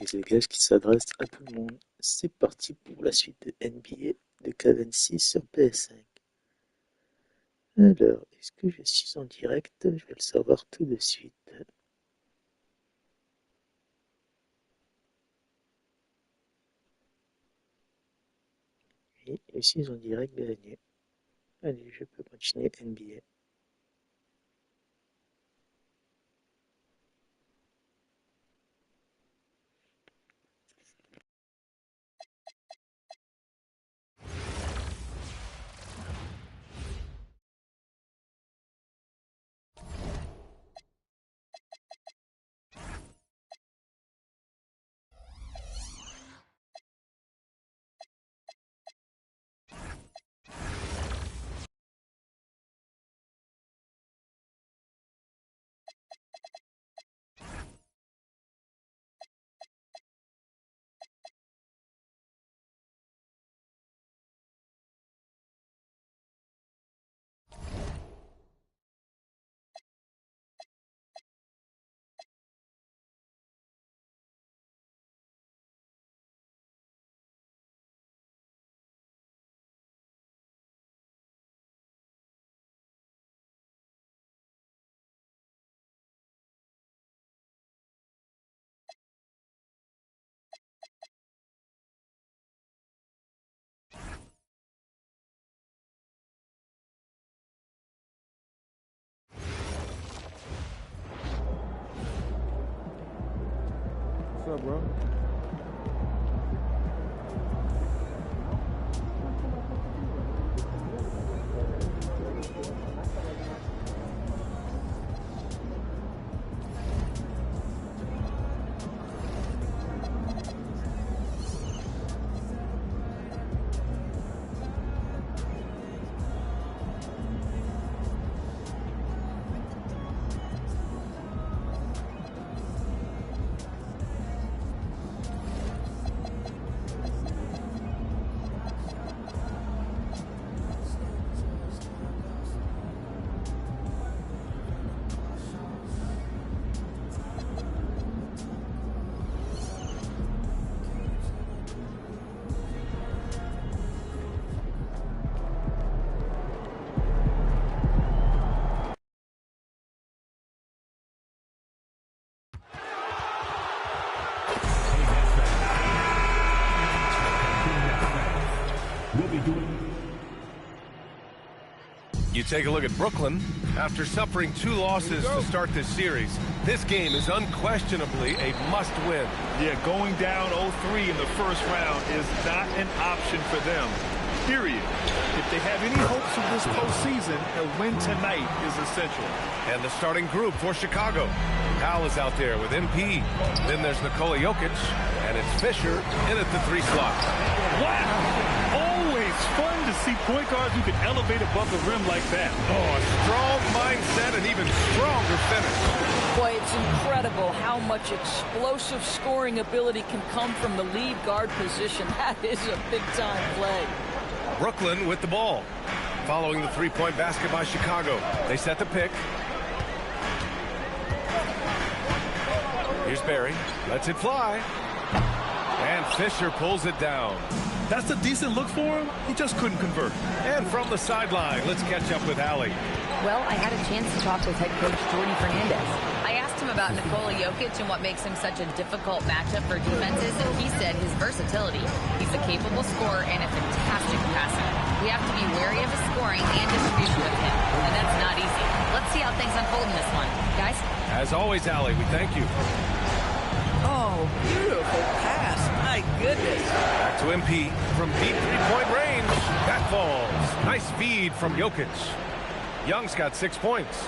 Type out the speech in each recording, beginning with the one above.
Et le gage qui s'adresse à tout le monde. C'est parti pour la suite de NBA de Caven 6 sur PS5. Alors, est-ce que je suis en direct? Je vais le savoir tout de suite. Oui, je suis en direct, bienvenue. Allez, je peux continuer NBA. What's up, bro? You take a look at Brooklyn. After suffering 2 losses to start this series, this game is unquestionably a must-win. Yeah, going down 0-3 in the first round is not an option for them, period. If they have any hopes of this postseason, a win tonight is essential. And the starting group for Chicago. Hal is out there with MP. Then there's Nikola Jokic, and it's Fisher in at the 3 slot. Wow! Always fun to see point guards who can elevate above the rim like that. Oh, a strong mindset and even stronger finish. Boy, it's incredible how much explosive scoring ability can come from the lead guard position. That is a big-time play. Brooklyn with the ball. Following the 3-point basket by Chicago. They set the pick. Here's Barry. Lets it fly. And Fisher pulls it down. That's a decent look for him. He just couldn't convert. And from the sideline, let's catch up with Allie. Well, I had a chance to talk with head coach Jordy Fernandez. I asked him about Nikola Jokic and what makes him such a difficult matchup for defenses, and he said his versatility. He's a capable scorer and a fantastic passer. We have to be wary of his scoring and distribution with him, and that's not easy. Let's see how things unfold in this one. Guys? As always, Allie, we thank you. Oh, beautiful pass. My goodness. Back to MP from deep 3-point range. That falls. Nice feed from Jokic. Young's got 6 points.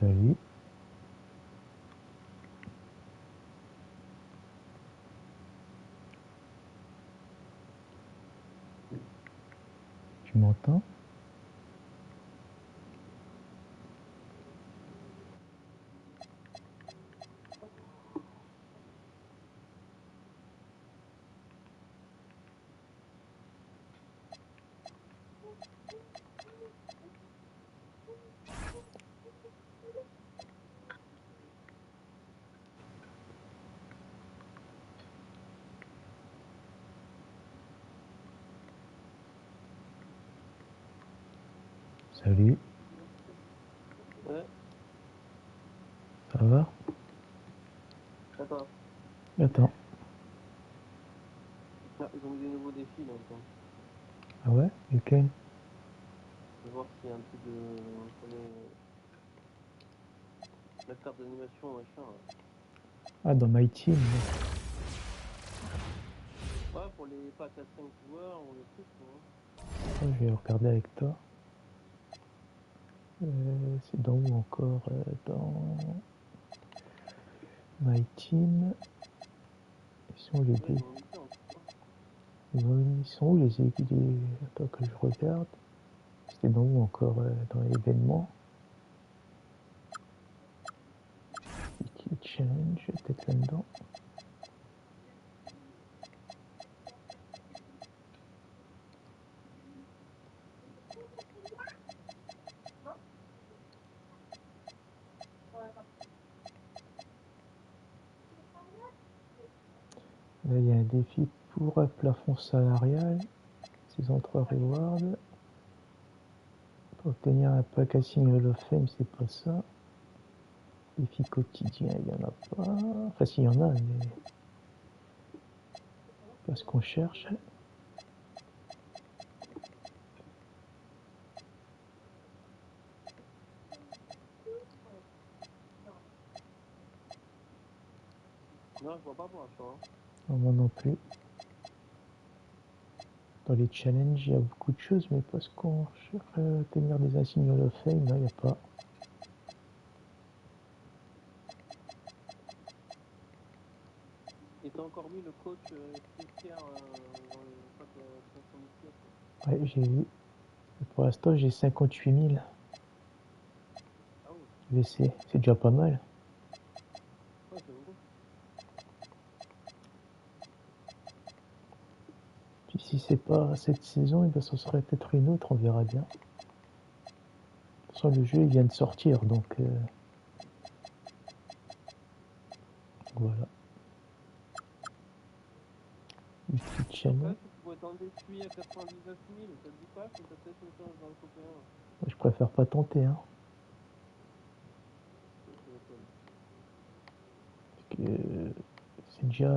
Salut. Tu m'entends? Salut. Ouais, Ça va? attends. Attends. Ah, ils ont mis des nouveaux défis là. Attends. Ah ouais? Lequel? Je vais voir s'il y a un truc de. La carte d'animation, machin. Là. Ah, dans My Team. Ouais, pour les packs à 5 joueurs ou les trucs, tu vois. Oh, je vais regarder avec toi. C'est dans où encore? Dans My Team. Ils sont où les Ouais, dés? ils ont mis ça en tout cas. Ils sont où les aiguilles? Attends que je regarde. C'était dans où encore? Dans l'événement. Wiki Challenge, peut-être là-dedans. Là, il y a un défi pour un plafond salarial. Saison 3 rewards. Pour obtenir un pack à signe Hall of Fame, c'est pas ça. Défi quotidien, il n'y en a pas. Enfin, s'il y en a, mais pas ce qu'on cherche. Non, je vois pas pour l'instant. Non, moi non plus. Dans les challenges, il y a beaucoup de choses, mais pas ce qu'on cherche. Obtenir des insignes Hall of Fame, là, il n'y a pas. Et t'as encore mis le coach Pierre dans le pack à 517. Ouais, j'ai vu. Et pour l'instant, j'ai 58 000 Ah oui, VC. C'est déjà pas mal. ouais, c'est beaucoup. Puis si c'est pas cette saison, eh ben, ça serait peut-être une autre, on verra bien. De toute façon, le jeu il vient de sortir, donc voilà. Wiki Channel. Après, si tu pourrais t'en détruire à 99 000, ça te dit pas que t'as peut-être une chance dans le top 1. Moi, je préfère pas tenter, hein. Parce que c'est déjà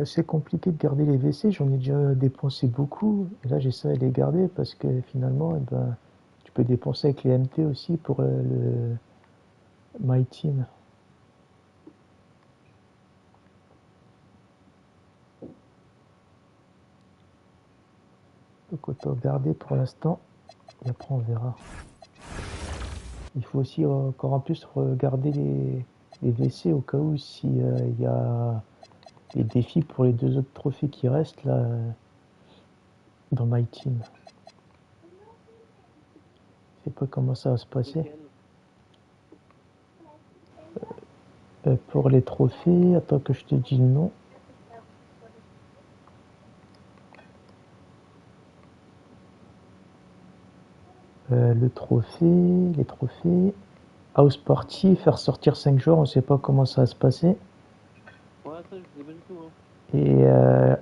assez compliqué de garder les WC. J'en ai déjà dépensé beaucoup. Et là, j'essaie de les garder parce que finalement, eh ben, tu peux dépenser avec les MT aussi pour le My Team. Donc autant garder pour l'instant. Et après, on verra. Il faut aussi encore en plus regarder les WC au cas où s'il y a des défis pour les 2 autres trophées qui restent là dans My Team. Je sais pas comment ça va se passer. Pour les trophées, attends que je te dise le nom. Les trophées. House Party, faire sortir 5 joueurs, on sait pas comment ça va se passer. Ouais, ça, je sais pas du tout. Hein. Et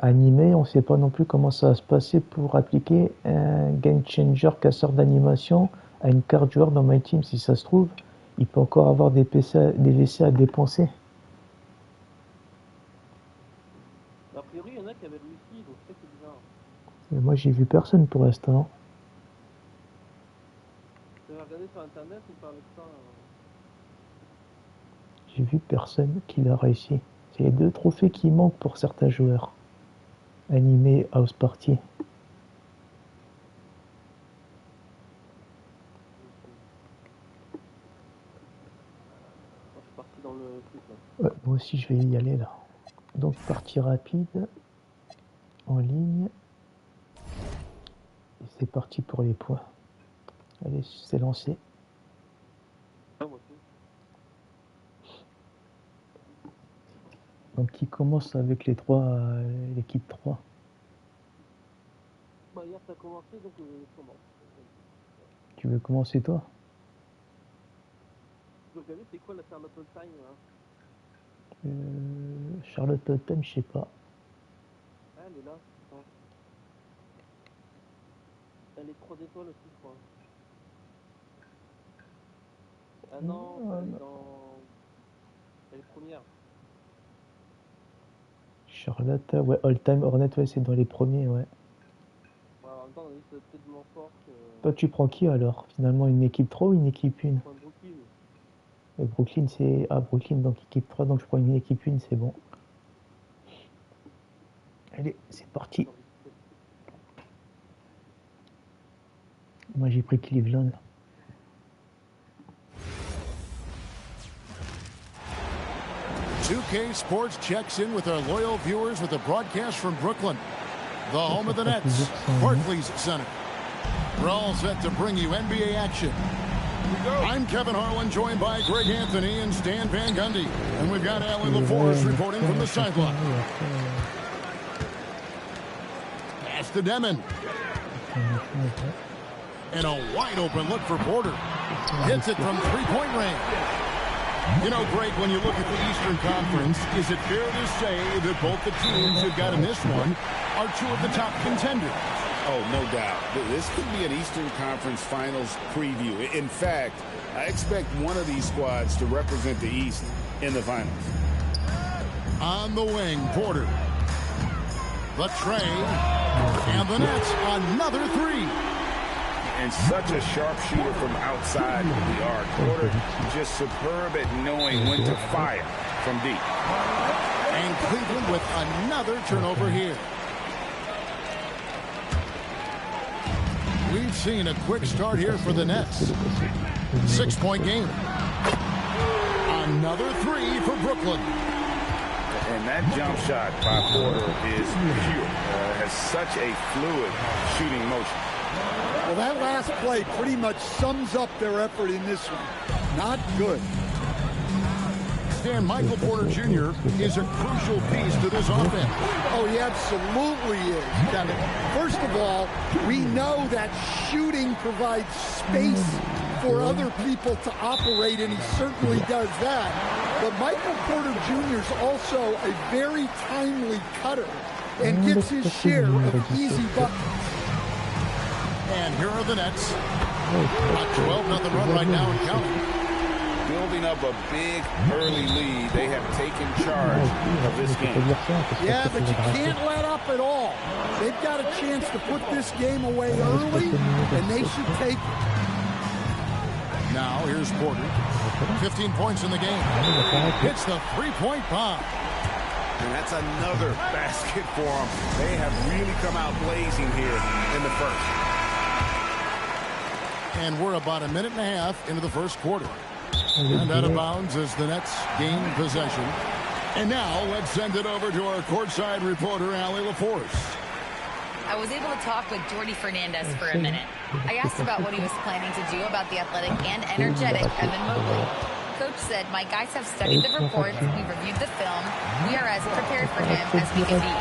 animé, on sait pas non plus comment ça va se passer pour appliquer un game changer casseur d'animation à une carte joueur dans My Team. Si ça se trouve, il peut encore avoir des WC à dépenser. A priori, il y en a qui avaient réussi, donc c'est ça qui est bizarre. Mais moi, j'ai vu personne pour l'instant. J'avais regardé sur internet, ils parlaient de ça. J'ai vu personne qui l'a réussi. C'est les 2 trophées qui manquent pour certains joueurs. Animé House Party. Moi aussi, je vais y aller là. Donc, partie rapide, en ligne. Et c'est parti pour les points. Allez, c'est lancé. Ah, moi aussi. Donc, qui commence avec les trois, l'équipe 3. Bah, hier, ça a commencé, donc je commence. Tu veux commencer toi? Je regardais, c'est quoi la Charlotte All Time là? Charlotte Totem, je sais pas. Ah, elle est là. Ah. Elle est 3 étoiles aussi, je crois. Ah non, elle est dans. Elle est première. Charlotte, ouais, All Time Hornet, ouais, c'est dans les premiers, ouais. Ouais, en même temps, on a dit que c'est tellement fort que. Toi, tu prends qui alors? Finalement, une équipe 3 ou une équipe 1? Point Brooklyn. Et Brooklyn, c'est. Ah, Brooklyn, donc équipe 3, donc je prends une équipe 1, c'est bon. Allez, c'est parti. Moi, j'ai pris Cleveland. K Sports checks in with our loyal viewers with a broadcast from Brooklyn, the home of the Nets, Barclays Center. We're all set to bring you NBA action. I'm Kevin Harlan, joined by Greg Anthony and Stan Van Gundy. And we've got Alan LaForce reporting from the sideline. Pass to Demon. And a wide open look for Porter. Hits it from three-point range. You know, Greg, when you look at the Eastern Conference, is it fair to say that both the teams who've got in this one are two of the top contenders? Oh, no doubt. This could be an Eastern Conference Finals preview. In fact, I expect one of these squads to represent the East in the finals. On the wing, Porter. The tray. And the Nets, another three. And such a sharpshooter from outside the arc. Porter just superb at knowing when to fire from deep. And Cleveland with another turnover here. We've seen a quick start here for the Nets. 6-point game. Another three for Brooklyn. And that jump shot by Porter is pure. Has such a fluid shooting motion. Well, that last play pretty much sums up their effort in this one. Not good. And Michael Porter Jr. is a crucial piece to this offense. Oh, he absolutely is, Kevin. First of all, we know that shooting provides space for other people to operate, and he certainly does that. But Michael Porter Jr. is also a very timely cutter and gets his share of easy buckets. And here are the Nets. A 12-0 run right now and counting. Building up a big early lead. They have taken charge of this game. Yeah, but you can't let up at all. They've got a chance to put this game away early, and they should take it. Now, here's Porter. 15 points in the game. Hits the three-point bomb. And that's another basket for them. They have really come out blazing here in the first. And we're about a minute and a half into the first quarter. And out of bounds as the Nets gain possession. And now let's send it over to our courtside reporter, Allie LaForce. I was able to talk with Jordy Fernandez for a minute. I asked about what he was planning to do about the athletic and energetic Evan Mobley. Coach said, my guys have studied the reports, we've reviewed the film, we are as prepared for him as we can be.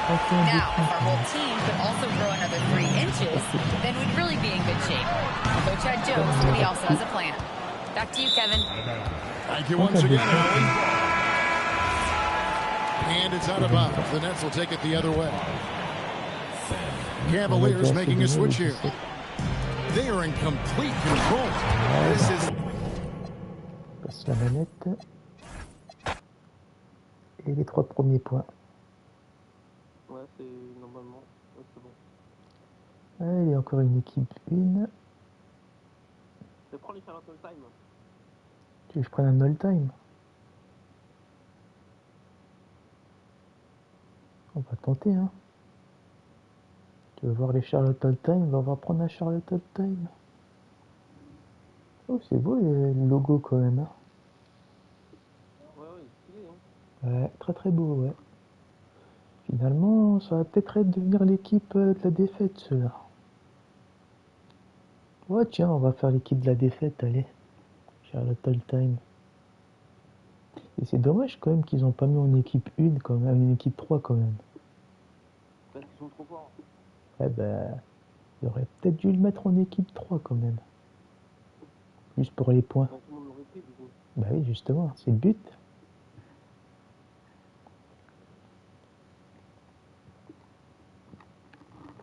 Now, if our whole team could also grow another 3 inches, then we'd really be in good shape. Coach had jokes, but he also has a plan. Back to you, Kevin. Thank you once again, Allie. And it's out of bounds. The Nets will take it the other way. Cavaliers making a switch here. They are in complete control. This is... Passe la manette. Et les 3 premiers points. Ouais, c'est normalement. Ouais, c'est bon. Allez, encore une équipe 1. Je prends les Charlotte All Time. Tu veux que je prenne un all-time? On va tenter, hein. Tu veux voir les Charlotte all-time? On va prendre un Charlotte all-time. Oh, c'est beau le logo quand même, hein. Ouais, stylé, hein. Ouais, très très beau, ouais. Finalement, ça va peut-être devenir l'équipe de la défaite, ceux-là. Ouais, tiens, on va faire l'équipe de la défaite, allez. Charlotte All Time. Et c'est dommage quand même qu'ils ont pas mis en équipe 1 quand même, une équipe 3 quand même. Parce qu'ils sont trop forts. Eh ben, ils auraient peut-être dû le mettre en équipe 3 quand même. Juste pour les points. Tout le monde l'aurait pris, du coup. Bah oui, justement, c'est le but.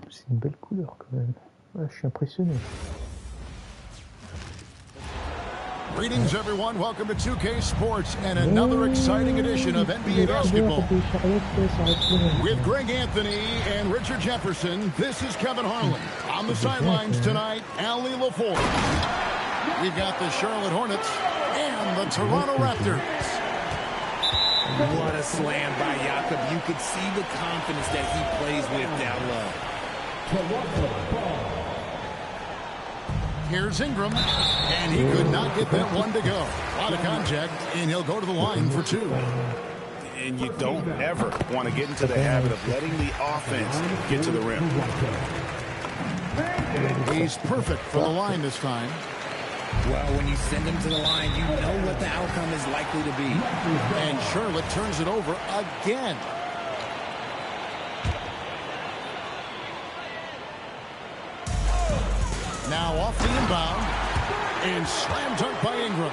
C'est une belle couleur quand même. Ouais, je suis impressionné. Greetings, everyone. Welcome to 2K Sports and another exciting edition of NBA basketball. With Greg Anthony and Richard Jefferson, this is Kevin Harlan. On the sidelines tonight, Allie LaForge. We've got the Charlotte Hornets and the Toronto Raptors. What a slam by Jakob. You could see the confidence that he plays with down low. Here's Ingram, and he could not get that one to go. A lot of contact, and he'll go to the line for two. And you don't ever want to get into the habit of letting the offense get to the rim. He's perfect for the line this time. Well, when you send him to the line, you know what the outcome is likely to be. And Charlotte turns it over again. Now off the inbound, and slam dunk by Ingram.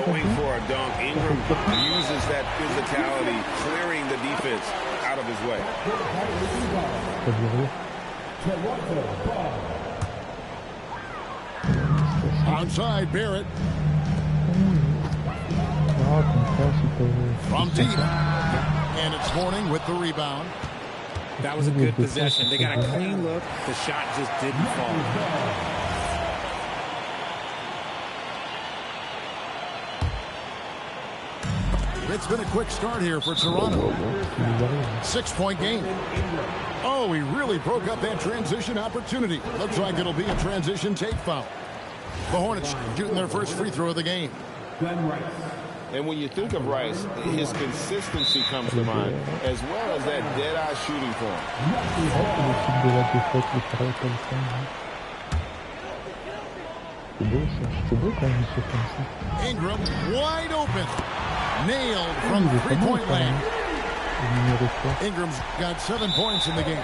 Going for a dunk, Ingram uses that physicality, clearing the defense out of his way. Outside, Barrett. From deep. And it's Morning with the rebound. That was a good possession. They got a clean look. The shot just didn't fall. It's been a quick start here for Toronto. 6-point game. Oh, he really broke up that transition opportunity. Looks like it'll be a transition take foul. The Hornets shooting their first free throw of the game. And when you think of Rice, his consistency comes to mind, as well as that dead-eye shooting form. Ingram wide open. Nailed from three-point land. Ingram's got 7 points in the game.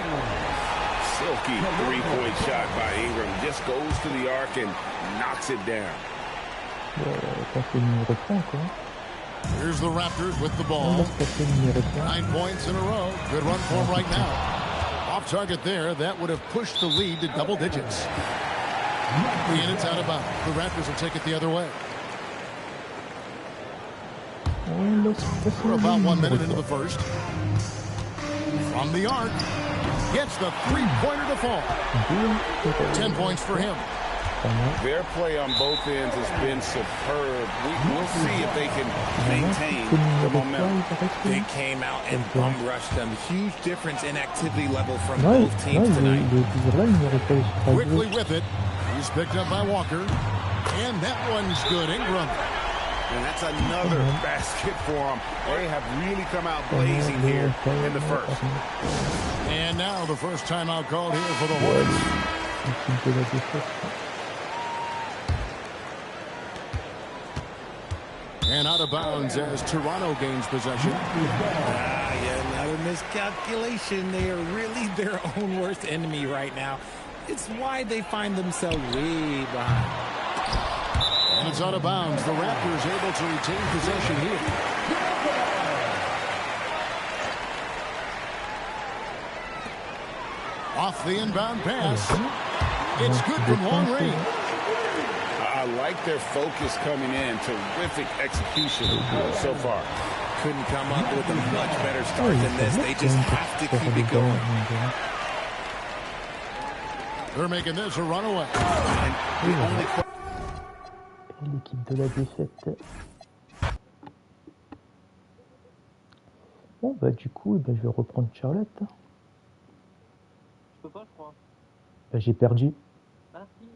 Silky three-point shot by Ingram. Just goes to the arc and knocks it down. Here's the Raptors with the ball. 9 points in a row. Good run for them right now. Off target there. That would have pushed the lead to double digits. And it's out of bounds. The Raptors will take it the other way. We're about 1 minute into the first. From the arc. Gets the three-pointer to fall. 10 points for him. Their play on both ends has been superb. We'll see if they can maintain the momentum. They came out and bum rushed them. Huge difference in activity level from both teams tonight. Quickly with it. He's picked up by Walker. And that one's good. Ingram. And that's another basket for them. They have really come out blazing here in the first. And now the first timeout called here for the Hornets. And out of bounds as Toronto gains possession. Yeah, another miscalculation. They are really their own worst enemy right now. It's why they find themselves way behind. And it's out of bounds. The Raptors able to retain possession here. Off the inbound pass. It's good from long range. I like their focus coming in. Terrific execution so far. Couldn't come up with a much better start than this. They just have to keep it going. They're making this a runaway. L'équipe de la défaite. Bon bah du coup je vais reprendre Charlotte. Je peux pas, je crois. Bah, j'ai perdu. Ah si.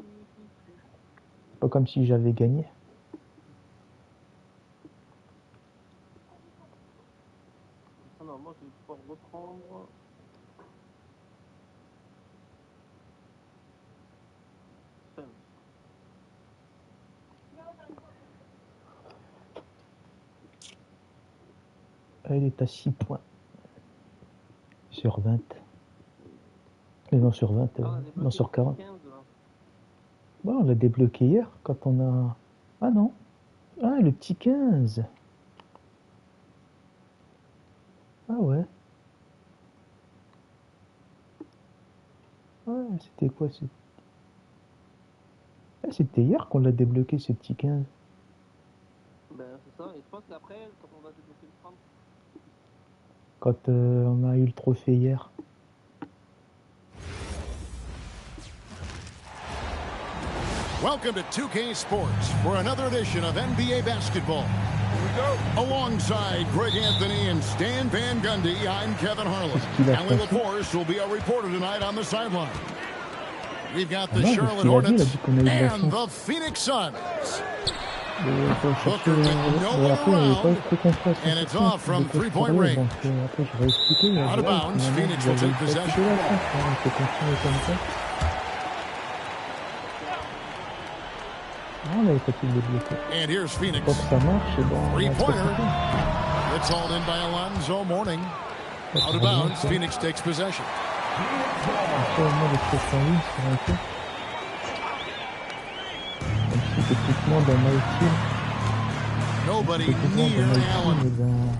C'est pas comme si j'avais gagné. Non, moi je vais pouvoir reprendre. Elle est à 6 points. Sur 20. Mais non, sur 20. Non, sur 40. 15, Bon, on l'a débloqué hier quand on a... Ah non. Ah, le petit 15. Ah ouais. Ah, c'était quoi ce... Ah, c'était hier qu'on l'a débloqué ce petit 15. Ben c'est ça, et je pense qu'après, quand on va débloquer le 30. Quand on a eu le trophée hier. Welcome to 2K Sports for another edition of NBA basketball. Here we go. Alongside Greg Anthony and Stan Van Gundy, I'm Kevin Harlan. Allie LaForce will be our reporter tonight on the sideline. We've got the Charlotte Hornets and the Phoenix Suns. Booker with no one around, and it's off from three-point range. Out of bounds, Phoenix will take possession. And here's Phoenix. Three-pointer. It's hauled in by Alonzo Mourning. Out of bounds, Phoenix takes possession. Nobody near Allen.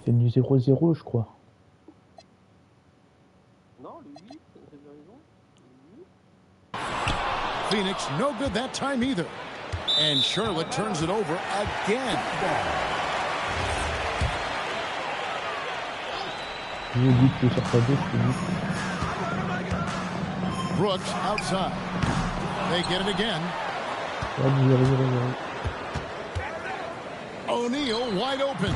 C'est du 0-0, je crois. Non, le 8, j'avais raison. Phoenix, no good that time either. And Charlotte turns it over again. Brooks outside. They get it again. O'Neal wide open.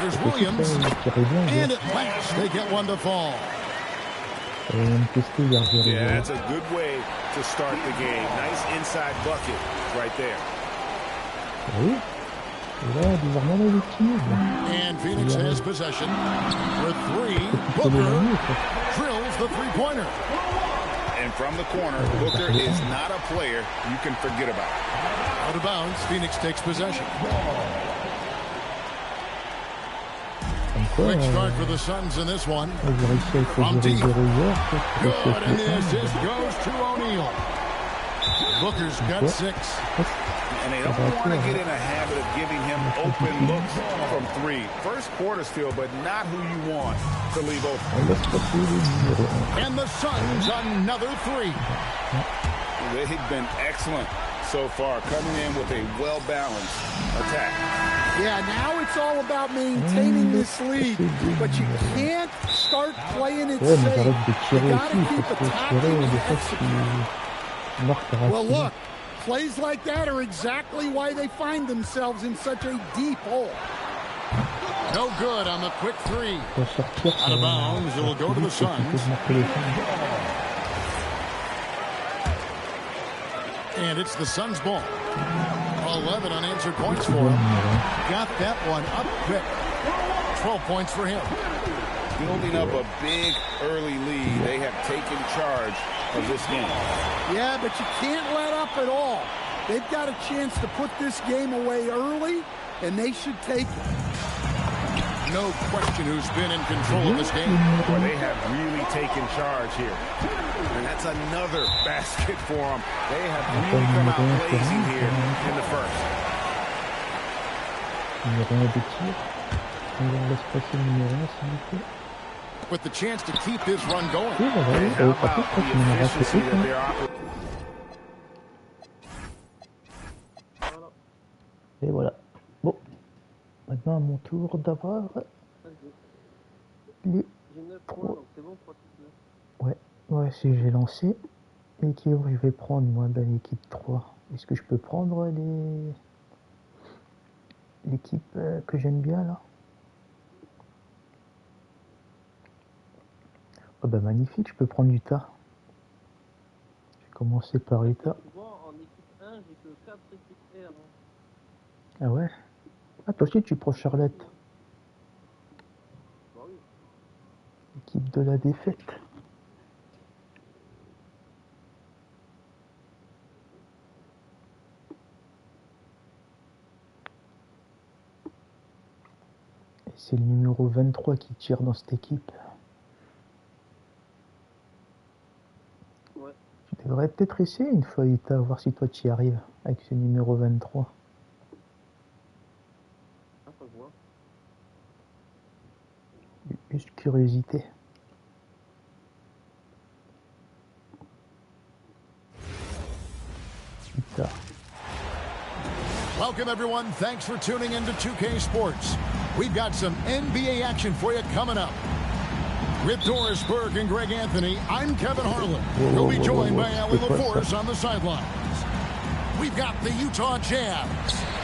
There's Williams. And at last they get one to fall. Yeah, that's a good way to start the game. Nice inside bucket right there. And Phoenix has possession. For three, Booker drills the three-pointer. And from the corner, Booker is not a player you can forget about. Out of bounds, Phoenix takes possession. Quick start for the Suns in this one. From deep. Good, and the assist goes to O'Neal. Booker's got 6. And they don't want to get in a habit of giving him open looks from 3. First quarter still, but not who you want to leave open. And the Suns another 3. They've been excellent so far, coming in with a well-balanced attack. Yeah, now it's all about maintaining this lead, but you can't start playing it safe. You gotta keep attacking and executing. Well, look, plays like that are exactly why they find themselves in such a deep hole. No good on the quick 3. Out of bounds, it'll go to the Suns. And it's the Suns' ball. 11 unanswered points for him. Got that one up quick. 12 points for him. Building up a big early lead. They have taken charge of this game. Yeah, but you can't let up at all. They've got a chance to put this game away early, and they should take it. No question who's been in control of this game. Well, they have really taken charge here. And that's another basket for them. They have really come out blazing here in the first. With the chance to keep this run going. How about the efficiency that they're operating? Et voilà. Bon. Maintenant, à mon tour d'avoir les 3. Ouais, ouais, si j'ai lancé. Et qui je vais prendre, moi, dans l'équipe 3. Est-ce que je peux prendre l'équipe que j'aime bien, là? Oh, bah, magnifique, je peux prendre Utah. Je vais commencer par Utah. Tu vois, en équipe 1, j'ai que 4 équipes R. Ah ouais? Ah, toi aussi, tu prends Charlotte. Bah oui. Équipe de la défaite. Et c'est le numéro 23 qui tire dans cette équipe. Ouais. Tu devrais peut-être essayer une fois, Utah, voir si toi tu y arrives avec ce numéro 23. Ah, ça se voit. Juste curiosité. Utah. Welcome, everyone. Thanks for tuning into 2K Sports. We've got some NBA action for you coming up. With Doris Burke and Greg Anthony, I'm Kevin Harlan. We'll be joined by Ali LaForce on the sidelines. We've got the Utah Jazz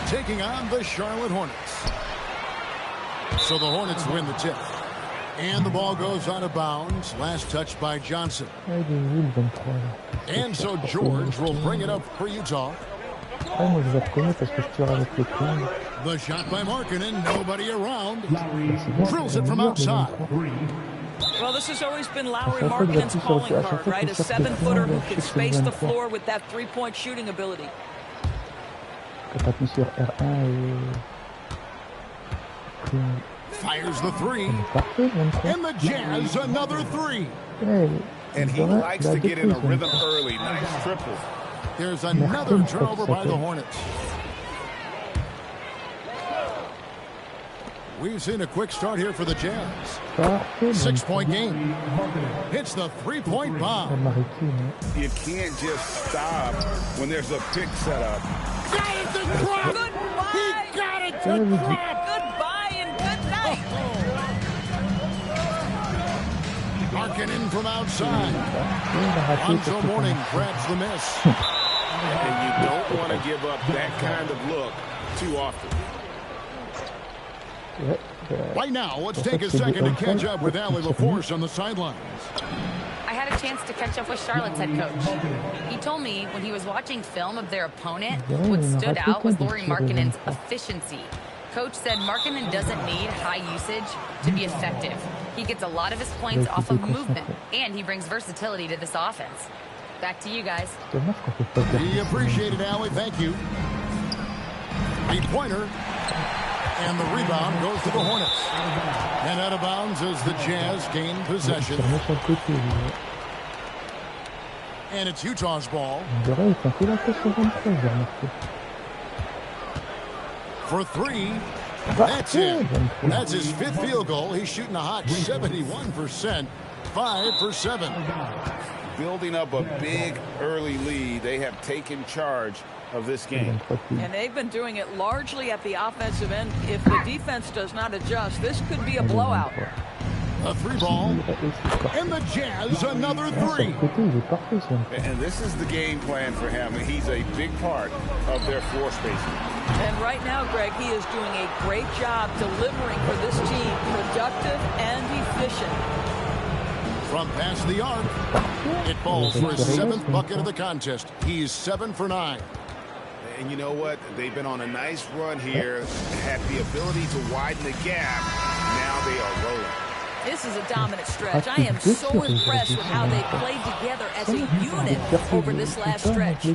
taking on the Charlotte Hornets. So the Hornets win the tip. And the ball goes out of bounds. Last touch by Johnson. And so George will bring it up for Utah. Ouais, moi je le reconnais parce que je tire avec les poings. The shot by Markkanen, nobody around. Drills it from outside. Well, this has always been Lauri Markkanen's calling card, right? A 7-footer who can space the floor with that three-point shooting ability. Quand t'appuies sur R1 et... Fires the three. And the Jazz, another three. And he likes to get in a rhythm early. Nice triple. There's another turnover by the Hornets. We've seen a quick start here for the Jazz. 6-point game. Hits the three-point bomb. You can't just stop when there's a pick set up. Got it to drop. Goodbye. He got it to drop. Goodbye and good night. Markkanen from outside. Alonzo Mourning grabs the miss. And you don't want to give up that kind of look too often. Right now, let's take a second to catch up with Ali LaForce on the sidelines. I had a chance to catch up with Charlotte's head coach. He told me when he was watching film of their opponent, what stood out was Lauri Markkanen's efficiency. Coach said Markkanen doesn't need high usage to be effective. He gets a lot of his points off of movement, and he brings versatility to this offense. Back to you guys. We appreciate it, Ali. Thank you. A pointer. And the rebound goes to the Hornets. And out of bounds as the Jazz gain possession. And it's Utah's ball. For three. That's it. That's his fifth field goal. He's shooting a hot 71%. 5 for 7. Building up a big early lead. They have taken charge of this game. And they've been doing it largely at the offensive end. If the defense does not adjust, this could be a blowout. A three ball. And the Jazz, another three. And this is the game plan for him. He's a big part of their floor spacing. And right now, Greg, he is doing a great job delivering for this team, productive and efficient. From past the arc, it falls for his 7th bucket of the contest. He's 7 for 9. And you know what? They've been on a nice run here, had the ability to widen the gap. Now they are rolling. This is a dominant stretch. I am so impressed with how they played together as a unit over this last stretch.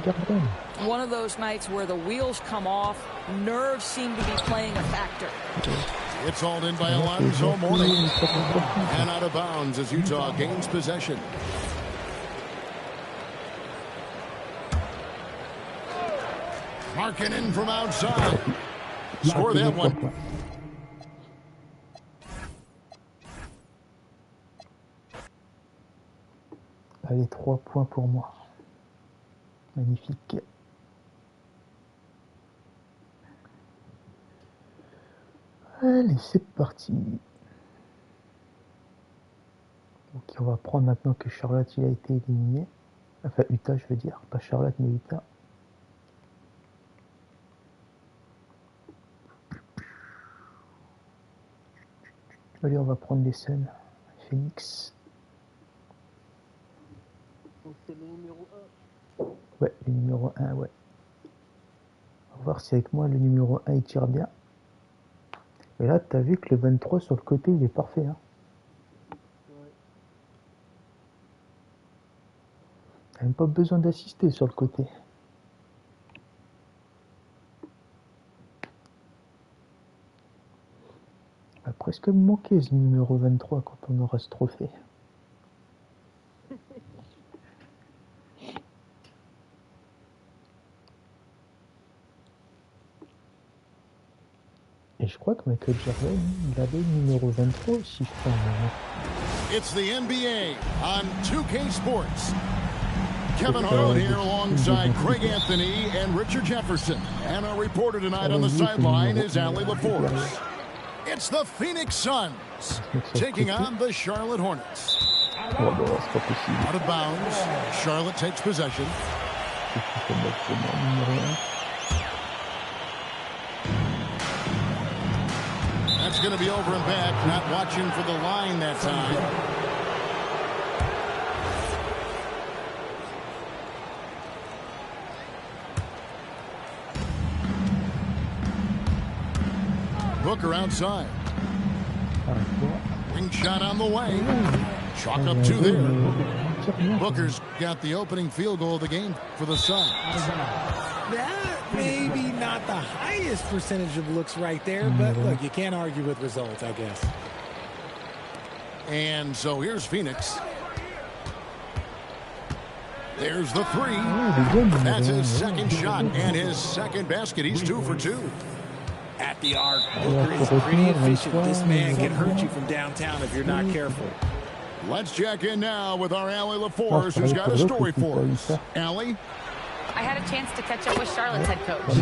One of those nights where the wheels come off, nerves seem to be playing a factor. It's hauled in by Alonzo Mourning. And out of bounds as Utah gains possession. Markkanen from outside. Score that one. Allez, 3 points pour moi. Magnifique. Allez, c'est parti. Ok, on va prendre maintenant que Charlotte il a été éliminé. Enfin, Utah, je veux dire. Pas Charlotte, mais Utah. Allez, on va prendre les Suns. Phoenix. Donc c'est le numéro 1. Ouais, le numéro 1, ouais. On va voir si avec moi le numéro 1 il tire bien. Et là, t'as vu que le 23 sur le côté, il est parfait. Hein. Ouais. T'as même pas besoin d'assister sur le côté. Il va presque me manquer ce numéro 23 quand on aura ce trophée. Et je crois que Michael Jordan, il avait le numéro 23 aussi, je crois. It's the NBA on 2K Sports. Kevin Harlan here alongside Craig Anthony and Richard Jefferson. And our reporter tonight on the sideline is Allie LaForce. It's the Phoenix Suns taking on the Charlotte Hornets. Out of bounds, Charlotte takes possession. That's going to be over and back, not watching for the line that time. Booker outside. Wing shot on the way. Chalk up two there. Booker's got the opening field goal of the game for the Suns. That maybe not the highest percentage of looks right there, but look, you can't argue with results, I guess. And so here's Phoenix. There's the three. That's his second shot and his second basket. He's 2 for 2. At the arc, Booker is pretty efficient. This man can hurt you from downtown if you're not careful. Let's check in now with our Allie LaForce, who's got a story for us. Allie? I had a chance to catch up with Charlotte's head coach.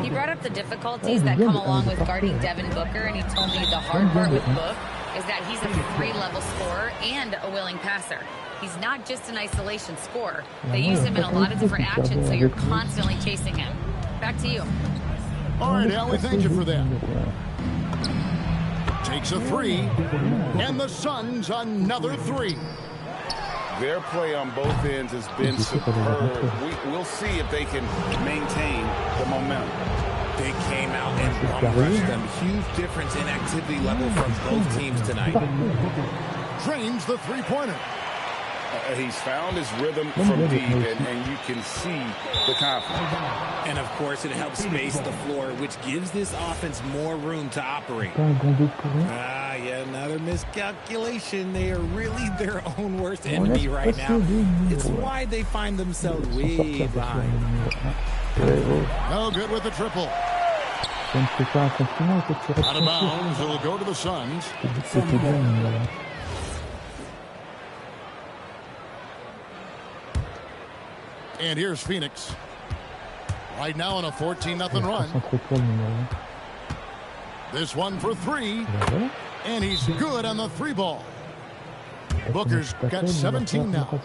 He brought up the difficulties that come along with guarding Devin Booker, and he told me the hard part with Book is that he's a 3-level scorer and a willing passer. He's not just an isolation scorer. They use him in a lot of different actions, so you're constantly chasing him. Back to you. All right, Allie, thank you for that. Takes a three, and the Suns another three. Their play on both ends has been superb. We'll see if they can maintain the momentum. They came out and bum-rushed them. Huge difference in activity level from both teams tonight. Drains the three-pointer. He's found his rhythm from deep, and you can see the confidence. And, of course, it helps space the floor, which gives this offense more room to operate. Yeah, another miscalculation. They are really their own worst enemy right now. It's why they find themselves way behind. No good with the triple. Out of bounds, it'll go to the Suns. And here's Phoenix. Right now on a 14-0 run. This one for three. And he's good on the three ball. Booker's got 17 now.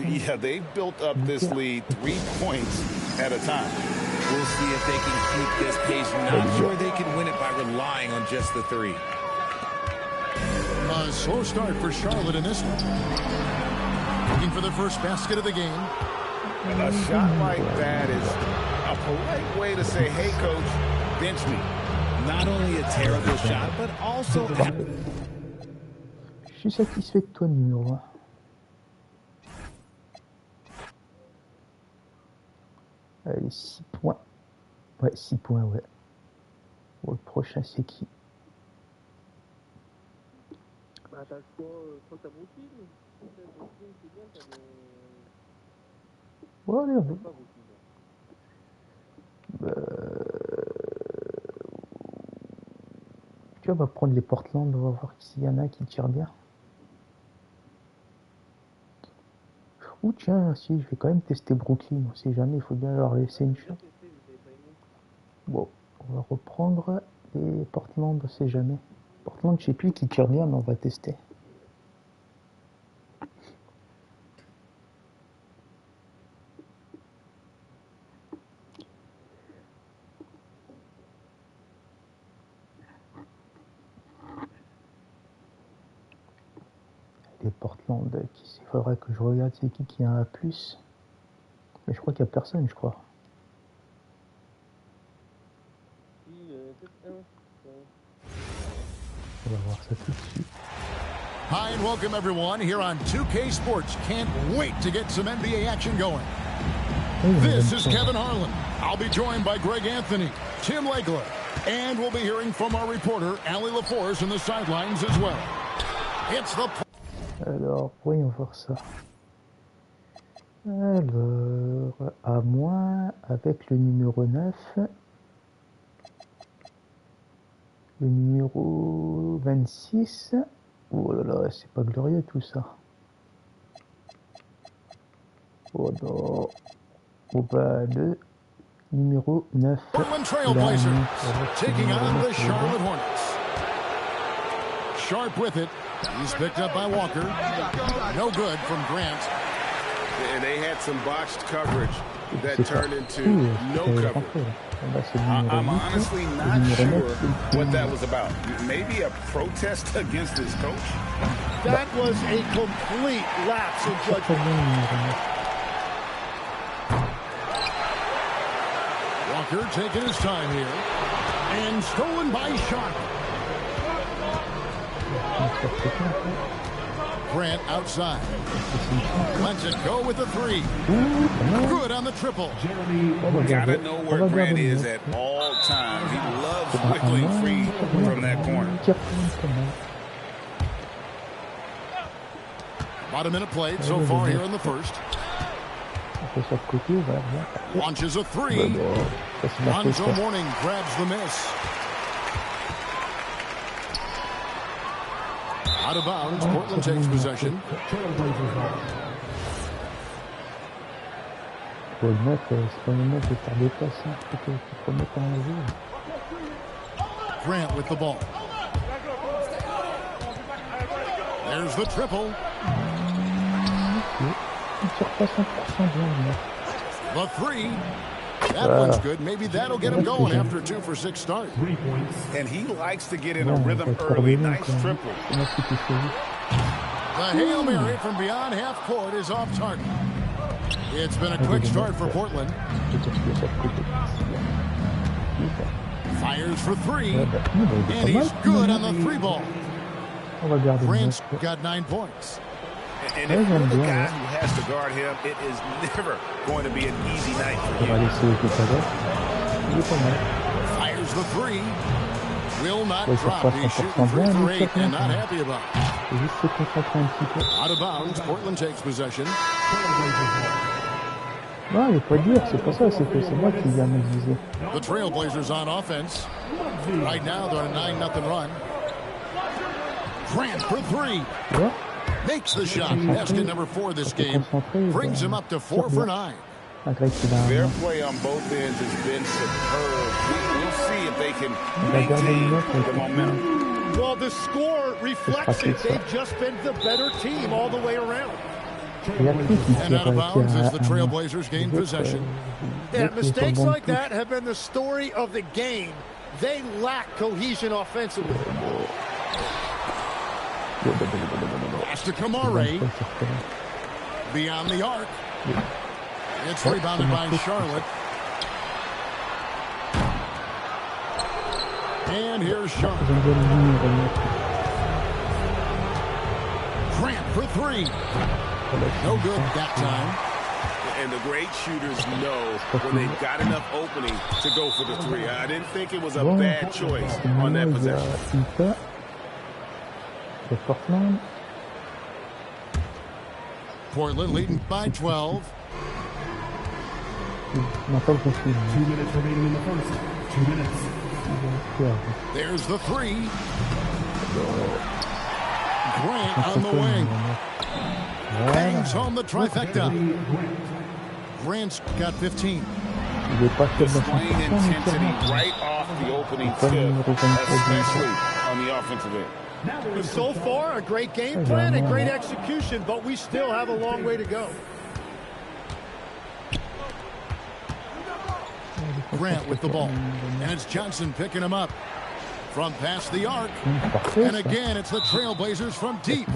Yeah, they've built up this lead 3 points at a time. We'll see if they can keep this pace. Not sure they can win it by relying on just the three. A slow start for Charlotte in this one. Looking for their first basket of the game. A shot like that is a polite way to say, hey, coach, bench me. Not only a terrible shot, but also... Je suis satisfait de toi, numéro 1. Allez, 6 points. Ouais, 6 points, ouais. Bon, le prochain, c'est qui? Bah, t'as le choix contre ta Brooklyn. Brooklyn, c'est bien, t'as le... Ouais, allez, on va. Tu vois, on va prendre les Portland, on va voir s'il y en a qui tirent bien. Ou tiens, si, je vais quand même tester Brooklyn, on sait jamais, il faut bien leur laisser une chance. Bon, on va reprendre les Portland, on sait jamais. Portland, je sais plus qui tire bien, mais on va tester. Les Portland, il faudrait que je regarde c'est qui en a plus. Mais je crois qu'il n'y a personne, je crois. On va voir ça tout de suite. Hi and welcome everyone here on 2K Sports. Can't wait to get some NBA action going. This is Kevin Harlan. I'll be joined by Greg Anthony, Tim Legler, and we'll be hearing from our reporter, Allie LaForce, on the sidelines as well. It's the... Alors, voyons voir ça. Alors, à moins avec le numéro 9, le numéro 26. Oh là là, c'est pas glorieux tout ça. Oh non. Oh bah, le numéro 9. Portland Trailblazers taking on the Charlotte Hornets. Sharp with it. He's picked up by Walker. No good from Grant. And they had some botched coverage that turned into no coverage. I'm honestly not sure what that was about. Maybe a protest against his coach? That was a complete lapse in judgment. Walker taking his time here. And stolen by Sharp. Grant outside. Lets it go with the three. Good on the triple. Gotta know where Grant is at all times. He loves wiggling free from that corner. About a minute played so far here in the first. Launches a three. Lonzo Mourning grabs the miss. Out of bounds, Portland takes possession. Grant with the ball. There's the triple. The three. That one's good. Maybe that'll get him going after a 2 for 6 start. And he likes to get in a rhythm early. Nice triple. The Hail Mary from beyond half court is off target. It's been a quick start for Portland. Fires for three. And he's good on the three ball. Grant's got 9 points. And if you're the guy who has to guard him, it is never going to be an easy night for him. Fires the three. Will not drop. He's shooting 3 for 8 and not happy about it. Out of bounds, Portland takes possession. Non, il faut dire, c'est pas ça, c'est que c'est moi qui viens me viser. The Trailblazers on offense. Right now, they're on a 9-0 run. Grant for 3. Yeah. Makes the shot. Basket number 4 this game. Brings him up to 4 for 9. Their play on both ends has been superb. We'll see if they can maintain the momentum. Well, the score reflects it. They've just been the better team all the way around. And out of bounds as the Trailblazers gain possession. Yeah, mistakes like that have been the story of the game. They lack cohesion offensively. Pass to Kamare. Beyond the arc. It's rebounded by Charlotte. And here's Charlotte. Grant for 3. No good that time. And the great shooters know when they've got enough opening to go for the 3. I didn't think it was a bad choice on that possession. Portland leading by 12. 2 minutes remaining in the first. 2 minutes. There's the 3. Grant on the wing. Bangs home the trifecta. Grant's got 15. Displaying intensity right off the opening tip, especially on the offensive end. So far, a great game plan and great execution, but we still have a long way to go. Grant with the ball. And it's Johnson picking him up. From past the arc. And again, it's the Trailblazers from deep.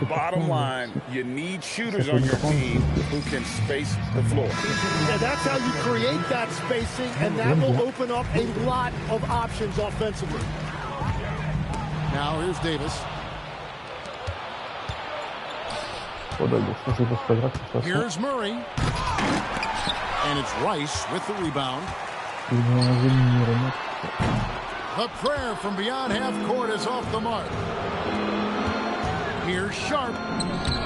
Bottom line, you need shooters on your team who can space the floor. And that's how you create that spacing, and that will open up a lot of options offensively. Now here's Davis. Oh là, ça c'est pas grave, de toute façon. Here's Murray. And it's Rice with the rebound. Ils vont enlever le numéro 9. The prayer from beyond half court is off the mark. Here's Sharp.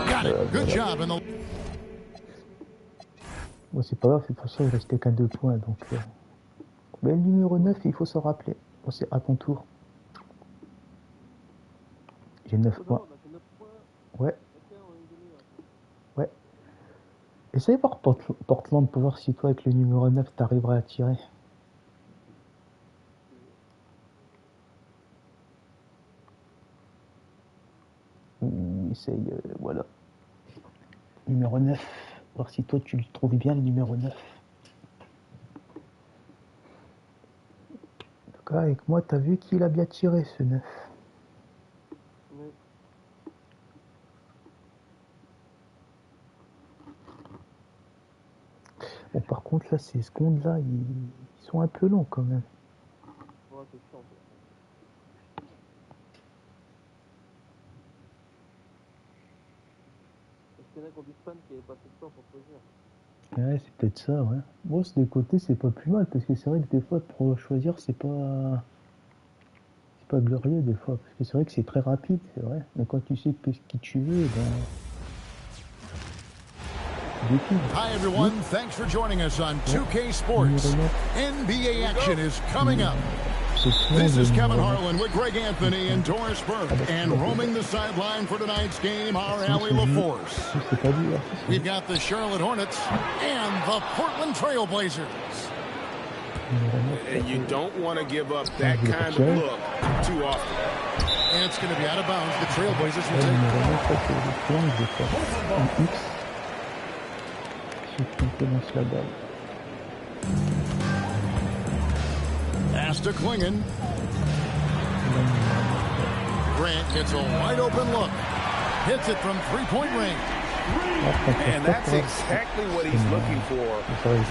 Got it. Good job in the... Bon, c'est pas grave, de toute façon, il restait qu'à 2 points. Donc, mais le numéro 9, il faut s'en rappeler. Bon, c'est à ton tour. J'ai 9 points. Ouais. Ouais. Essaye voir Portland pour voir si toi, avec le numéro 9, t'arriverais à tirer. Essaye, voilà. Numéro 9. Voir si toi, tu le trouves bien, le numéro 9. En tout cas, avec moi, t'as vu qu'il a bien tiré, ce 9. Bon, par contre, là, ces secondes-là, ils sont un peu longs, quand même. Ouais, c'est chiant. Est-ce qu'il y en a qui ont du spam qui n'avaient pas fait de temps pour choisir? Ouais, c'est peut-être ça, ouais. Bon, de côté, c'est pas plus mal, parce que c'est vrai que des fois, pour choisir, c'est pas glorieux, des fois. Parce que c'est vrai que c'est très rapide, c'est vrai. Mais quand tu sais qui tu veux, ben... Hi everyone, thanks for joining us on 2K Sports. NBA action is coming up. This is Kevin Harlan with Greg Anthony and Doris Burke. And roaming the sideline for tonight's game, our Allie LaForce. We've got the Charlotte Hornets and the Portland Trail Blazers. And you don't want to give up that kind of look too often. And it's going to be out of bounds. The Trail Blazers will take Pass to Klingon. Grant gets a wide open look. Hits it from three-point range. And that's exactly what he's looking for.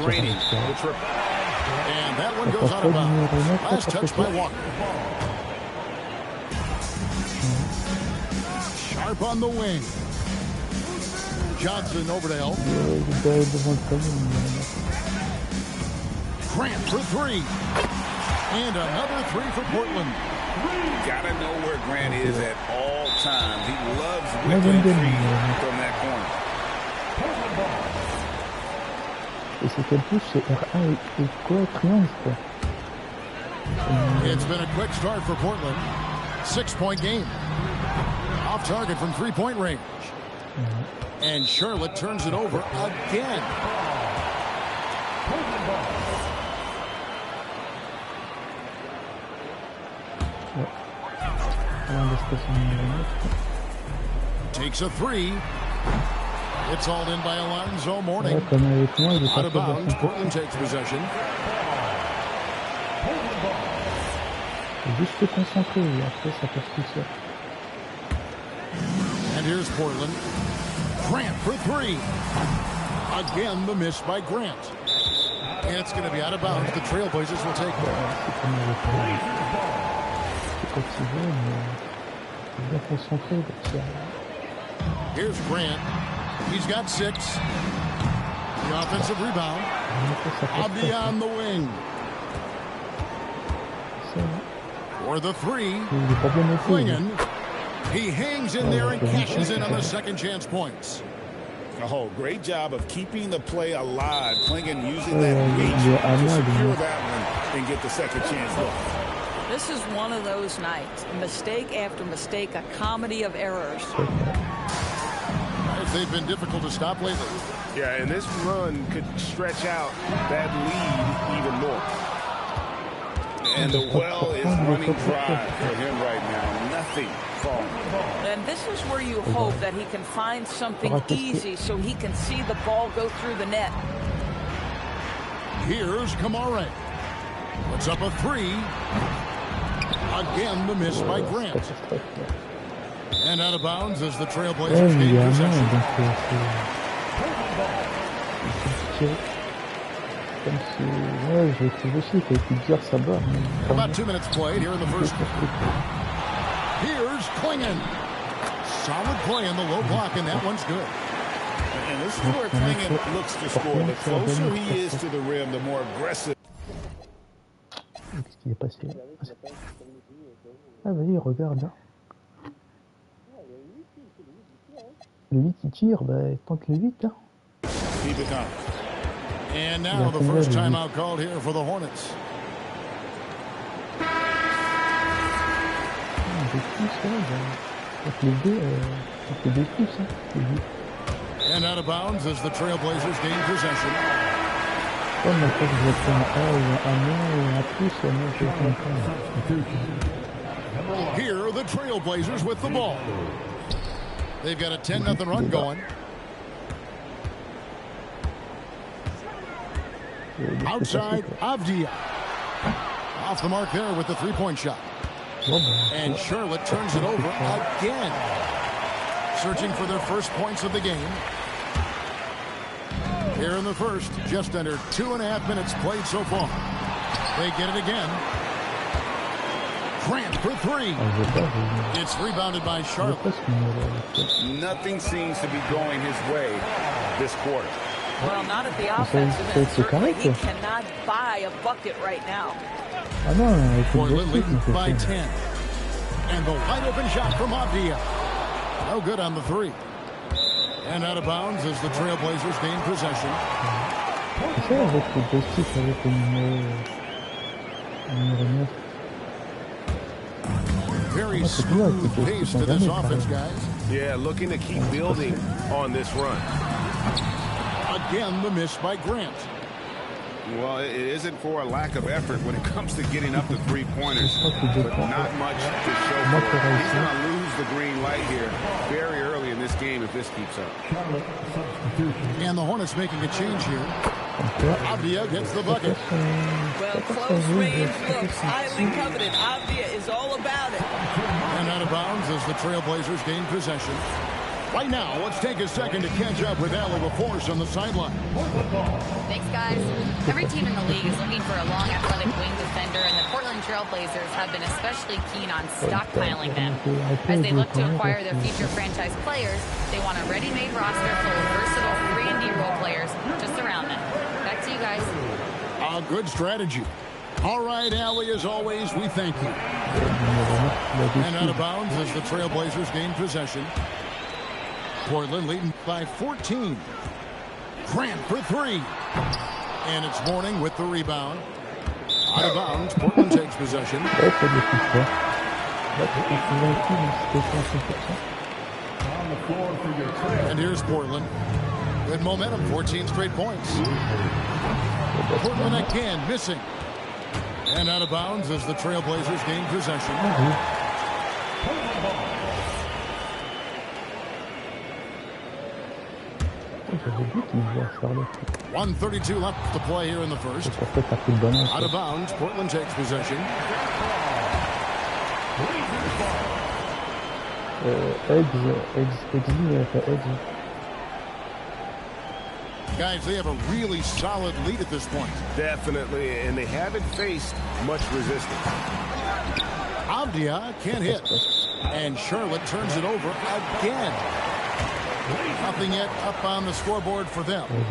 Draining. And that one goes out of bounds. Last touch by Walker. Sharp on the wing. Johnson over to help. Grant for three. And another three for Portland. Gotta know where Grant is at all times. He loves whipping free from that corner. Et c'est quelle touche? C'est R1 et quoi? Triangle, quoi. It's been a quick start for Portland. 6-point game. Off target from three-point range. And Charlotte turns it over again. Takes a three. It's all in by Alonzo Mourning. Out of bounds, Portland takes possession. Juste se concentrer, et après ça passe tout seul. And here's Portland. Grant for three. Again, the miss by Grant. And it's going to be out of bounds. The Trailblazers will take it. Here's Grant. He's got 6. The offensive rebound. Abdi on the wing. For the three. Klingon. He hangs in there and cashes in on the second chance points. Oh, great job of keeping the play alive. Klingon using that reach to secure that one and get the second chance look. This is one of those nights. Mistake after mistake, a comedy of errors. They've been difficult to stop lately. Yeah, and this run could stretch out that lead even more. And the well is running dry for him right now. Nothing falling. And this is where you hope that he can find something easy so he can see the ball go through the net. Here's Kamare. Puts up a three. Again, the miss by Grant. And out of bounds as the Trailblazers gain possession. About 2 minutes played here in the first. Here's Klingon. Solid play in the low block, and that one's good. And this is where Klingon looks to score. The closer he is to the rim, the more aggressive. Qu'est-ce qui est passé là? Ah, vas-y, regarde. Le 8 il tire, bah tente le 8. Hein. Keep it going. And now the first timeout called here for the Hornets. And out of bounds as the Trailblazers gain possession. Here are the Trailblazers with the ball. They've got a 10-0 run going. Outside, Avdia. Off the mark there with the three-point shot. And Charlotte turns it over again. Searching for their first points of the game. Here in the first, just under 2.5 minutes played so far. They get it again. Grant for three. It's rebounded by Charlotte. Nothing seems to be going his way this quarter. Well, not at the offensive end. Certainly he cannot buy a bucket right now. Portland leading by 10. And the wide open shot from Avdia. No good on the three. And out of bounds as the Trailblazers gain possession. Very smooth pace to this offense, guys. Yeah, looking to keep building on this run. Again, the miss by Grant. Well, it isn't for a lack of effort when it comes to getting up the three-pointers, but not much to show for it. He's going to lose the green light here very early in this game if this keeps up. And the Hornets making a change here. Avdia gets the bucket. Well, close range looks highly coveted. Avdia is all about it. And out of bounds as the Trailblazers gain possession. Right now, let's take a second to catch up with Allie LaForce on the sideline. Thanks, guys. Every team in the league is looking for a long, athletic wing defender, and the Portland Trailblazers have been especially keen on stockpiling them. As they look to acquire their future franchise players, they want a ready-made roster full of versatile 3-and-D role players to surround them. Back to you guys. A good strategy. All right, Allie, as always, we thank you. And out of bounds as the Trailblazers gain possession. Portland leading by 14. Grant for three. And it's Mourning with the rebound. Out of bounds, Portland takes possession. And here's Portland. Good momentum, 14 straight points. Portland again missing. And out of bounds as the Trailblazers gain possession. 1:32 left to play here in the first. Out of bounds, Portland takes possession. Guys, they have a really solid lead at this point. Definitely, and they haven't faced much resistance. Avdia can't hit. And Charlotte turns it over again. Nothing yet up on the scoreboard for them. Well,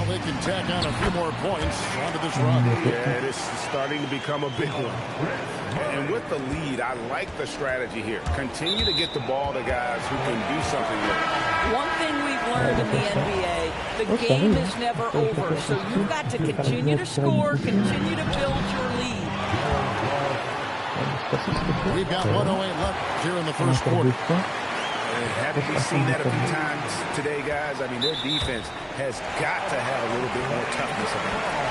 they can tack on a few more points onto this run. Yeah, this is starting to become a big one. And with the lead, I like the strategy here. Continue to get the ball to guys who can do something with it. One thing we've learned in the NBA, the game is never over. So you've got to continue to score, continue to build your lead. We've got 1:08 left here in the first quarter. Haven't we seen that a few times today, guys? I mean, their defense has got to have a little bit more toughness about it.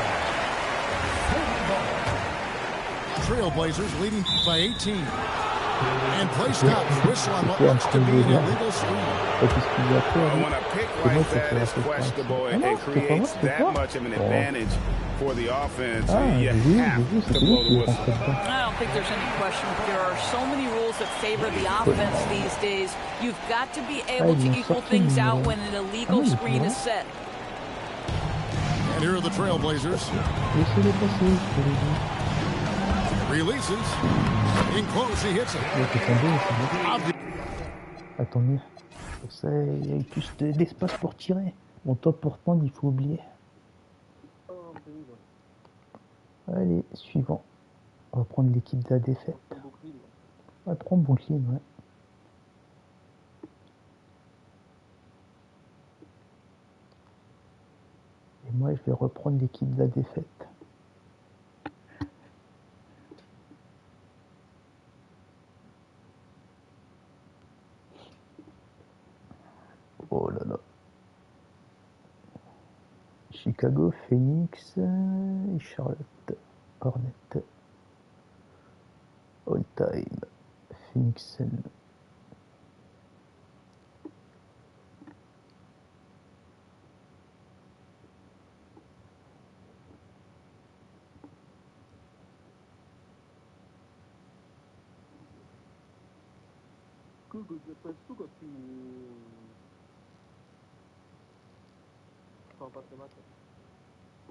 Trailblazers leading by 18. And play stops. Whistle on what looks to be an illegal screen. When a pick like that is questionable and creates that much of an advantage for the offense, you have to blow the whistle. I don't think there's any question. There are so many rules that favor the offense these days. You've got to be able to equal things out when an illegal screen is set. And here are the Trailblazers. Laissez-les passer, je te l'ai dit. Releases. In close, he hits it. Attends mieux. Pour ça, il y a eu plus d'espace pour tirer. Bon, toi, pour prendre, il faut oublier. Allez, suivant. On va prendre l'équipe de la défaite. On va prendre Brooklyn, ouais. Et moi, je vais reprendre l'équipe de la défaite. Oh là là. Chicago, Phoenix, et Charlotte, Hornet, All Time, Phoenix Sun.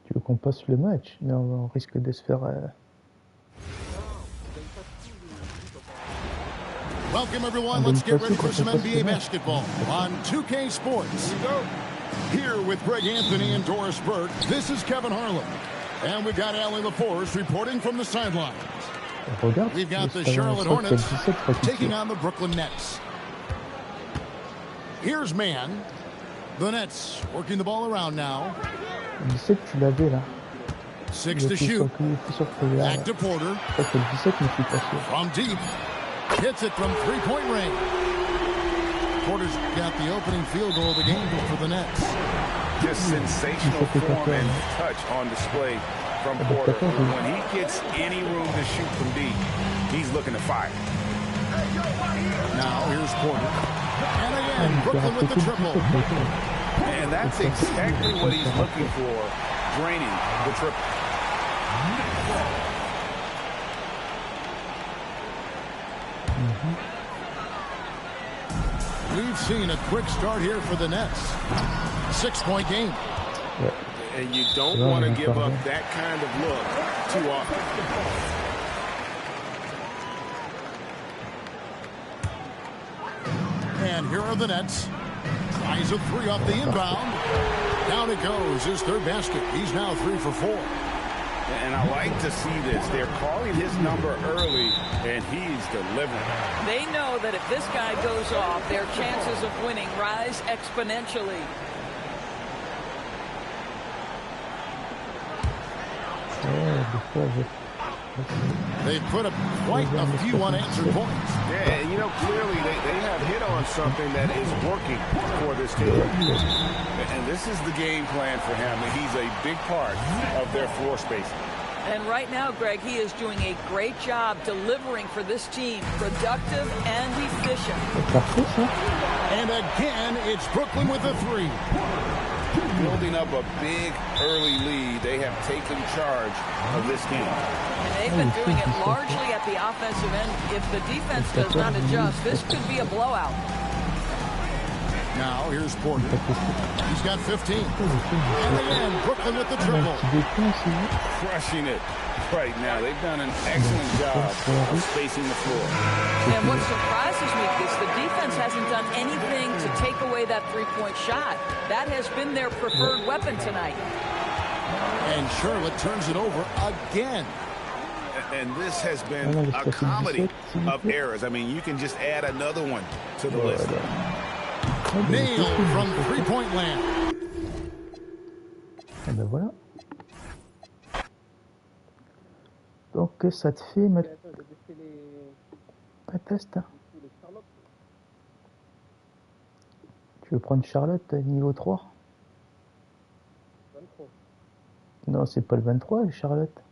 Tu veux qu'on passe le match? Mais on risque de se faire... Welcome everyone, let's get ready for some NBA basketball on 2K Sports. Here with Greg Anthony and Doris Burke, this is Kevin Harlan. And we've got Allie LaForce reporting from the sidelines. We've got the Charlotte Hornets taking on the Brooklyn Nets. Here's man. The Nets working the ball around now. 17, tu l'avais là. 6 to shoot. Back to Porter. From deep. Hits it from three-point range. Porter's got the opening field goal of the game for the Nets. Just sensational form and touch on display from Porter. When he gets any room to shoot from deep, he's looking to fire. Now here's Porter. And again, Brooklyn with the triple. And that's exactly what he's looking for, draining the triple. We've seen a quick start here for the Nets. 6-point game. And you don't want to give up that kind of look too often. And here are the Nets. Tries a three off the inbound. Down it goes. His third basket. He's now 3 for 4. And I like to see this. They're calling his number early, and he's delivering. They know that if this guy goes off, their chances of winning rise exponentially. They put up quite a few unanswered points. Yeah, and you know, clearly they have hit on something that is working for this team. And this is the game plan for him. He's a big part of their floor spacing. And right now, Greg, he is doing a great job delivering for this team, productive and efficient. And again, it's Brooklyn with a three. Building up a big early lead, they have taken charge of this game. And they've been doing it largely at the offensive end. If the defense does not adjust, this could be a blowout. Now, here's Porter. He's got 15. And again, Brooklyn with the triple. Crushing it right now. They've done an excellent job of spacing the floor. And what surprises me is the defense hasn't done anything to take away that three-point shot. That has been their preferred weapon tonight. And Charlotte turns it over again. And this has been a comedy of errors. I mean, you can just add another one to the list. Nailed from three-point land. Et ben voilà. Donc ça te fait mettre un test. Tu veux prendre Charlotte niveau 3? Non, c'est pas le 23, Charlotte.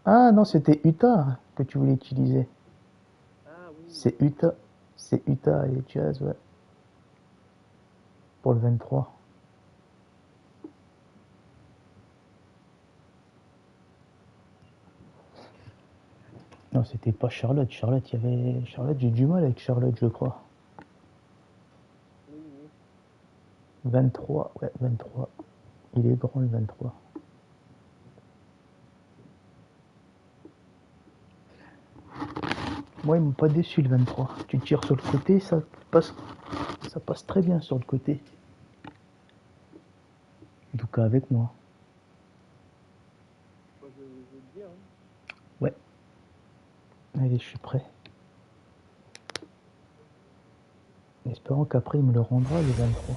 Ah non, c'était Utah que tu voulais utiliser. C'est Utah. C'est Utah et Jazz, ouais. Pour le 23. Non, c'était pas Charlotte. Charlotte, il y avait... Charlotte, j'ai du mal avec Charlotte, je crois. 23, ouais, 23. Il est grand le 23. Moi, ils m'ont pas déçu le 23. Tu tires sur le côté, ça passe très bien sur le côté. En tout cas avec moi. Ouais. Allez, je suis prêt. Espérons qu'après il me le rendra le 23.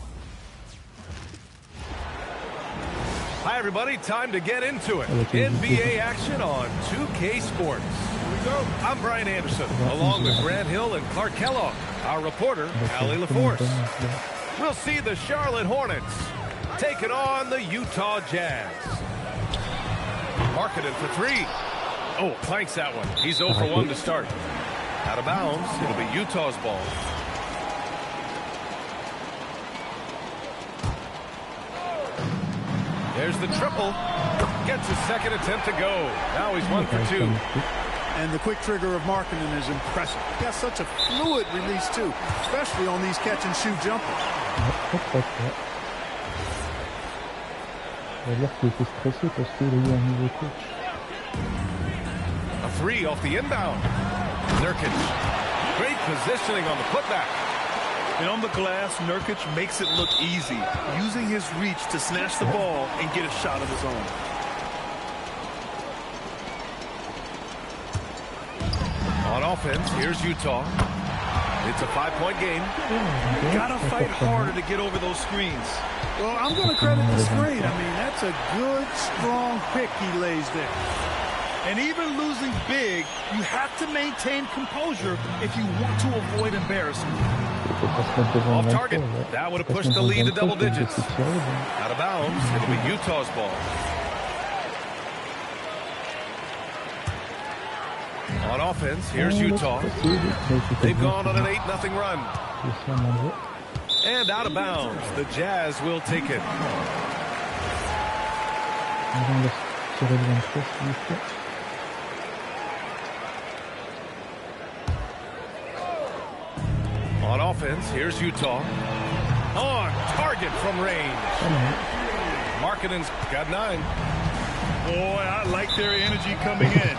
Hi everybody, time to get into it. NBA action on 2K Sports. Here we go. I'm Brian Anderson, along with Grant Hill and Clark Kellogg, our reporter, Allie LaForce. We'll see the Charlotte Hornets taking on the Utah Jazz. Marketed for three. Oh, planks that one. He's 0 for 1 to start. Out of bounds, it'll be Utah's ball. There's the triple. Gets his second attempt to go. Now he's 1 for 2. And the quick trigger of Markkanen is impressive. He got such a fluid release, too, especially on these catch-and-shoot jumpers. On va dire qu'il était stressé parce qu'il a eu un nouveau coach. A three off the inbound. Nurkic. Great positioning on the putback. And on the glass, Nurkic makes it look easy, using his reach to snatch the ball and get a shot of his own. On offense, here's Utah. It's a 5-point game. Gotta fight harder to get over those screens. Well, I'm going to credit the screen. I mean, that's a good, strong pick he lays there. And even losing big, you have to maintain composure if you want to avoid embarrassment. Off target. That would have pushed the lead to double digits. Out of bounds. It'll be Utah's ball. On offense, here's Utah. They've gone on an 8-0 run. And out of bounds. The Jazz will take it. On offense, here's Utah. On target from range. Markkanen's got 9. Boy, I like their energy coming in.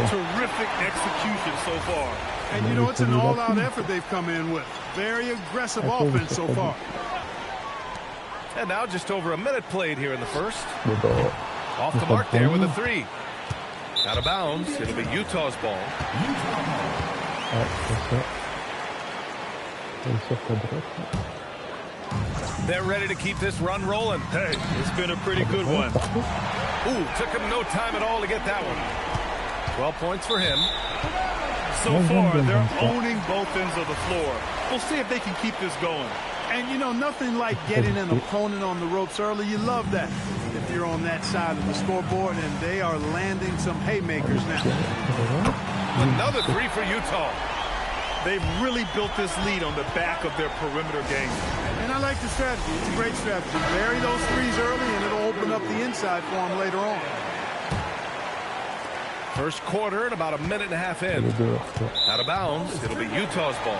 Terrific execution so far. And, you know, it's an all-out effort they've come in with. Very aggressive offense so far. And now just over a minute played here in the first. Off the mark there with a 3. Out of bounds. It'll be Utah's ball. They're ready to keep this run rolling. Hey, it's been a pretty good one. Ooh, took him no time at all to get that one. 12 points for him. So far, they're owning both ends of the floor. We'll see if they can keep this going. And, you know, nothing like getting an opponent on the ropes early. You love that if you're on that side of the scoreboard, and they are landing some haymakers now. Another 3 for Utah. They've really built this lead on the back of their perimeter game. And I like the strategy. It's a great strategy. Bury those threes early, and it'll open up the inside for them later on. First quarter and about a minute and a half in. Out of bounds. It'll be Utah's ball.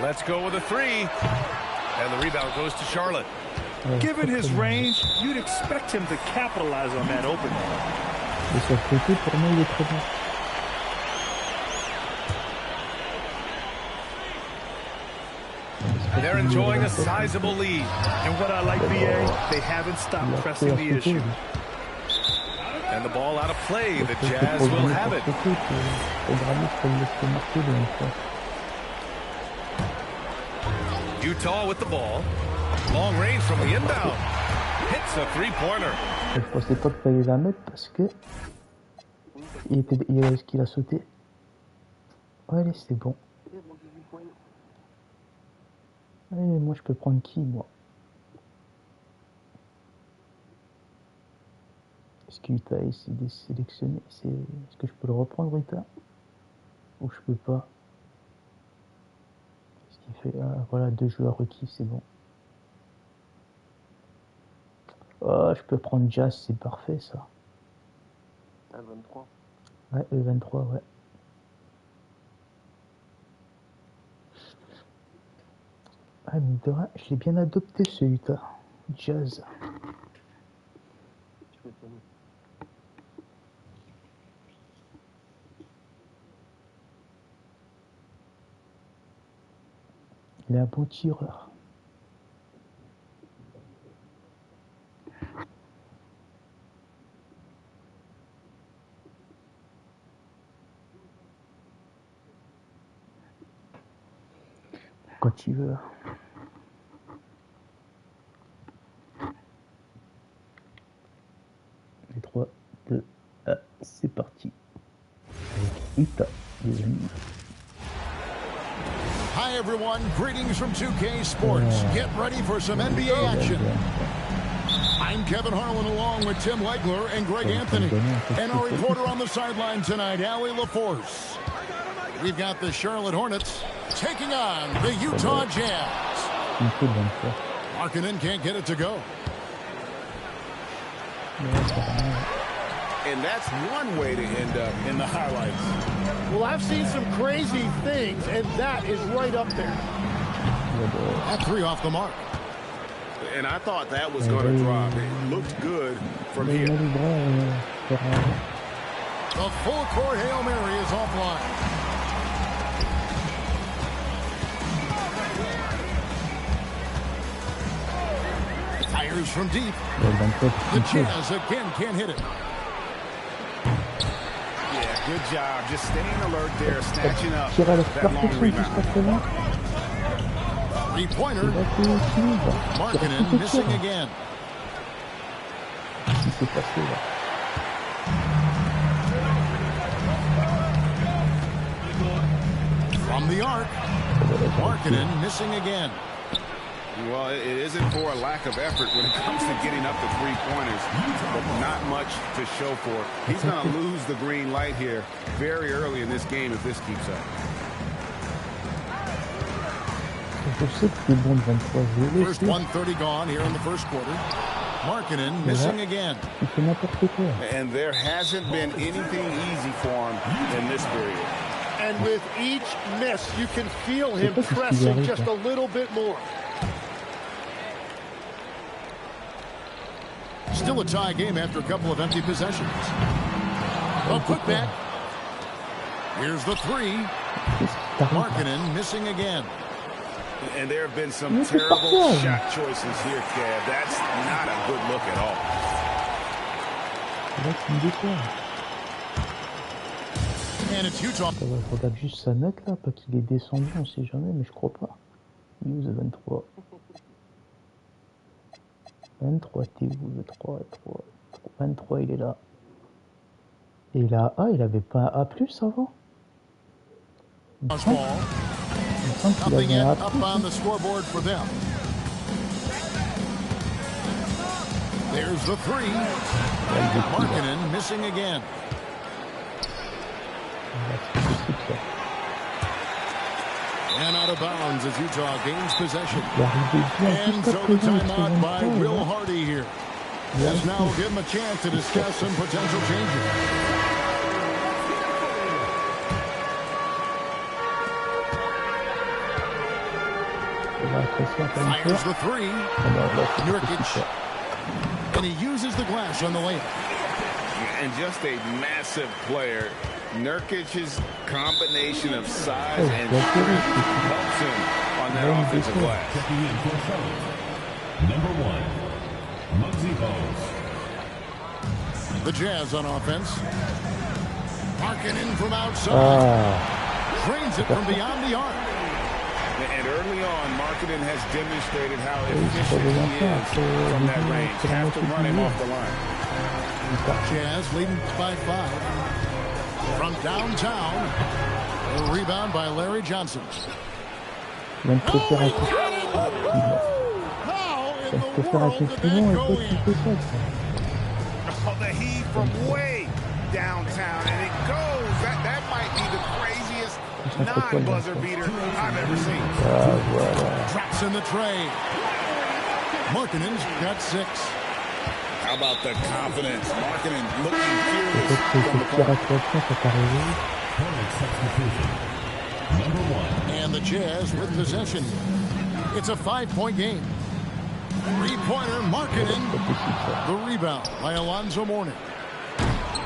Let's go with a 3. And the rebound goes to Charlotte. Given his range, you'd expect him to capitalize on that opening. They're enjoying a sizable lead. And what I like, BA, they haven't stopped pressing the issue. And the ball out of play. The Jazz will have it. Utah with the ball. Long range from the inbound. Hits a 3-pointer. Je pensais pas qu'il fallait la mettre parce que est-ce qu'il a sauté. Allez, c'est bon. Allez, moi je peux prendre qui, moi? Est-ce qu'Utah est sélectionné? Est-ce que je peux le reprendre, Utah? Ou je peux pas? Est-ce qu'il fait... Ah, voilà, 2 joueurs requis, c'est bon. Oh, je peux prendre Jazz, c'est parfait ça. À 23. Ouais, E23, ouais. Ah, mine de rien, je l'ai bien adopté celui-là. Jazz. Il est un bon tireur. Quand il veut. Les 3, 2, 1, c'est parti. Avec Ita, les amis. Hi everyone, greetings from 2K Sports. Get ready for some NBA action. I'm Kevin Harlan along with Tim Legler and Greg Anthony. And our reporter on the sideline tonight, Allie LaForce. We've got the Charlotte Hornets taking on the Utah Jazz. Markkanen can't get it to go. And that's one way to end up in the highlights. Well, I've seen some crazy things, and that is right up there. At 3 off the mark. And I thought that was going to drop. It looked good from here. The full court Hail Mary is offline. Fires from deep. The Jazz again can't hit it. Yeah, good job. Just staying alert there, snatching up that long rebound. Three-pointer. Markkanen missing again. From the arc. Markkanen missing again. Well, it isn't for a lack of effort when it comes to getting up to three-pointers, but not much to show for it. He's going to lose the green light here very early in this game if this keeps up. First 1:30 gone here in the first quarter. Markkanen missing again. And there hasn't been anything easy for him in this period. And with each miss, you can feel him pressing just a little bit more. Still a tie game after a couple of empty possessions. A putback. Here's the three. Markkanen missing again. And there have been some terrible shot choices here, Kev. That's not a good look at all. And it's Utah. Je regarde juste sa note là, pas qu'il est descendu, on sait jamais, mais je crois pas. News 23. 23, t'es où le 3, 23, il est là. Et il a A, il avait pas un A+, avant. Il me semble qu'il avait un A+. Up on the scoreboard for them. There's the three. Markkanen missing again. And out of bounds as Utah gains possession. And so the timeout by Will Hardy here. As now we'll give him a chance to discuss some potential changes. Fires the three. Nurkic. And he uses the glass on the layup. And just a massive player. Nurkic's combination of size and strength helps him on that offensive glass. Number 1, Muggsy Bogues. The Jazz on offense. Markkanen from outside. Drains it from beyond the arc. And early on, Markkanen has demonstrated how efficient he is from that range. Have to run him off the line. Jazz leading by 5. From downtown, a rebound by Larry Johnson. How in the world did that go in? Oh, the heat from way downtown, and it goes. That might be the craziest non-buzzer beater I've ever seen. Drops in the tray. Markkanen's got 6. How about the confidence? Marketing looking fearless from the corner. And the Jazz with possession. It's a 5-point game. Three-pointer, Marketing. The rebound by Alonzo Mourning.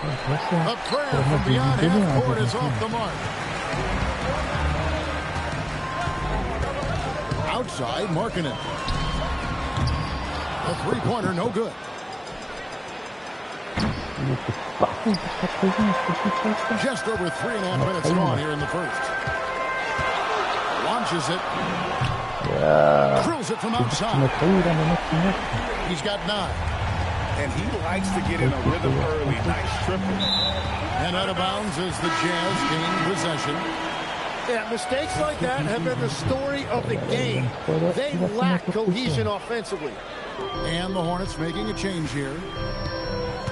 A prayer from beyond half court is off the mark. Outside, Markkanen. A three-pointer, no good. Just over 3.5 minutes gone here in the first. Launches it. Drills it from outside. He's got 9. And he likes to get in a rhythm early. Nice triple. And out of bounds as the Jazz gain possession. Yeah, mistakes like that have been the story of the game. They lack cohesion offensively. And the Hornets making a change here.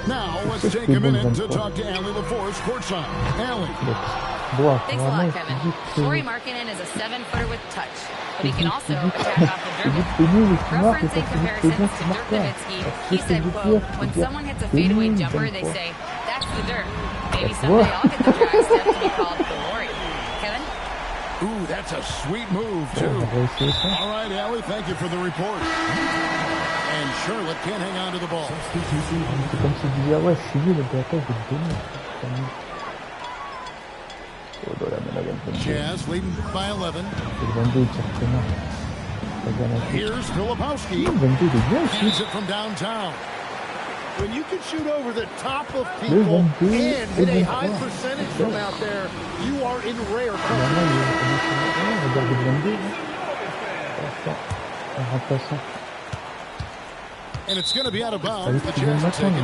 Now, let's take a minute to talk to Allie LaForce courtside. Allie. Thanks a lot, Kevin. Lauri Markkanen is a 7-footer with touch, but he can also attack off the dribble. Referencing comparisons to Dirk Nowitzki, he said, quote, when someone hits a fadeaway jumper, they say, that's the Dirk. Maybe someday I'll get the drag step to be called the Lauri. Kevin? Ooh, that's a sweet move, too. All right, Allie, thank you for the report. And Charlotte can't hang on to the ball. Jazz leading by 11. Here's Filipowski. Hands it from downtown. When you can shoot over the top of people and hit a high percentage from out there, you are in rare company. And it's going to be out of bounds. The Jazz will take it.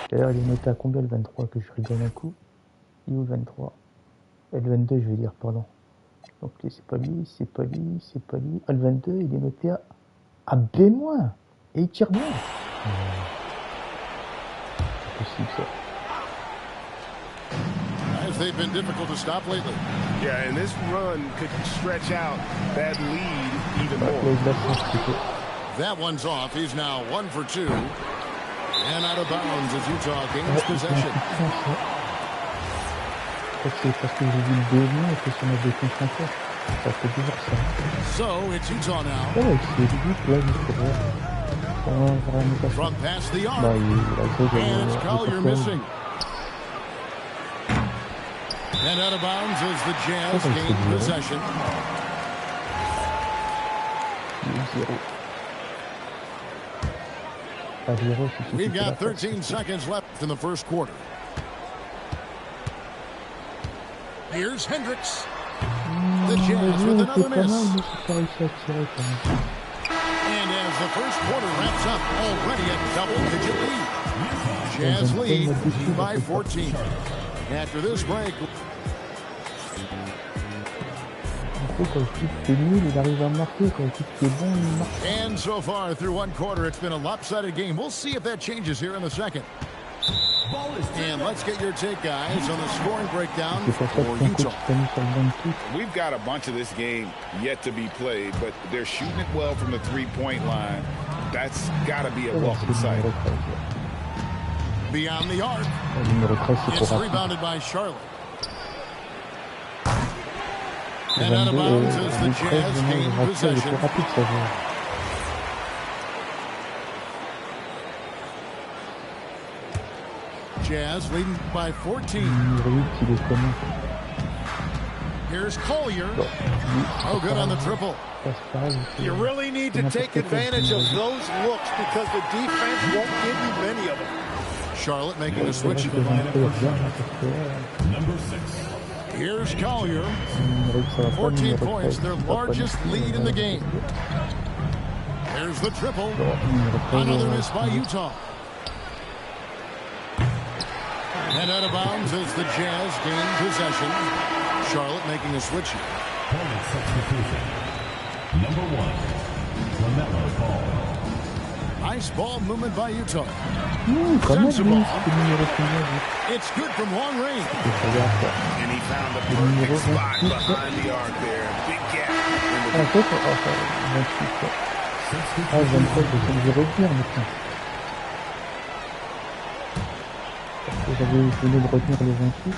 D'ailleurs, il est noté à combien le 23 que je rigole un coup? Il est où le 23? Et le 22, je veux dire, pardon. Donc c'est pas lui, c'est pas lui, c'est pas lui. Ah, le 22, il est noté à B-. Et il tire bien. C'est possible ça. As they've been difficult to stop lately. Yeah, and this run could stretch out that lead even more. That one's off. He's now 1 for 2. And out of bounds as Utah gains possession. So it's Utah now. From past the arc. And it's Collier missing. And out of bounds as the Jazz gain possession. We've got 13 seconds left in the first quarter. Here's Hendricks. The Jazz with another miss. And as the first quarter wraps up, already a double-digit lead. Jazz lead by 14. After this break. And so far through one quarter, it's been a lopsided game. We'll see if that changes here in the second. And let's get your take, guys, on the scoring breakdown for Utah. We've got a bunch of this game yet to be played, but they're shooting it well from the three-point line. That's got to be a welcome sight. Beyond the arc. It's rebounded by Charlotte. And out of bounds as the Jazz gain possession. Jazz leading by 14. Here's Collier. Oh, good on the triple. You really need to take advantage of those looks because the defense won't give you many of them. Charlotte making a switch. Number 6. Here's Collier. 14 points, their largest lead in the game. There's the triple. Another miss by Utah. And out of bounds as the Jazz gain possession. Charlotte making a switch. Point substitution. Number 1. LaMelo Ball. Nice ball movement by Utah. Sensible. It's good from long range. And he found the perfect spot behind the arc there. Big gap. En fait, 28. Ah, 23, je vais retenir maintenant. Parce que j'avais voulu de retenir le 28.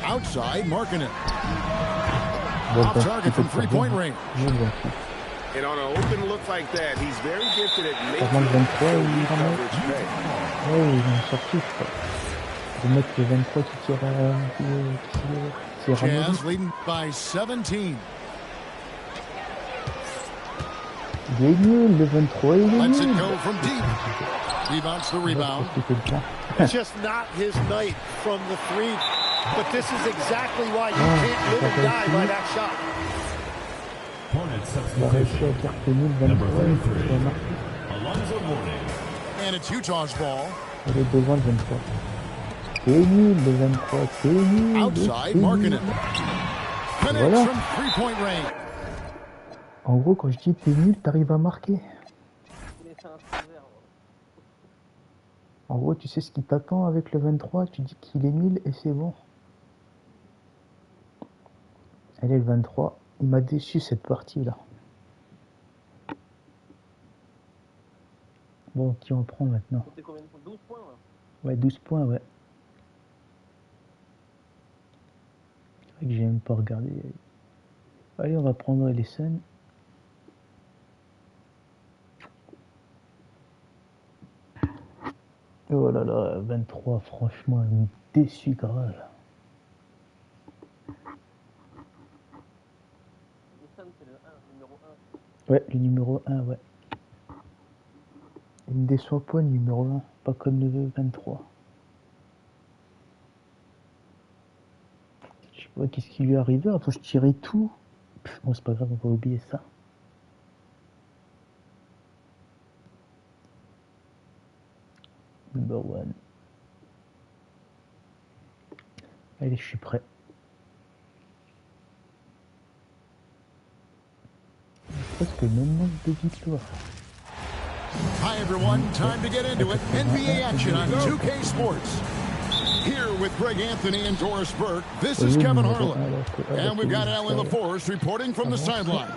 Outside, marking it. Bon, Off target from three-point range. And on an open look like that, he's very gifted at making Avant le 23, il coverage ramène. pay. Ouais, ils ont sorti, je crois. De mettre le 23 qui tire qui ramène. Jazz leading by 17. Il est nul, le 23, il est Let's nul. it go from deep. He wants the rebound. It's just not his night from the three. But this is exactly why you can't live and die by that shot. Il a réussi à dire que nul, 23, il a marqué. And it's Utah's ball. Il est devant le 23. C'est nul, le 23, c'est nul. Outside, marking it. Connects Voilà. from three-point range. En gros, quand je dis t'es nul, t'arrives à marquer. En gros, tu sais ce qui t'attend avec le 23, tu dis qu'il est nul et c'est bon. Elle est le 23. Il m'a déçu cette partie-là. Bon, qui en prend maintenant? C'est combien de points? 12 points, Ouais, 12 points, ouais. C'est vrai que j'ai même pas regardé. Allez, on va prendre les scènes. Oh là là, 23, franchement, il me déçu grave. c'est le 1, numéro 1. Ouais, le numéro 1, ouais. Il me déçoit pas, le numéro 1, pas comme le 23. Je sais pas qu'est-ce qui lui est arrivé, après je tirais tout. Bon, c'est pas grave, on va oublier ça. Number 1. Allez, je suis prêt. Presque le même nombre de victoires. Hi everyone, time to get into it. NBA action on 2K Sports. Here with Greg Anthony and Doris Burke, this is Kevin Harlan. And we've got Allie LaForce reporting from the sideline.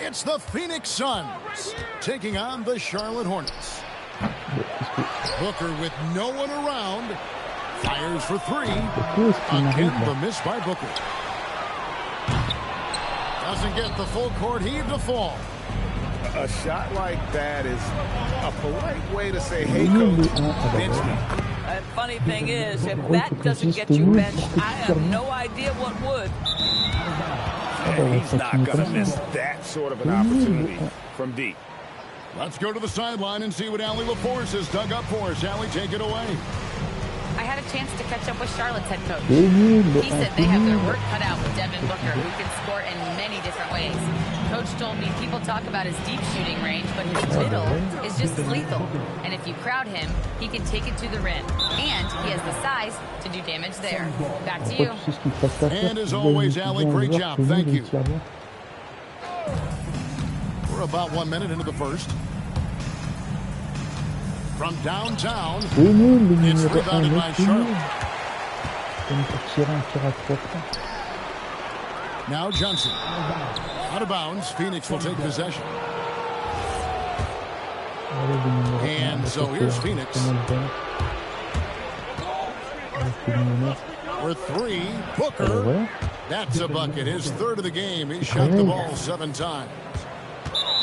It's the Phoenix Suns taking on the Charlotte Hornets. Booker with no one around. Fires for three. Again, the miss by Booker. Doesn't get the full court heave to fall. A shot like that is a polite way to say, hey, coach, bench me. The funny thing is, if that doesn't get you benched, I have no idea what would. And he's not going to miss that sort of an opportunity from deep. Let's go to the sideline and see what Allie LaForce has dug up for us. Allie, take it away. I had a chance to catch up with Charlotte's head coach. He said they have their work cut out with Devin Booker, who can score in many different ways. Coach told me people talk about his deep shooting range, but his middle is just as lethal. And if you crowd him, he can take it to the rim. And he has the size to do damage there. Back to you. And as always, Allie, great job. Thank you. We're about 1 minute into the first. From downtown, it's rebounded by Charlotte. Now Johnson. Out of bounds, Phoenix will take possession. And so here's Phoenix. For three, Booker. That's a bucket. His third of the game. He shot the ball 7 times.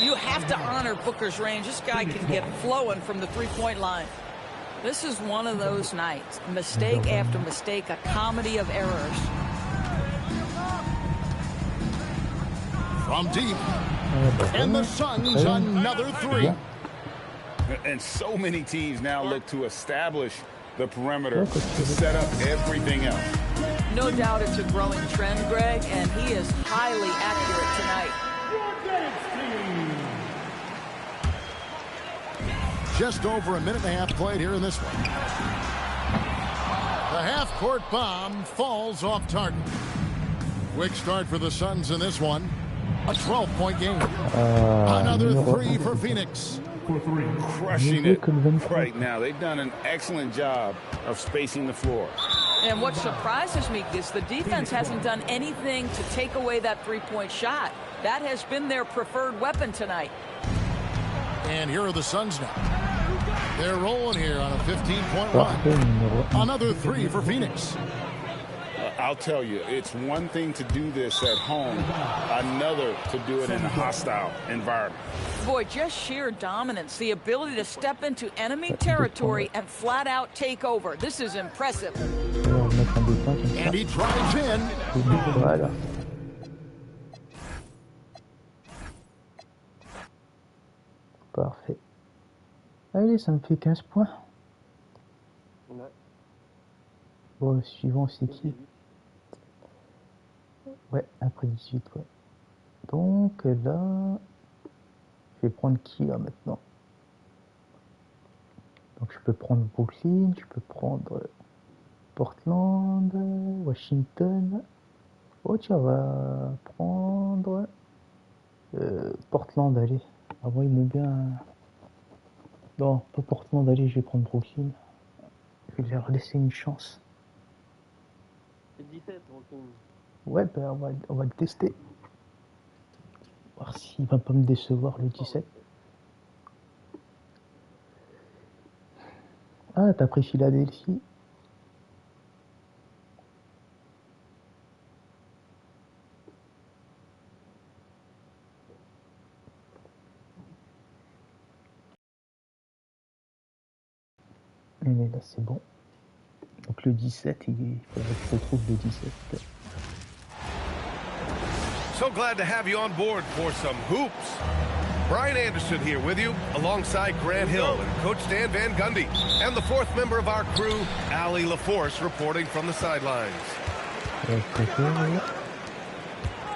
You have to honor Booker's range. This guy can get flowing from the three-point line. This is one of those nights. Mistake after mistake, a comedy of errors. From deep. And the Suns another three. And so many teams now look to establish the perimeter to set up everything else. No doubt it's a growing trend, Greg, and he is highly accurate tonight. Just over 1.5 minutes played here in this one. The half-court bomb falls off target. Quick start for the Suns in this one. A 12-point game. Another three for Phoenix. crushing it right now. They've done an excellent job of spacing the floor. And what surprises me is the defense hasn't done anything to take away that three-point shot. That has been their preferred weapon tonight. And here are the Suns now. They're rolling here on a 15-point run. Another three for Phoenix. I'll tell you, it's one thing to do this at home, another to do it in a hostile environment. Boy, just sheer dominance, the ability to step into enemy territory and flat out take over. This is impressive. And he drives in. Voilà. Parfait. Allez, ça me fait 15 points. Bon, le suivant, c'est qui? Ouais, après 18, ouais. Donc là, je vais prendre qui là maintenant? Donc je peux prendre Brooklyn, je peux prendre Portland, Washington. Oh tiens, on va prendre Portland, allez. Ah bon, il est bien. Non, pas Portland, allez, je vais prendre Brooklyn. Je vais leur laisser une chance. C'est 17, Brooklyn. Ouais, ben on va le tester. Voir s'il va pas me décevoir le 17. Ah, t'as pris Philadelphie. Mais là, c'est bon. Donc le 17, il faudrait que je retrouve le 17. So glad to have you on board for some hoops. Brian Anderson here with you, alongside Grant Hill and Coach Dan Van Gundy, and the fourth member of our crew, Allie LaForce, reporting from the sidelines.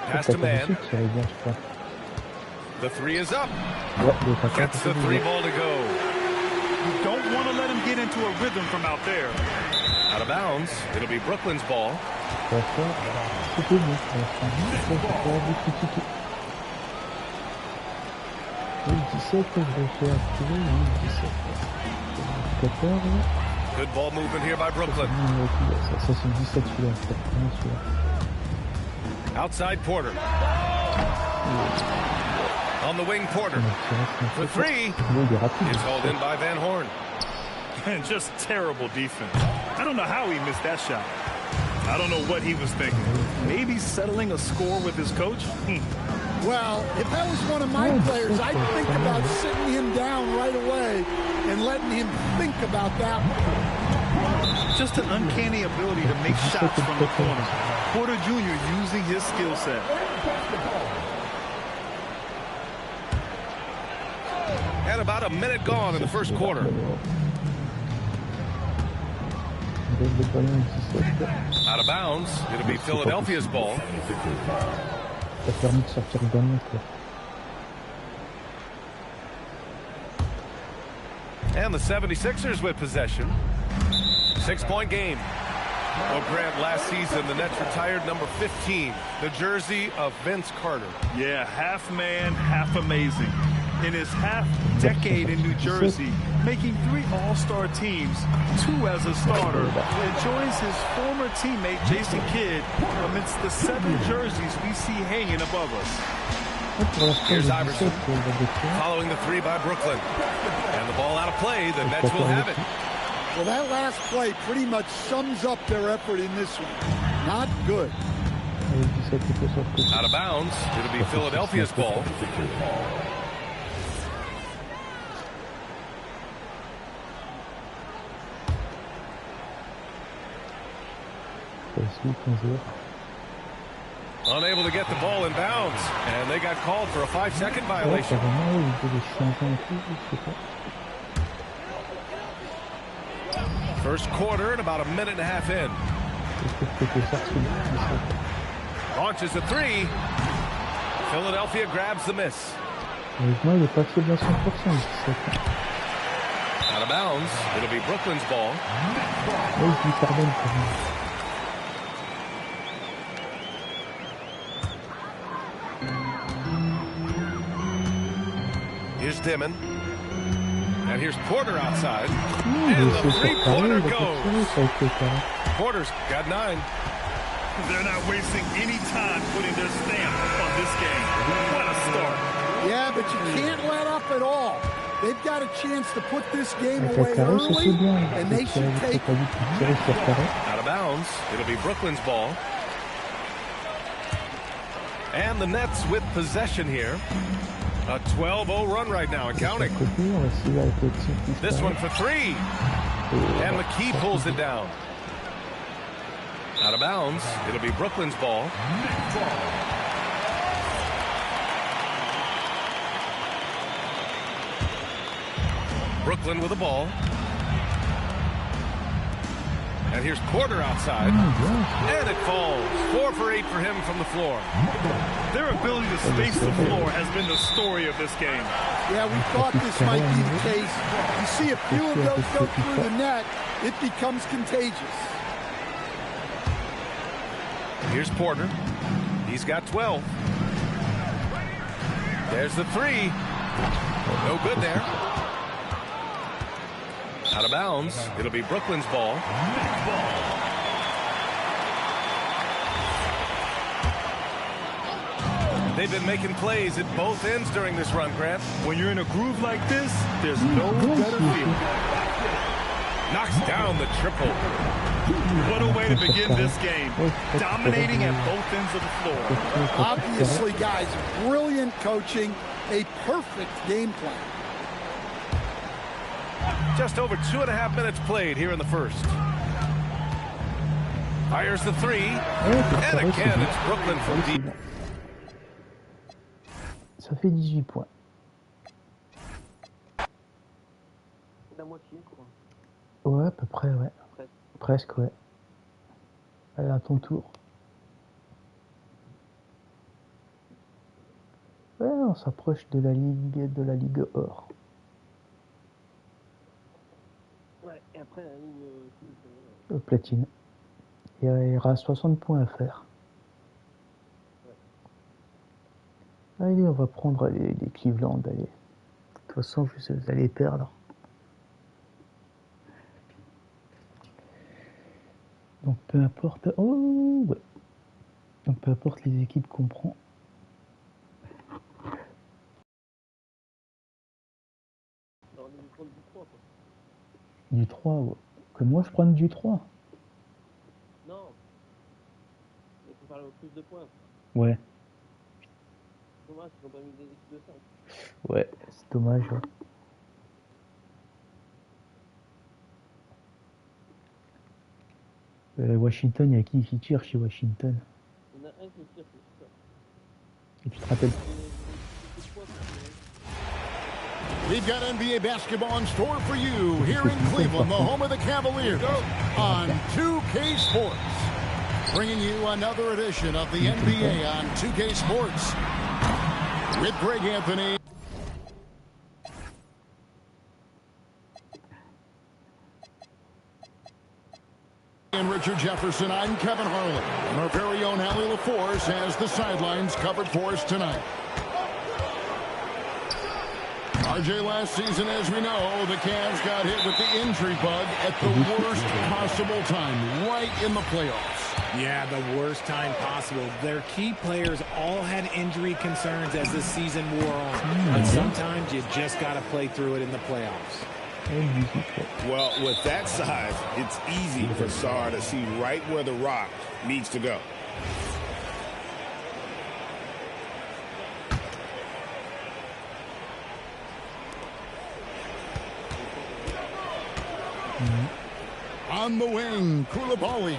Pass to man. The three is up. Gets the three ball to go. You don't want to let him get into a rhythm from out there. Out of bounds. It'll be Brooklyn's ball. Good ball movement here by Brooklyn. Outside Porter. On the wing, Porter. The three is hauled in by Van Horn. And just terrible defense. I don't know how he missed that shot. I don't know what he was thinking. Maybe settling a score with his coach? Well, if that was one of my players, I'd think about sitting him down right away and letting him think about that one. Just an uncanny ability to make shots from the corner. Porter Jr. using his skill set. And about a minute gone in the first quarter. Out of bounds. It'll be Philadelphia's ball. And the 76ers with possession. 6-point game. Well, Grant, last season, the Nets retired number 15, the jersey of Vince Carter. Yeah, half man, half amazing. In his half-decade in New Jersey, making 3 All-Star teams, 2 as a starter, and joins his former teammate Jason Kidd amidst the 7 jerseys we see hanging above us. Here's Iverson, following the 3 by Brooklyn. And the ball out of play, the Nets will have it. Well, that last play pretty much sums up their effort in this one. Not good. Out of bounds, it'll be Philadelphia's ball. Unable to get the ball in bounds, and they got called for a 5-second violation. First quarter and about a minute and a half in. Launches a 3. Philadelphia grabs the miss. Out of bounds. It'll be Brooklyn's ball. Here's Dimon. And here's Porter outside. And the three-pointer goes. Porter's got 9. They're not wasting any time putting their stamp on this game. What a start. Yeah, but you can't let up at all. They've got a chance to put this game away early, and they should take it. Out of bounds. It'll be Brooklyn's ball. And the Nets with possession here. A 12-0 run right now and counting. This one for 3. And McKee pulls it down. Out of bounds. It'll be Brooklyn's ball. Brooklyn with the ball. And here's Porter outside. And it falls. 4 for 8 for him from the floor. Their ability to space the floor has been the story of this game. Yeah, we thought this might be the case. You see a few of those go through the net, it becomes contagious. Here's Porter. He's got 12. There's the 3. No good there. Out of bounds. It'll be Brooklyn's ball. They've been making plays at both ends during this run, Grant. When you're in a groove like this, there's no better feeling. Knocks down the triple. What a way to begin this game. Dominating at both ends of the floor. Obviously, guys, brilliant coaching, a perfect game plan. Just over 2.5 minutes played here in the first. Fires the 3. And again, it's Brooklyn from deep. Ça fait 18 points. La moitié, quoi. Ouais, à peu près, ouais. Presque, ouais. Allez, à ton tour. Ouais, on s'approche de la Ligue Or. Ouais, et après la ligne Platine. Il y aura 60 points à faire. Allez, on va prendre les Cleveland, allez. De toute façon, vous allez perdre. Donc peu importe... Oh ouais. Donc peu importe les équipes qu'on prend. Alors, on va prendre du 3, quoi. Du 3, ouais. Que moi je prenne du 3. Non. Il faut faire le plus de points. Ouais. Dommage, ils n'ont pas mis des équipes de 5. Ouais, c'est dommage. Ouais. Washington, il y a qui tire chez Washington? Il y en a un qui tire, c'est ça. Et tu te rappelles? We've got NBA basketball in store for you here in Cleveland, the home of the Cavaliers, on 2K Sports. Bringing you another edition of the NBA on 2K Sports with Greg Anthony. And Richard Jefferson, I'm Kevin Harlan. And our very own Allie LaForce has the sidelines covered for us tonight. RJ, last season, as we know, the Cavs got hit with the injury bug at the worst possible time, right in the playoffs. Yeah, the worst time possible. Their key players all had injury concerns as the season wore on. But sometimes you just got to play through it in the playoffs. Well, with that size, it's easy for Sarr to see right where the rock needs to go. On the wing, Koulibaly.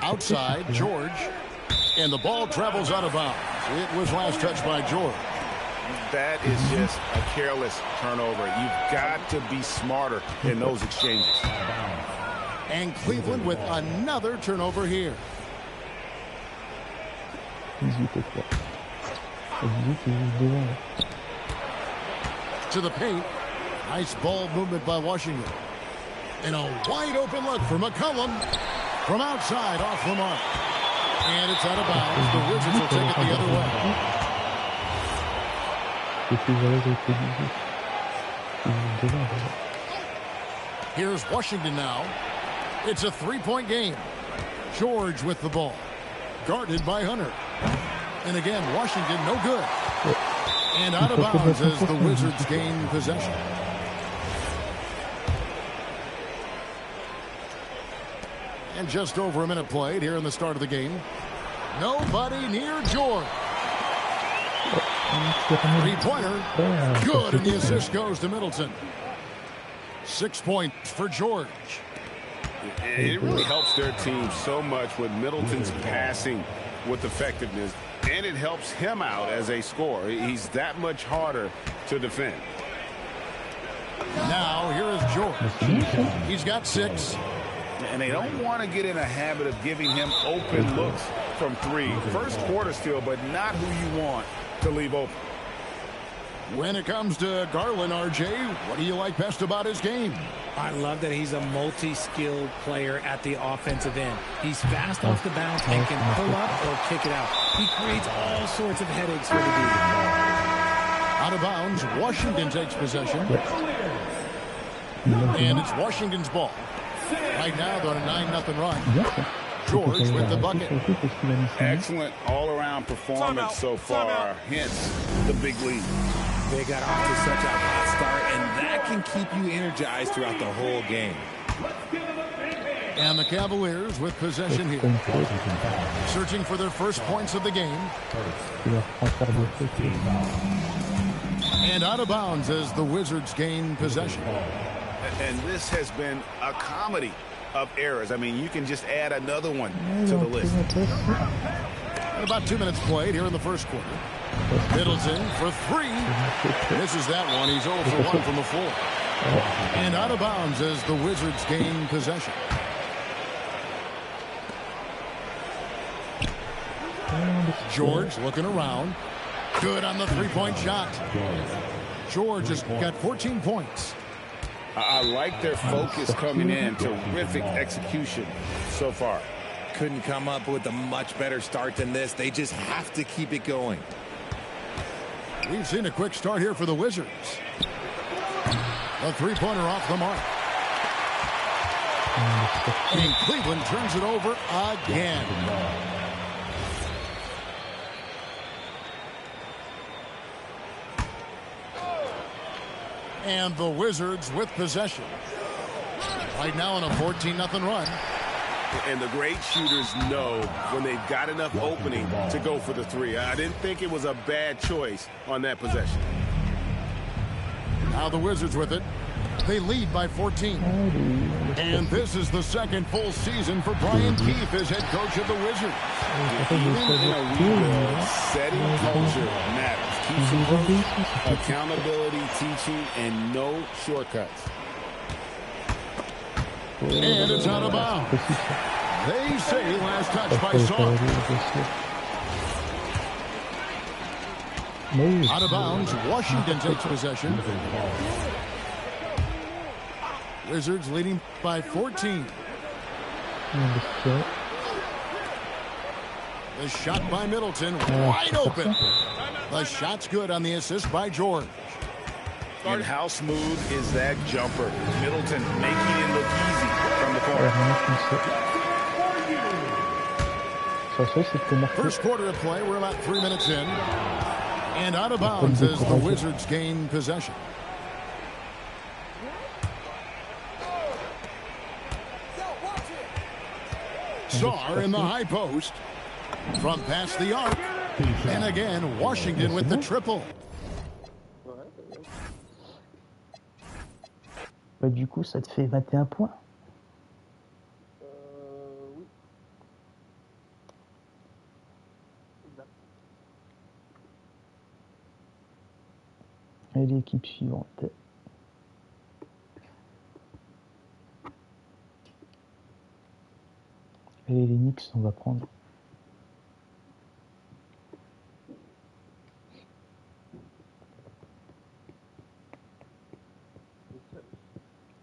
Outside, George. And the ball travels out of bounds. It was last touched by George. That is just a careless turnover. You've got to be smarter in those exchanges. And Cleveland with another turnover here. To the paint. Nice ball movement by Washington. And a wide open look for McCollum. From outside, off the mark. And it's out of bounds. The Wizards will take it the other way. Here's Washington now. It's a three-point game. George with the ball. Guarded by Hunter. And again, Washington no good. And out of bounds as the Wizards gain possession. And just over a minute played here in the start of the game. Nobody near George. Three-pointer. Good, and the assist goes to Middleton. 6 points for George. And it really helps their team so much with Middleton's passing with effectiveness. And it helps him out as a scorer. He's that much harder to defend. Now, here is George. He's got 6. And they don't want to get in a habit of giving him open looks from 3. First quarter still, but not who you want to leave open. When it comes to Garland, RJ, what do you like best about his game? I love that he's a multi-skilled player at the offensive end. He's fast off the bounce and can pull up or kick it out. He creates all sorts of headaches for the D. Out of bounds, Washington takes possession. And it's Washington's ball. Right now, they're on a 9-0 run. George with the bucket. Excellent all-around performance so far, hence the big lead. They got off to such a hot start, and that can keep you energized throughout the whole game. And the Cavaliers with possession here. Searching for their first points of the game. And out of bounds as the Wizards gain possession. And this has been a comedy of errors. I mean, you can just add another one to the list. And about 2 minutes played here in the first quarter. Middleton for 3. Misses that one. He's 0 for 1 from the floor. And out of bounds as the Wizards gain possession. George looking around. Good on the three-point shot. George has got 14 points. I like their focus coming in. Terrific execution so far. Couldn't come up with a much better start than this. They just have to keep it going. We've seen a quick start here for the Wizards. A three-pointer off the mark. And Cleveland turns it over again. And the Wizards with possession. Right now on a 14-0 run. And the great shooters know when they've got enough opening to go for the 3. I didn't think it was a bad choice on that possession. Now the Wizards with it. They lead by 14. And this is the second full season for Brian Keefe as head coach of the Wizards. Even in a rebuild, setting culture matters. Keeps approach, accountability, teaching, and no shortcuts. And it's out of bounds. They say last touch by Saw. Out of bounds, Washington takes possession. Wizards leading by 14. The shot by Middleton, wide open. The shot's good on the assist by George. And how smooth is that jumper? Middleton making it look easy from the corner. First quarter of play, we're about 3 minutes in. And out of bounds as the Wizards gain possession. Saw in the high post. From past the arc. And again, Washington with the triple. Bah, du coup, ça te fait 21 points. Oui. Et l'équipe suivante. Et les Knicks, on va prendre.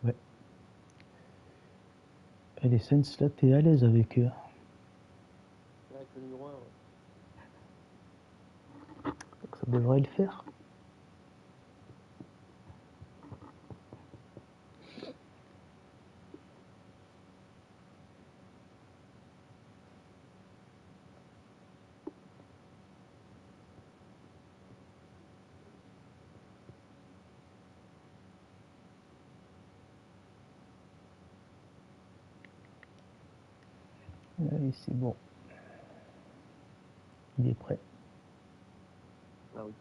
Ouais. Et les Saints, là, t'es à l'aise avec eux. Avec le numéro 1, ouais. Donc ça devrait le faire. Allez, c'est bon. Il est prêt. Ah oui.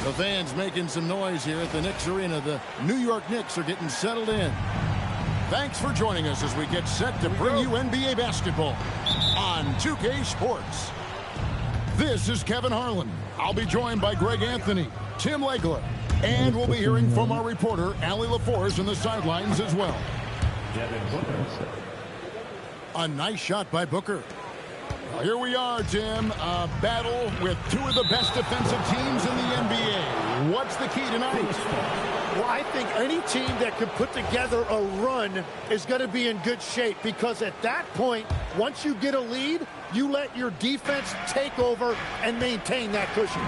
The fans making some noise here at the Knicks Arena. The New York Knicks are getting settled in. Thanks for joining us as we get set to bring you NBA basketball on 2K Sports. This is Kevin Harlan. I'll be joined by Greg Anthony, Tim Legler, and we'll be hearing from our reporter, Allie LaForce, in the sidelines as well. A nice shot by Booker. Here we are, Tim. A battle with two of the best defensive teams in the NBA. What's the key tonight? Well, I think any team that can put together a run is going to be in good shape, because at that point, once you get a lead, you let your defense take over and maintain that cushion.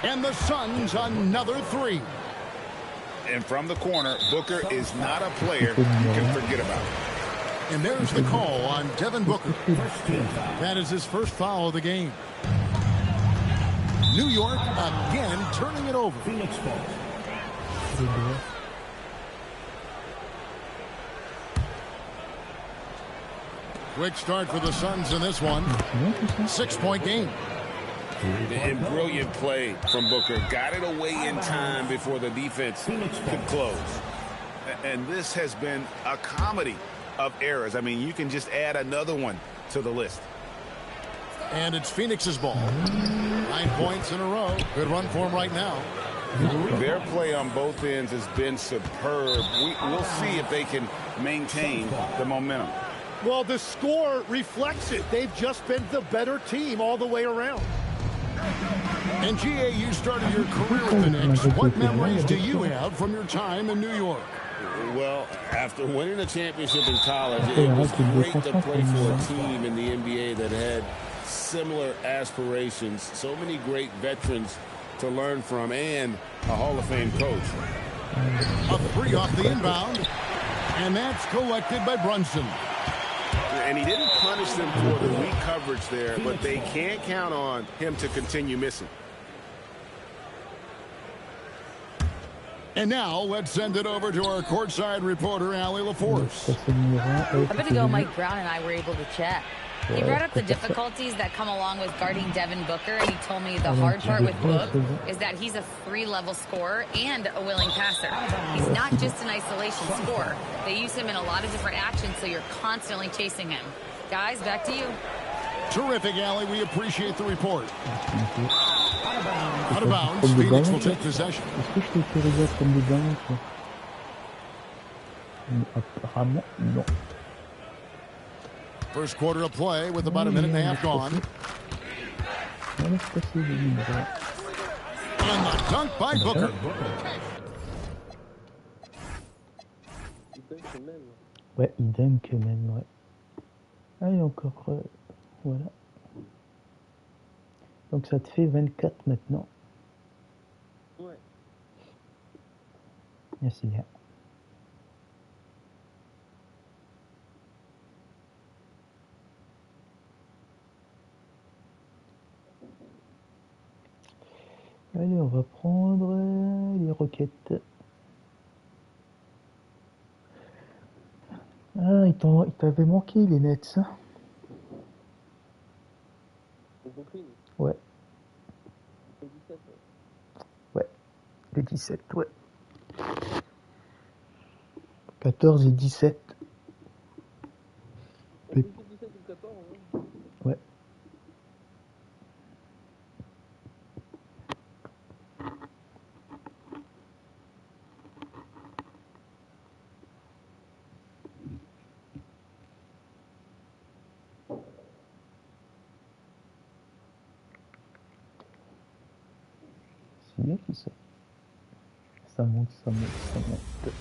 And the Suns another three. And from the corner, Booker is not a player you can forget about. And there's the call on Devin Booker. That is his first foul of the game. New York again turning it over. Quick start for the Suns in this one. 6-point game. And brilliant play from Booker. Got it away in time before the defense could close. And this has been a comedy of errors. I mean, you can just add another one to the list. And it's Phoenix's ball. 9 points in a row. Good run for him right now. Their play on both ends has been superb. We'll see if they can maintain the momentum. Well, the score reflects it. They've just been the better team all the way around. And GA, you started your career with the Knicks. What memories do you have from your time in New York? Well, after winning a championship in college, it was great to play for a team in the NBA that had similar aspirations. So many great veterans to learn from, and a Hall of Fame coach. A three off the inbound, and that's collected by Brunson. And he didn't punish them for the weak coverage there, but they can't count on him to continue missing. And now let's send it over to our courtside reporter, Allie LaForce. A bit ago, Mike Brown and I were able to chat. He brought up the difficulties that come along with guarding Devin Booker, and he told me the hard part with Book is that he's a 3-level scorer and a willing passer. He's not just an isolation scorer. They use him in a lot of different actions, so you're constantly chasing him. Guys, back to you. Terrific, Allie. We appreciate the report. Out of bounds, Phoenix will take possession. Est-ce que je peux te regarder comme des gamins, quoi? Apparemment, non. First quarter of play with about a minute and a half gone. Laisse passer les lignes, voilà. And the dunk by Booker. Ouais, il dunk même, ouais. Allez, encore, voilà. Donc ça te fait 24 maintenant. Ouais. Merci bien. Allez, on va prendre les roquettes. Ah, il t'avait manqué les Nets, hein? Ouais. Le 17, ouais. Le 17, ouais. 14 et 17. Le 17 ou 14, hein. Ouais. C'est bien tout ça. Ça monte, ça monte, ça monte.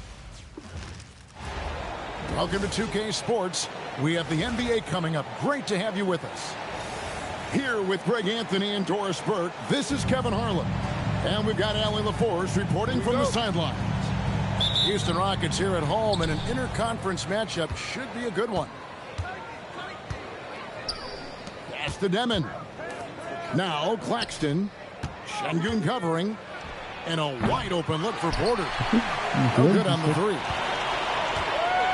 Welcome to 2K Sports. We have the NBA coming up. Great to have you with us. Here with Greg Anthony and Doris Burke, this is Kevin Harlan. And we've got Allie LaForce reporting from the sidelines. Houston Rockets here at home, and an interconference matchup should be a good one. Pass to Demon. Now Claxton. Şengün covering. And a wide open look for Porter. No good on the three.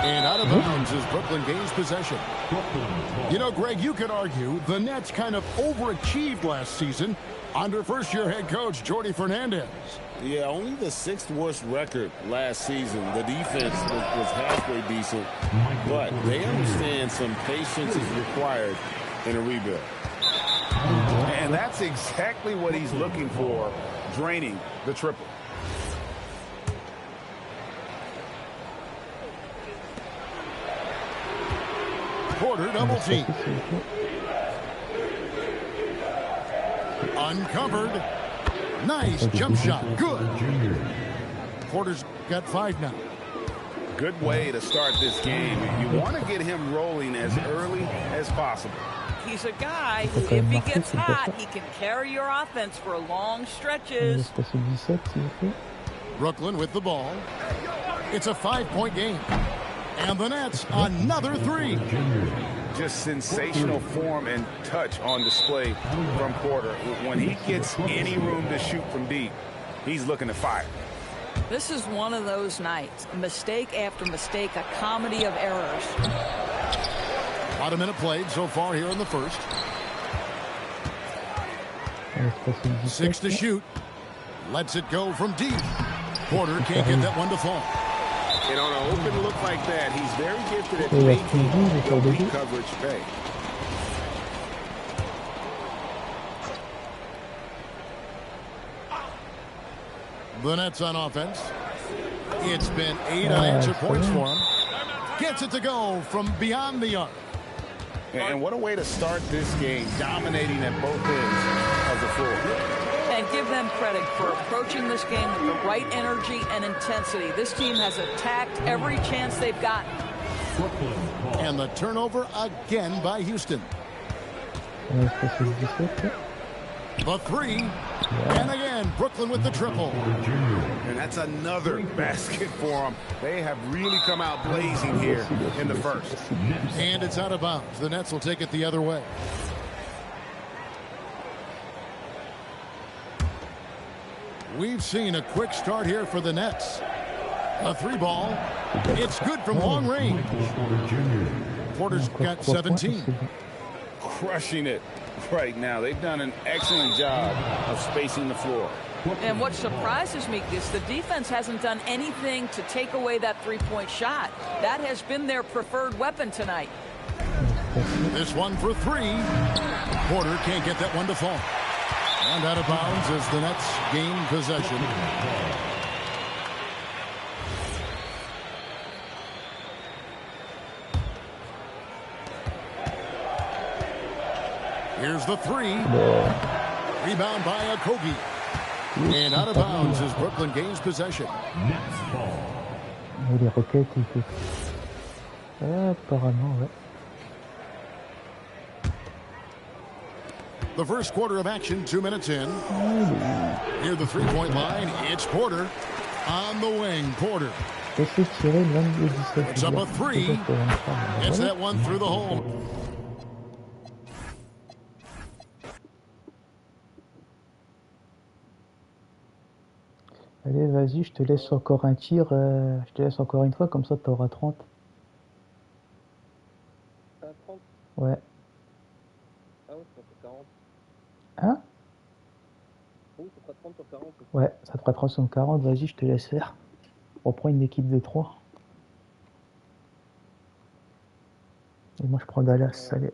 And out of bounds as Brooklyn gains possession. You know, Greg, you could argue the Nets kind of overachieved last season under first-year head coach Jordi Fernandez. Yeah, only the 6th worst record last season. The defense was halfway decent, but they understand some patience is required in a rebuild. And that's exactly what he's looking for, draining the triple. Porter double team. Uncovered. Nice jump shot. Good. Porter's got 5 now. Good way to start this game. You want to get him rolling as early as possible. He's a guy who, if he gets hot, he can carry your offense for long stretches. Brooklyn with the ball. It's a 5-point game. And the Nets, another 3. Just sensational form and touch on display from Porter. When he gets any room to shoot from deep, he's looking to fire. This is one of those nights. Mistake after mistake, a comedy of errors. About a minute played so far here in the first. 6 to shoot. Lets it go from deep. Porter can't get that one to fall. And on an open look like that, he's very gifted at making elite coverage pay. The Nets on offense. It's been 8 unanswered points for him. Gets it to go from beyond the arc. And what a way to start this game, dominating at both ends of the floor. And give them credit for approaching this game with the right energy and intensity. This team has attacked every chance they've gotten. And the turnover again by Houston. The 3. And again, Brooklyn with the triple. And that's another basket for them. They have really come out blazing here in the first. And it's out of bounds. The Nets will take it the other way. We've seen a quick start here for the Nets. A 3 ball. It's good from long range. Porter's got 17. Crushing it right now. They've done an excellent job of spacing the floor. And what surprises me is the defense hasn't done anything to take away that three-point shot. That has been their preferred weapon tonight. This one for 3. Porter can't get that one to fall. And out of bounds as the Nets gain possession. Here's the 3. Rebound by Okogie. And out of bounds as Brooklyn gains possession. Les roquettes, il fait. Apparemment, ouais. The first quarter of action, 2 minutes in. Near the 3-point line, it's Porter. On the wing, Porter. It's up a 3. Gets that one through the hole. Allez, vas-y, je te laisse encore un tir. Je te laisse encore une fois, comme ça tu auras 30. 30. Ouais. Ah ouais, ça fait 40. Hein? Oui, ça fera 30 sur 40. Ouais, ça te fera 30 sur 40. Vas-y, je te laisse faire. On prend une équipe de 3. Et moi, je prends Dallas. Allez.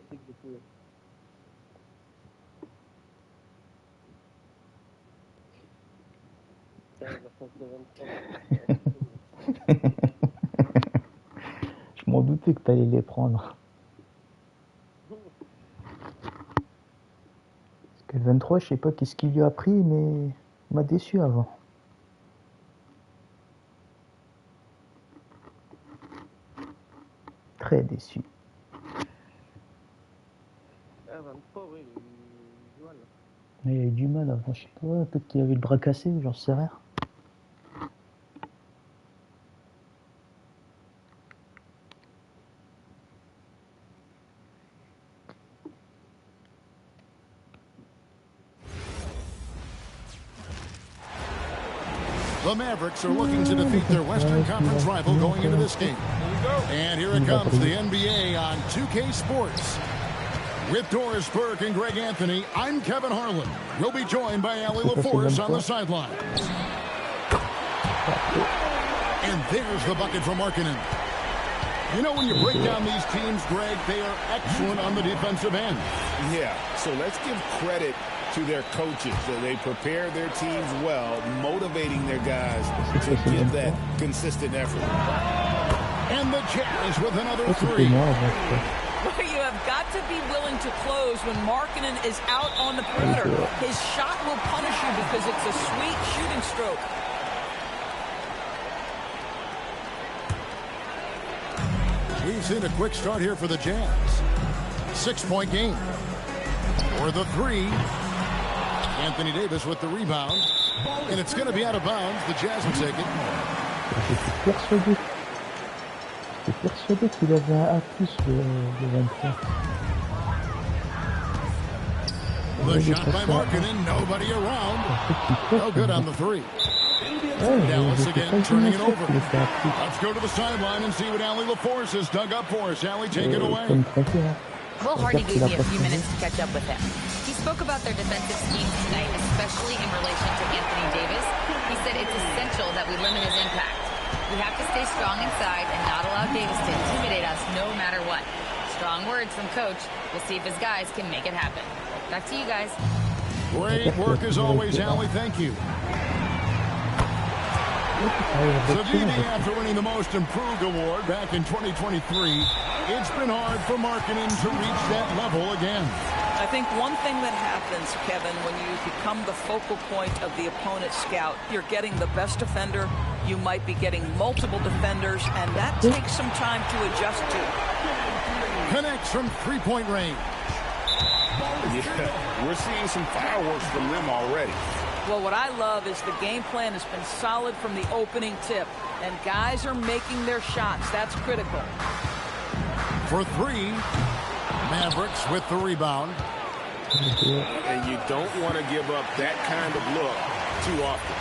Je m'en doutais que tu allais les prendre. Parce que le 23, je sais pas qu'est-ce qu'il lui a pris, mais il m'a déçu avant. Très déçu. Ah, 23, oui, il a eu du mal. Il a eu du mal avant, je sais pas, peut-être qu'il avait le bras cassé, j'en sais rien. The Mavericks are looking to defeat their Western Conference rival going into this game. And here it comes, the NBA on 2K Sports. With Doris Burke and Greg Anthony, I'm Kevin Harlan. We'll be joined by Ali LaForce on the sideline. And there's the bucket for Markkanen. You know, when you break down these teams, Greg, they are excellent on the defensive end. Yeah, so let's give credit to their coaches. They prepare their teams well, motivating their guys to give that consistent effort. And the Jazz with another three. You have got to be willing to close when Markkanen is out on the perimeter. His shot will punish you because it's a sweet shooting stroke. We've seen a quick start here for the Jazz. 6-point game. For the three. Anthony Davis with the rebound. And it's going to be out of bounds. The Jazz will take it. J'étais persuadé qu'il avait un A+, le 23. The shot by Markkanen, nobody around. No good on the three. Dallas again turning it over. Let's go to the sideline and see what Ali LaForce has dug up for us. Ali, take it away. Will Hardy gave me a few minutes to catch up with him. He spoke about their defensive schemes tonight, especially in relation to Anthony Davis. He said it's essential that we limit his impact. We have to stay strong inside and not allow Davis to intimidate us no matter what. Strong words from Coach. We'll see if his guys can make it happen. Back to you guys. Great work as always, Ali. Thank you. Savini, after winning the Most Improved award back in 2023, it's been hard for Markkanen to reach that level again. I think one thing that happens, Kevin, when you become the focal point of the opponent's scout, you're getting the best defender, you might be getting multiple defenders, and that takes some time to adjust to. Connects from three-point range. Yeah, we're seeing some fireworks from them already. Well, what I love is the game plan has been solid from the opening tip, and guys are making their shots. That's critical. For three, Mavericks with the rebound. And you don't want to give up that kind of look too often.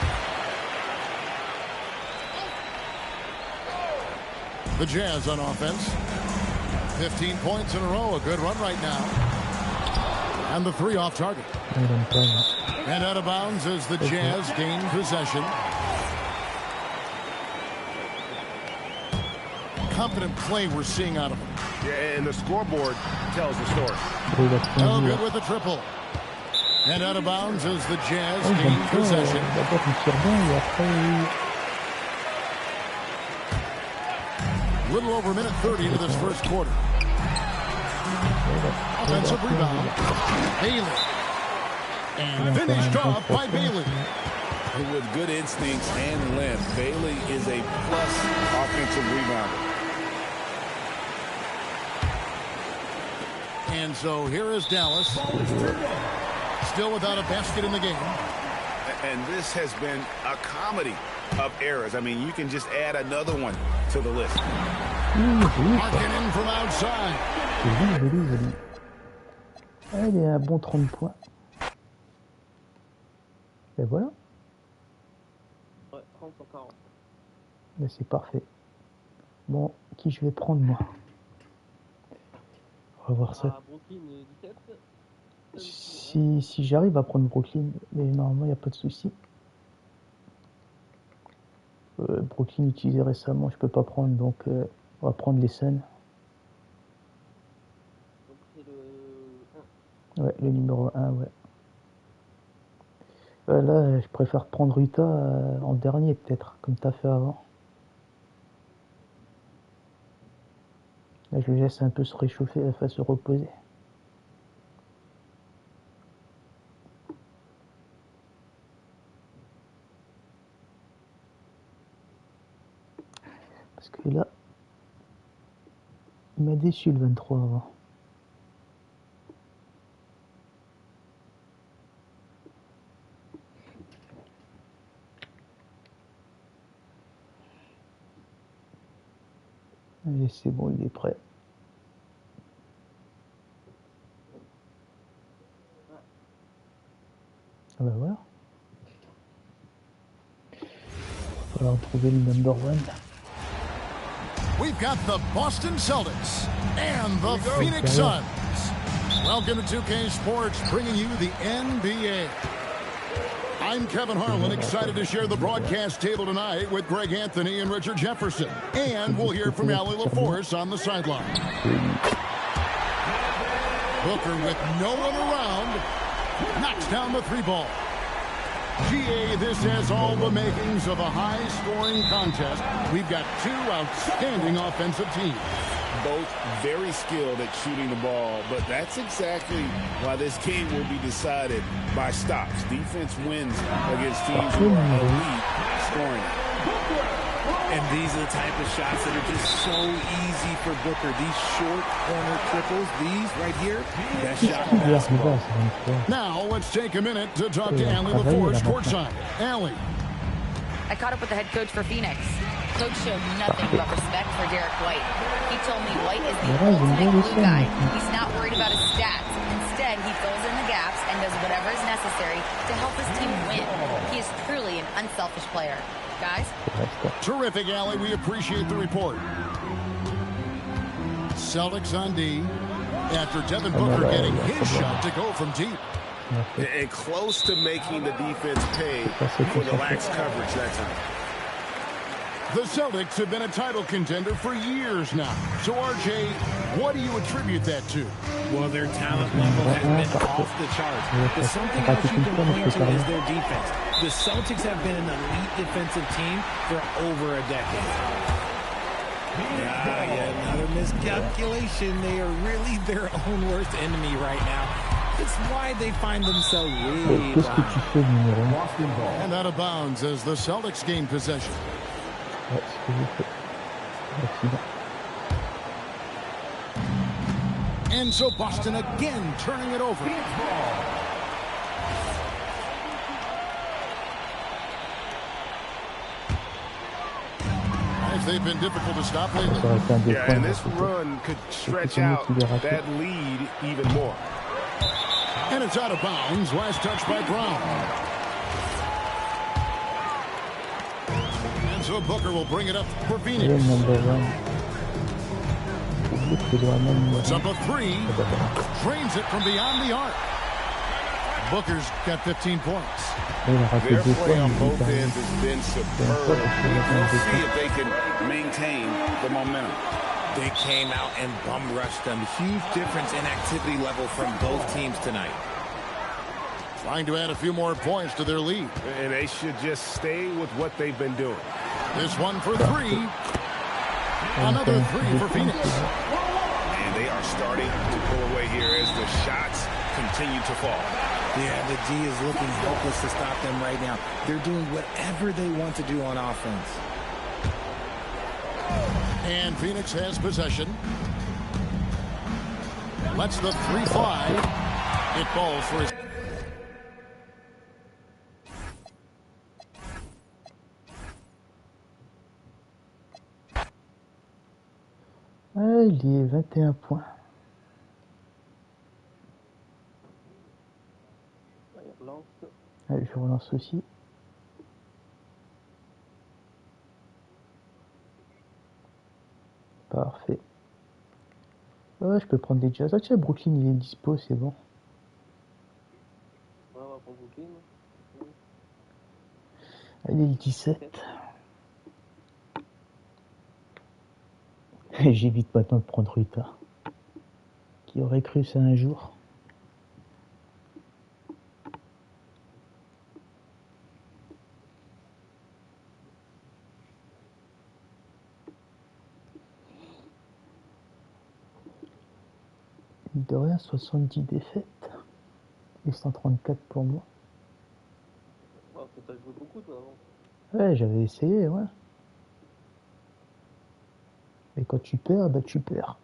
The Jazz on offense. 15 points in a row. A good run right now. And the three off target. And out of bounds as the Jazz gain possession. Confident play we're seeing out of them. Yeah, and the scoreboard tells the story. No good with the triple. And out of bounds as the Jazz gain possession. Little over a minute 30 into this first quarter. Offensive rebound. Bailey. And finished off by Bailey. And with good instincts and length, Bailey is a plus offensive rebounder. And so here is Dallas. Still without a basket in the game. And this has been a comedy of errors. I mean, you can just add another one to the list. Markkanen from outside. Joli. Allez, un bon 30 points. Et voilà. Ouais, 30 sur 40. Mais c'est parfait. Bon, qui je vais prendre moi? On va voir ça. Brooklyn 17. Si j'arrive à prendre Brooklyn, mais normalement il n'y a pas de souci. Brooklyn utilisé récemment, je peux pas prendre, donc on va prendre les Suns. Donc c'est le 1. Ouais, le numéro 1, ouais. Là, je préfère prendre Utah en dernier, peut-être, comme tu as fait avant. Là, je le laisse un peu se réchauffer, enfin se reposer. Parce que là, il m'a déçu le 23 avant. Allez, c'est bon, il est prêt. Ah bah voilà. On va retrouver le number one. We've got the Boston Celtics and the Phoenix Suns. Welcome to 2K Sports, bringing you the NBA. I'm Kevin Harlan, excited to share the broadcast table tonight with Greg Anthony and Richard Jefferson. And we'll hear from Allie LaForce on the sideline. Booker with no one around, knocks down the three ball. GA, this has all the makings of a high-scoring contest. We've got two outstanding offensive teams. Both very skilled at shooting the ball, but that's exactly why this game will be decided by stops. Defense wins against teams who are elite scoring. And these are the type of shots that are just so easy for Booker. These short corner triples, these right here, best shot in basketball. Now, let's take a minute to talk to Allie LaForce courtside. Allie. I caught up with the head coach for Phoenix. Coach showed nothing but respect for Derek White. He told me White is the ultimate glue guy. He's not worried about his stats. Instead, he fills in the gaps and does whatever is necessary to help his team win. He is truly an unselfish player. Guys? Terrific, Allie. We appreciate the report. Celtics on D after Devin Booker getting his shot to go from deep. And close to making the defense pay for the lax coverage that time. The Celtics have been a title contender for years now. So, RJ, what do you attribute that to? Well, their talent level has been off the charts. But something else you can point to is their defense. The Celtics have been an elite defensive team for over a decade. Yeah, another miscalculation. They are really their own worst enemy right now. It's why they find themselves way behind. And out of bounds as the Celtics gain possession. And so Boston again turning it over. They've been difficult to stop lately. Yeah, and this run could stretch out that lead even more. And it's out of bounds. Last touch by Brown. And so Booker will bring it up for Phoenix. Puts up a three. Drains it from beyond the arc. Booker's got 15 points. Their play on both ends has been superb. We'll see if they can maintain the momentum. They came out and bum rushed them. Huge difference in activity level from both teams tonight. Trying to add a few more points to their lead. And they should just stay with what they've been doing. This one for three. Another three for Phoenix. And they are starting to pull away here as the shots continue to fall. Yeah, the D is looking hopeless to stop them right now. They're doing whatever they want to do on offense. And Phoenix has possession. Lets the 3-5. It falls for his... Ah, il y est 21 points. Allez, je relance aussi. Parfait. Ouais, je peux prendre des jazz. Ah tiens, Brooklyn il est dispo, c'est bon. Ouais, on va prendre Brooklyn. Allez, le 17. J'évite maintenant de prendre Utah. Qui aurait cru ça un jour? De rien, 70 défaites et 134 pour moi. Oh, t'as joué beaucoup toi avant. Ouais, j'avais essayé, ouais. Et quand tu perds, bah tu perds.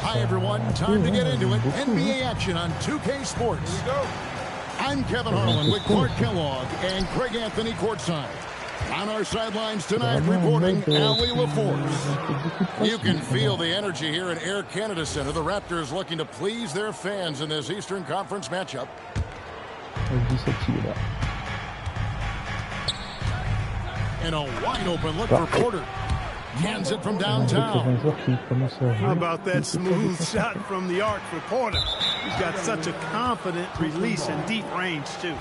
Hi everyone, time to get into it. NBA action on 2K Sports. I'm Kevin Harlan with Clark Kellogg and Craig Anthony courtside. On our sidelines tonight, reporting Ali LaForce. You can feel the energy here at Air Canada Centre. The Raptors looking to please their fans in this Eastern Conference matchup. And a wide open look for Porter. Hands it from downtown. How about that smooth shot from the arc for Porter? He's got such a confident release and deep range, too.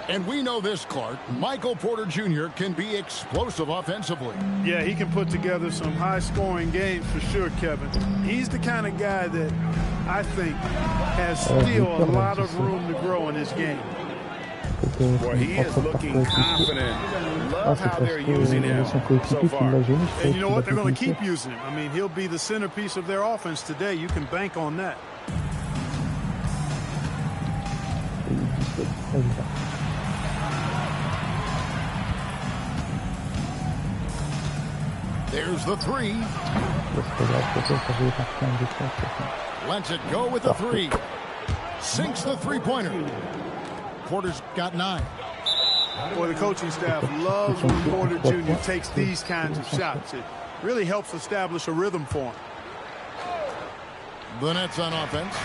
And we know this, Clark. Michael Porter Jr. can be explosive offensively. Yeah, he can put together some high-scoring games for sure, Kevin. He's the kind of guy that I think has still a lot of room to grow in his game. Well, he is looking confident. Love how they're using him so far. And you know what? They're going to keep using him. I mean, he'll be the centerpiece of their offense today. You can bank on that. There's the three. Lets it go with the three. Sinks the three-pointer. Porter's got 9. Boy, the coaching staff loves when Porter Jr. takes these kinds of shots. It really helps establish a rhythm for him. The Nets on offense.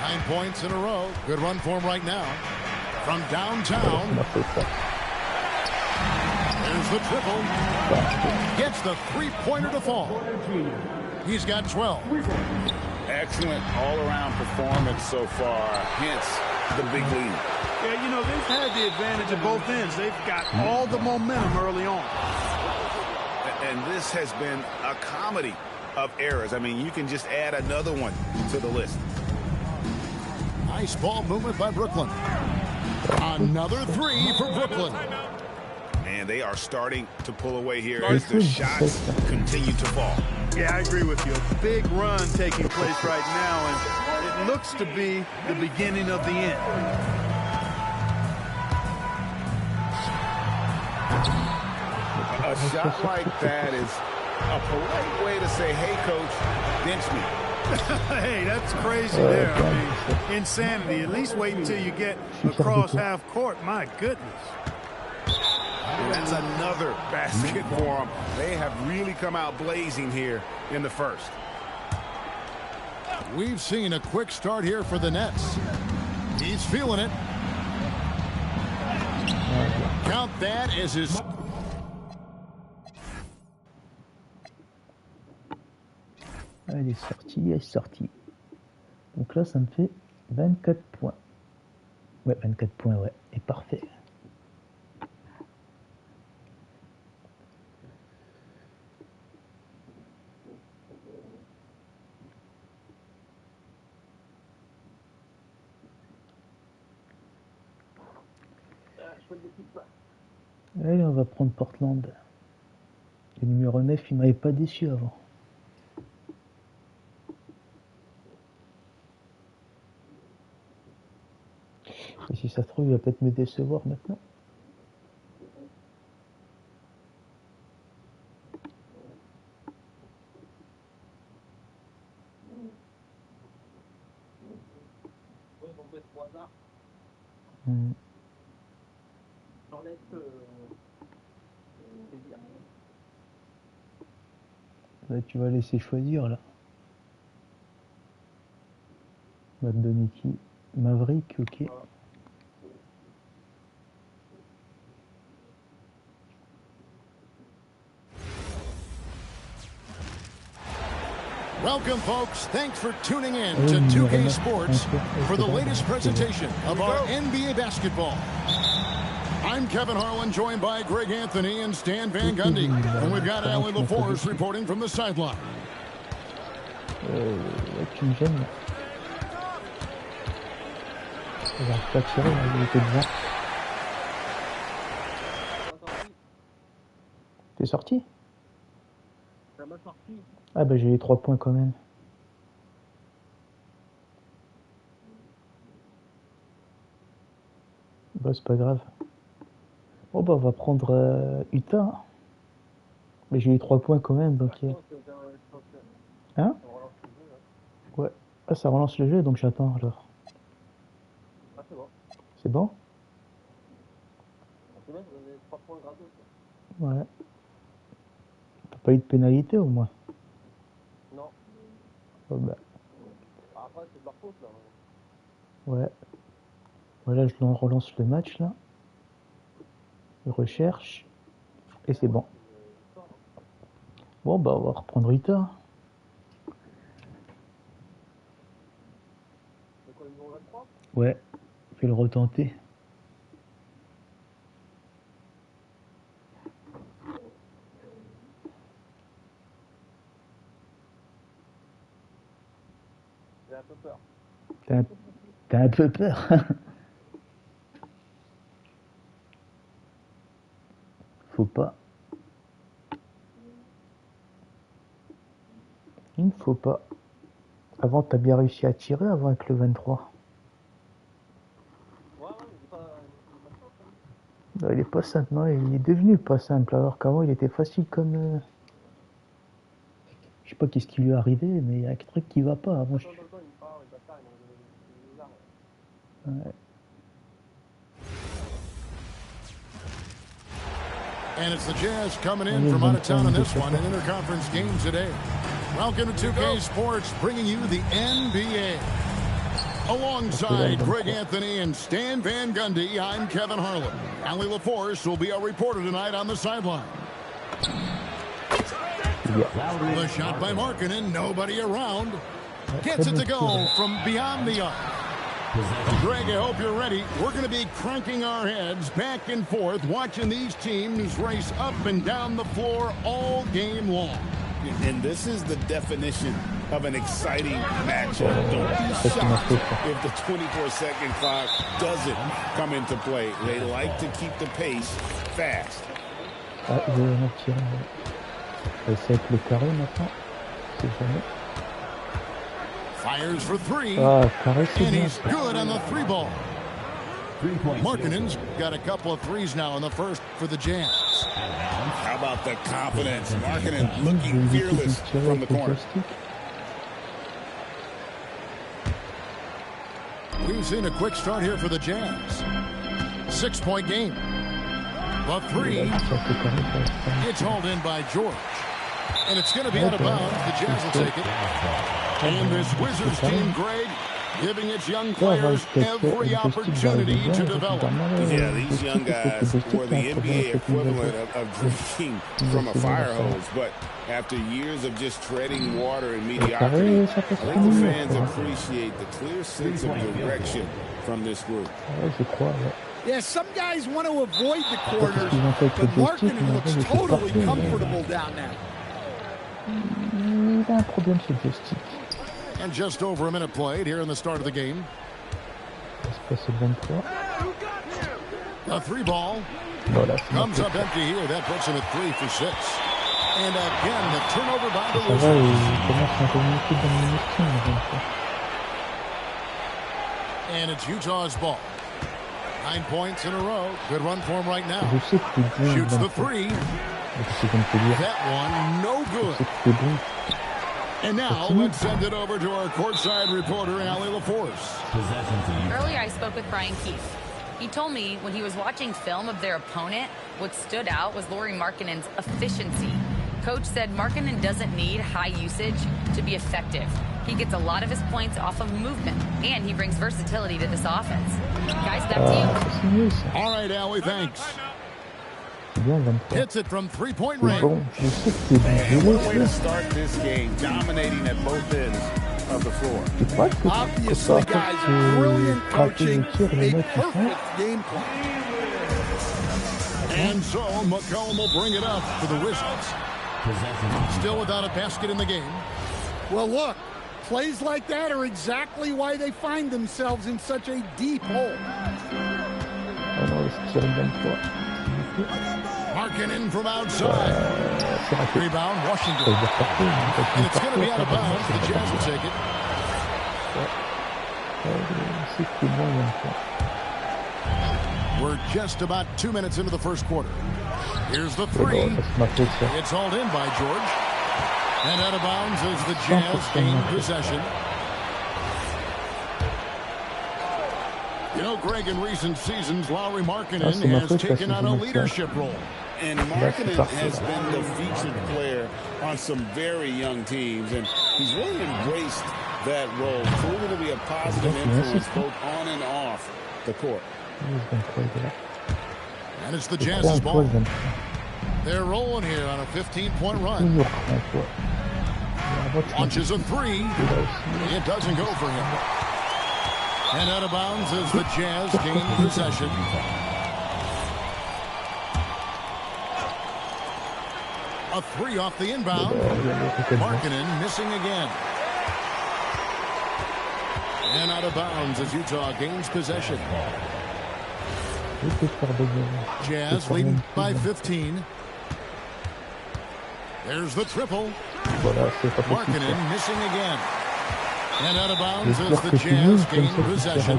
9 points in a row. Good run for him right now. From downtown. There's the triple. Gets the three-pointer to fall. He's got 12. Excellent all-around performance so far. Hence the big lead. Yeah, you know, they've had the advantage of both ends. They've got all the momentum early on. And this has been a comedy of errors. I mean, you can just add another one to the list. Nice ball movement by Brooklyn. Another three for Brooklyn. And they are starting to pull away here as the shots continue to fall. Yeah, I agree with you. A big run taking place right now, and it looks to be the beginning of the end. A shot like that is a polite way to say, hey, coach, bench me. Hey, that's crazy there. I mean, insanity. At least wait until you get across half court. My goodness. And that's another basket for them. They have really come out blazing here in the first. We've seen a quick start here for the Nets. He's feeling it. Count that as his... Elle est sortie, elle est sortie. Donc là, ça me fait 24 points. Ouais, 24 points, ouais. Et parfait. Allez, on va prendre Portland. Le numéro 9, il m'avait pas déçu avant. Et si ça se trouve, il va peut-être me décevoir maintenant. Là, tu vas laisser choisir là. On va te donner qui? Maverick, ok. Welcome, folks. Thanks for tuning in to 2K Sports for the latest presentation of our NBA basketball. I'm Kevin Harlan, joined by Greg Anthony and Stan Van Gundy. And we've got Ali LaForce reporting from the sideline. Tu me gênes. Il va pas tirer, il était devant. T'es sorti? Ça m'a sorti. Ah bah j'ai les 3 points quand même. Bah c'est pas grave. Bon bah on va prendre Utah. Mais j'ai eu 3 points quand même donc... Hein? Ouais. Ah ça relance le jeu donc j'attends alors. Ah c'est bon. C'est bon? C'est bon, Ouais. T'as pas eu de pénalité au moins? Non. Oh bah. Après, c'est de leur faute, là. Ouais. Voilà, je relance le match, là. Je recherche. Et c'est bon. Bon, bah, on va reprendre Rita. C'est quoi, le numéro 23? Ouais. Je vais le retenter. J'ai un peu peur. T'as un peu peur. Faut pas. Il ne faut pas. Avant, t'as bien réussi à tirer avant avec le 23. Ouais, il est pas simple. Non, il est pas simple, non, il est devenu pas simple, alors qu'avant il était facile comme... Je sais pas qu'est-ce qui lui est arrivé, mais il y a un truc qui va pas avant. Ouais. And it's the Jazz coming in from out of town in this one, an interconference game today. Welcome to 2K Sports, bringing you the NBA. Alongside Greg Anthony and Stan Van Gundy, I'm Kevin Harlan. Allie LaForce will be our reporter tonight on the sideline. The shot by Markkanen, nobody around. Gets it to go from beyond the arc. Greg, I hope you're ready. We're going to be cranking our heads back and forth, watching these teams race up and down the floor all game long. And this is the definition of an exciting matchup. Don't be shocked if the 24-second clock doesn't come into play. They like to keep the pace fast. Ah, je vais en tirer. C'est avec le carré maintenant. C'est jamais. Fires for three. Ah, carré, c'est and bien. he's good on the three ball. Markkanen's got a couple of threes now in the first for the Jazz. How about the confidence? Markkanen looking fearless from the corner. We've seen a quick start here for the Jazz. 6-point game. The three. It's hauled in by George. And it's going to be out of bounds. The Jazz will take it. And this Wizards team, Greg, giving its young players every opportunity to develop. Yeah, these young guys were the NBA equivalent of drinking from a fire hose. But after years of just treading water and mediocrity, I think the fans appreciate the clear sense of direction from this group. Yeah, some guys want to avoid the corners, but Markkanen looks totally comfortable down there. Il a un problème sur le joystick. And just over a minute played here in the start of the game. A three ball comes up empty here. That puts him at 3 for 6. And again, the turnover by the Wizards. And it's Utah's ball. 9 points in a row. Good run for him right now. Shoots the three. That one, no good. And now, let's send it over to our courtside reporter, Allie LaForce. Earlier, I spoke with Brian Keefe. He told me when he was watching film of their opponent, what stood out was Lauri Markkanen's efficiency. Coach said Markkanen doesn't need high usage to be effective. He gets a lot of his points off of movement, and he brings versatility to this offense. Guys, back to you. All right, Allie, thanks. Hits it from three-point range. And what a way to start this game, dominating at both ends of the floor. Obviously, guys, brilliant coaching, a perfect game plan. And so McCollum will bring it up for the Wizards. Still without a basket in the game. Well, look, plays like that are exactly why they find themselves in such a deep hole. Markkanen from outside. Rebound, Washington. And it's going to be out of bounds. The Jazz will take it. We're just about 2 minutes into the first quarter. Here's the three. It's hauled in by George. And out of bounds as the Jazz gain possession. You know, Greg, in recent seasons, Lauri Markkanen has taken on a leadership role. And Markkanen has been the featured player on some very young teams, and he's really embraced that role, proving to be a positive influence both on and off the court. And it's the Jazz's ball. They're rolling here on a 15-point run. Launches a three. It doesn't go for him. And out of bounds as the Jazz gain possession. A three off the inbound. Markkanen missing again. And out of bounds as Utah gains possession. Jazz leading by 15. There's the triple. Markkanen missing again. And out of bounds as the Jazz gain possession.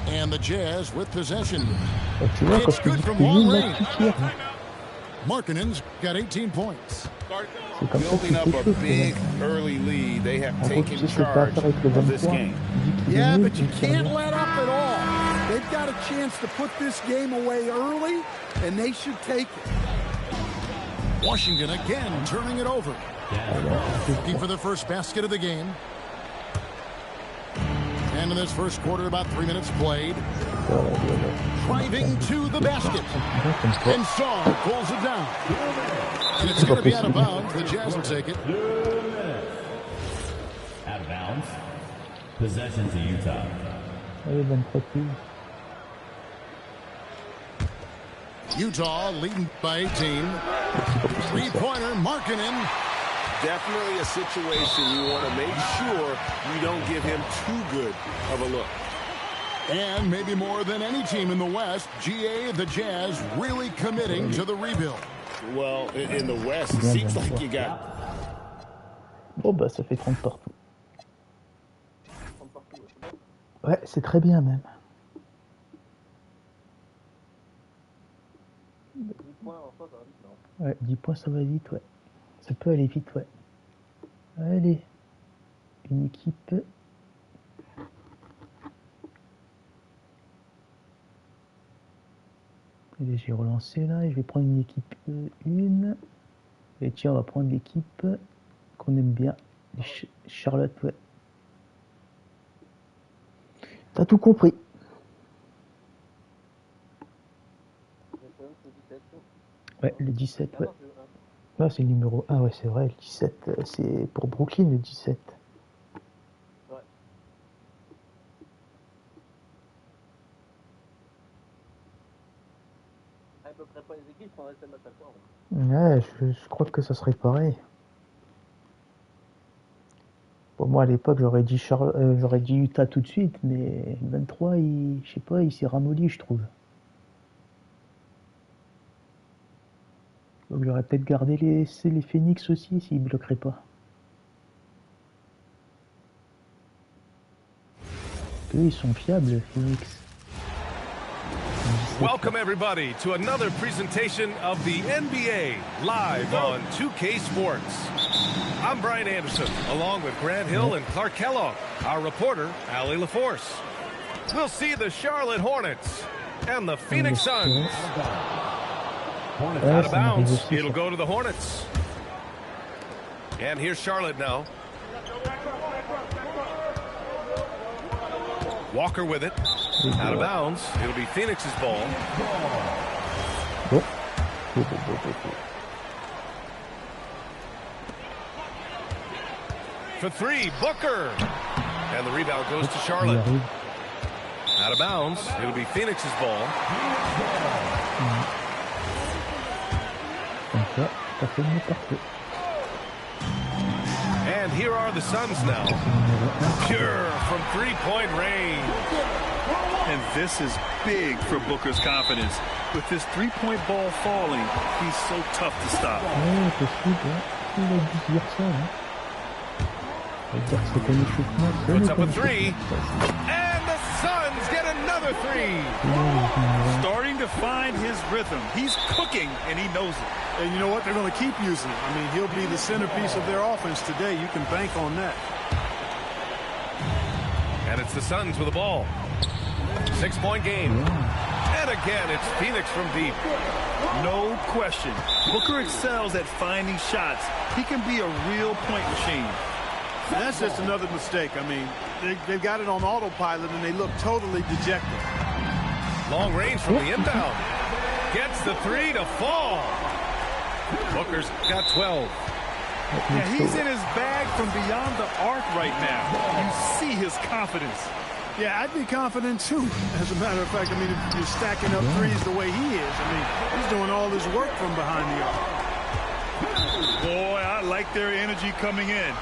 And the Jazz with possession. It's good from long range. Markkanen's got 18 points. Building up a big early lead. They have taken charge of this game. Yeah, but you can't let up at all. They've got a chance to put this game away early, and they should take it. Washington again turning it over. Looking for the first basket of the game. And in this first quarter, about 3 minutes played. Driving to the basket. And Song pulls it down. And it's going to be out of bounds. The Jazz will take it. Out of bounds. Possession to Utah. Utah leading by 18. Three-pointer, Markkanen. Definitely a situation you want to make sure you don't give him too good of a look. And maybe more than any team in the West, GA, the Jazz, really committing to the rebuild. Well, in the West, it seems like you got... Bon, bah, ça fait 30 partout. Ouais, c'est très bien, même. Ouais, 10 points, ça va vite, ouais. Ça peut aller vite, ouais. Allez. Une équipe. Allez, j'ai relancé là, et je vais prendre une équipe 1. Et tiens, on va prendre l'équipe qu'on aime bien. Charlotte, ouais. T'as tout compris. Ouais, le 17, ouais. Là, c'est le numéro 1, ouais, c'est vrai. Le 17, c'est pour Brooklyn, le 17. Ouais. À peu près pas les équipes, je prendrais celle d'attaquant. Ouais, je crois que ça serait pareil. Bon, moi, à l'époque, j'aurais dit Utah tout de suite, mais 23, je sais pas, il s'est ramolli, je trouve. Donc j'aurais peut-être gardé les Phoenix aussi s'ils ne bloqueraient pas. Eux, ils sont fiables, Phoenix. Welcome everybody to another presentation of the NBA live on 2K Sports. I'm Brian Anderson, along with Grant Hill and Clark Kellogg, our reporter, Allie LaForce. We'll see the Charlotte Hornets and the Phoenix Suns. Out of bounds, it'll go to the Hornets. And here's Charlotte now. Walker with it. Out of bounds, it'll be Phoenix's ball. For three, Booker. And the rebound goes to Charlotte. Out of bounds, it'll be Phoenix's ball. And here are the Suns now. Pure from three-point range. And this is big for Booker's confidence. With his three-point ball falling, he's so tough to stop. Puts up a three. And the Suns get another three. Starting to find his rhythm. He's cooking, and he knows it. And you know what? They're going to keep using it. I mean, he'll be the centerpiece of their offense today. You can bank on that. And it's the Suns with the ball. 6-point game. And again, it's Phoenix from deep. No question. Booker excels at finding shots. He can be a real point machine. And that's just another mistake. I mean, they've got it on autopilot, and they look totally dejected. Long range from the inbound. Gets the three to fall. Booker's got 12. Yeah, he's in his bag from beyond the arc right now. You see his confidence. Yeah, I'd be confident, too. As a matter of fact, I mean, if you're stacking up threes the way he is, I mean, he's doing all his work from behind the arc. Boy, I like their energy coming in.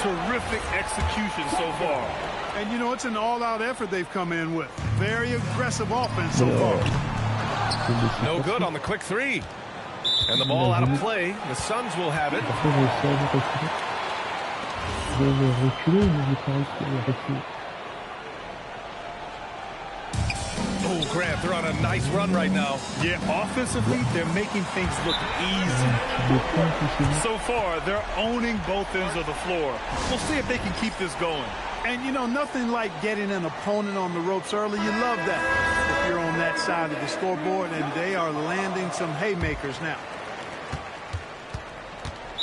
Terrific execution so far. And, you know, it's an all-out effort they've come in with. Very aggressive offense so far. No good on the quick three. And the ball out of play. The Suns will have it. Oh, Grant, they're on a nice run right now. Yeah, offensively, they're making things look easy. So far, they're owning both ends of the floor. We'll see if they can keep this going. And, you know, nothing like getting an opponent on the ropes early. You love that if you're on that side of the scoreboard, and they are landing some haymakers now.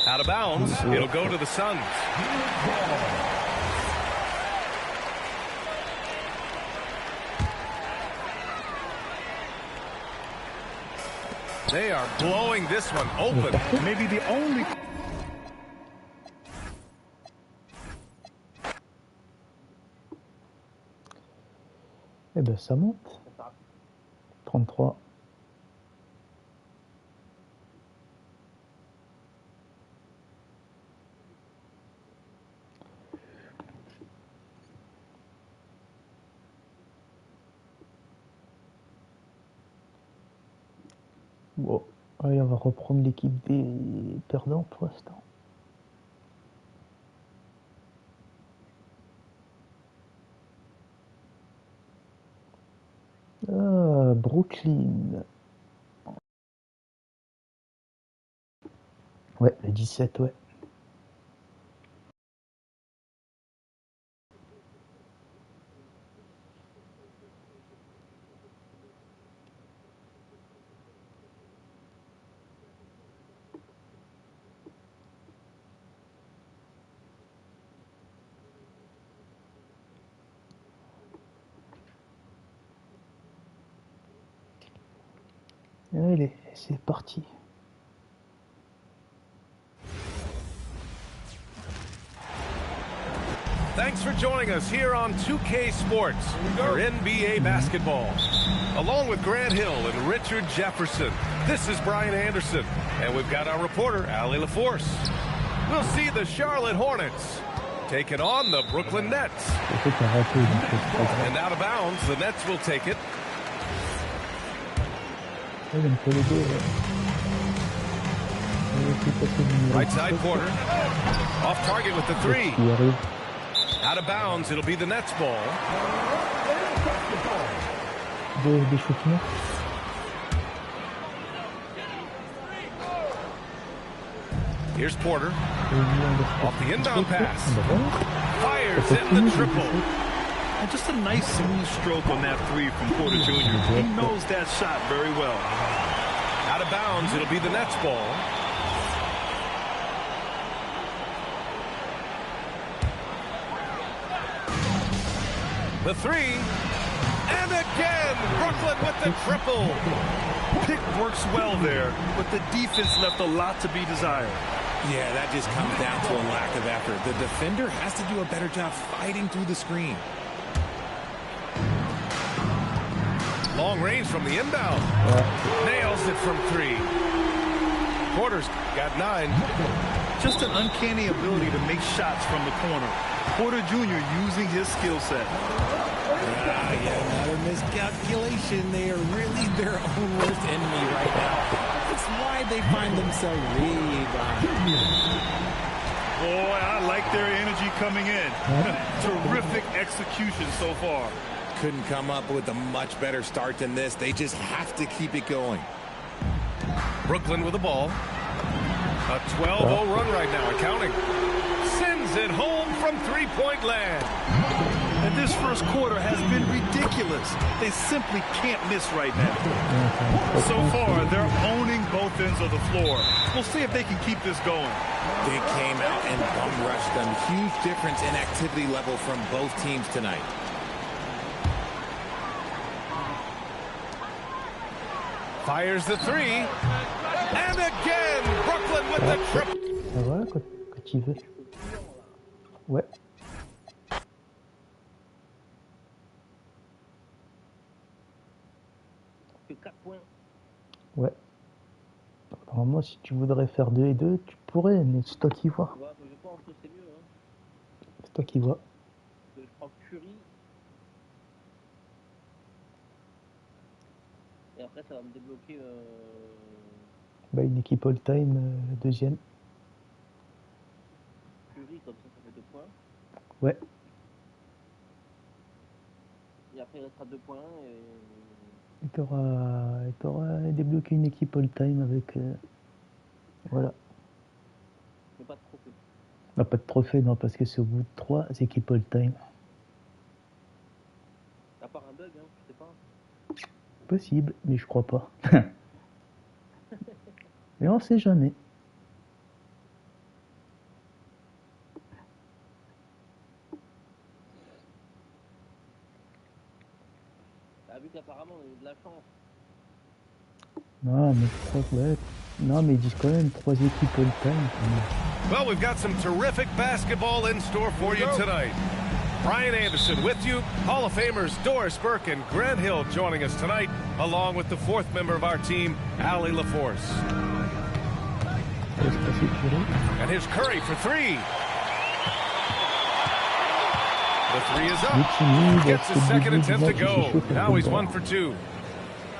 Out of bounds. It'll go to the Suns. They are blowing this one open. Maybe the only... Eh ben ça monte. 33. Bon, allez, on va reprendre l'équipe des perdants pour l'instant. Ah, Brooklyn. Ouais, le 17, ouais. Allez, c'est parti. Thanks for joining us here on 2K Sports for NBA basketball. Along with Grant Hill and Richard Jefferson, this is Brian Anderson, and we've got our reporter, Allie LaForce. We'll see the Charlotte Hornets taking on the Brooklyn Nets. And out of bounds, the Nets will take it. Right side quarter. Off target with the three. Out of bounds, it'll be the Nets ball. Here's Porter. Off the inbound pass. Fires in the triple. And just a nice smooth stroke on that three from Porter Jr. He knows that shot very well. Out of bounds, it'll be the Nets ball. The three. And again, Brooklyn with the triple. Pick works well there, but the defense left a lot to be desired. Yeah, that just comes down to a lack of effort. The defender has to do a better job fighting through the screen. Long range from the inbound. Nails it from three. Porter's got 9. Just an uncanny ability to make shots from the corner. Porter Jr. using his skill set. Yeah, another miscalculation. They are really their own worst enemy right now. That's why they find themselves really Boy, I like their energy coming in. Terrific execution so far. couldn't come up with a much better start than this. They just have to keep it going. Brooklyn with the ball. A 12-0 run right now, and counting. Sends it home from three-point land. And this first quarter has been ridiculous. They simply can't miss right now. So far, they're owning both ends of the floor. We'll see if they can keep this going. They came out and bum rushed them. Huge difference in activity level from both teams tonight. Fires the three. And again, Brooklyn with the triple. Voilà, quand il veut. Ouais. Ouais. Normalement, si tu voudrais faire 2 et 2, tu pourrais, mais c'est toi qui vois. C'est toi qui vois. Je prends Curry. Et après, ça va me débloquer. Bah, une équipe all-time, deuxième. Curry, comme ça fait 2 points. Ouais. Et après, il restera 2 points. Et t'auras débloqué une équipe all-time avec... voilà. Mais pas de trophée. Bah, pas de trophée, non, parce que c'est au bout de 3 équipes all-time. À part un bug, hein, je sais pas. Possible, mais je crois pas. Mais on sait jamais. T'as vu qu'apparemment, on a eu de la chance. Non, mais je crois que ouais. Non, mais ils disent quand même 3 équipes all-time. Well, we've got some terrific basketball in store for you tonight. Brian Anderson with you. Hall of Famers Doris Burke and Grant Hill joining us tonight, along with the fourth member of our team, Allie LaForce. And here's Curry for three. The three is up. Gets his second attempt to go. Now he's 1 for 2.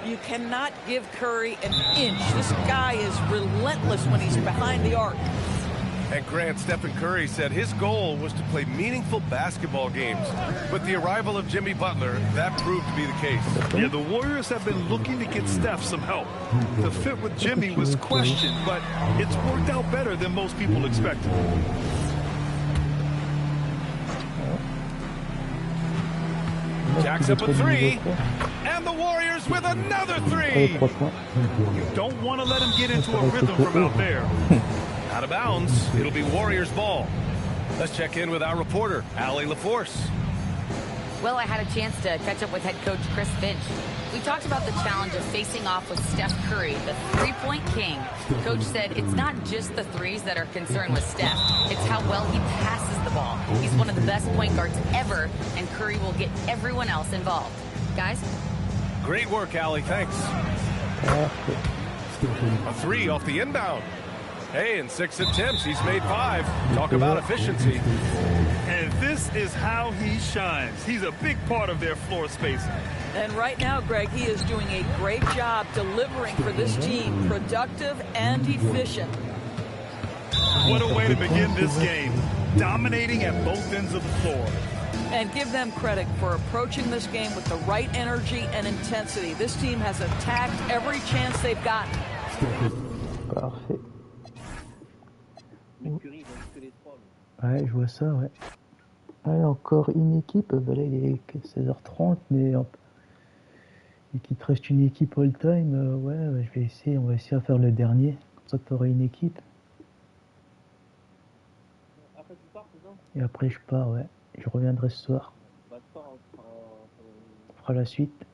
You cannot give Curry an inch. This guy is relentless when he's behind the arc. And Grant, Stephen Curry said his goal was to play meaningful basketball games. With the arrival of Jimmy Butler, that proved to be the case. Yeah, the Warriors have been looking to get Steph some help. The fit with Jimmy was questioned, but it's worked out better than most people expected. Jacks up a three. And the Warriors with another three. You don't want to let him get into a rhythm from out there. Out of bounds. It'll be Warriors ball. Let's check in with our reporter, Allie LaForce. Well, I had a chance to catch up with head coach Chris Finch. We talked about the challenge of facing off with Steph Curry, the three-point king. Coach said it's not just the threes that are concerned with Steph. It's how well he passes the ball. He's one of the best point guards ever, and Curry will get everyone else involved. Guys? Great work, Allie. Thanks. A three off the inbound. Hey, in 6 attempts, he's made 5. Talk about efficiency. And this is how he shines. He's a big part of their floor spacing. And right now, Greg, he is doing a great job delivering for this team, productive and efficient. What a way to begin this game, dominating at both ends of the floor. And give them credit for approaching this game with the right energy and intensity. This team has attacked every chance they've gotten. Parfait. Ouais, je vois ça, ouais. Ouais, encore une équipe, bah là il est que 16h30, mais et qu'il te reste une équipe all-time, ouais, je vais essayer, on va essayer de faire le dernier, comme ça tu auras une équipe. Après tu pars, c'est ça? Et après je pars, ouais, je reviendrai ce soir. Bah ce soir, On fera la suite.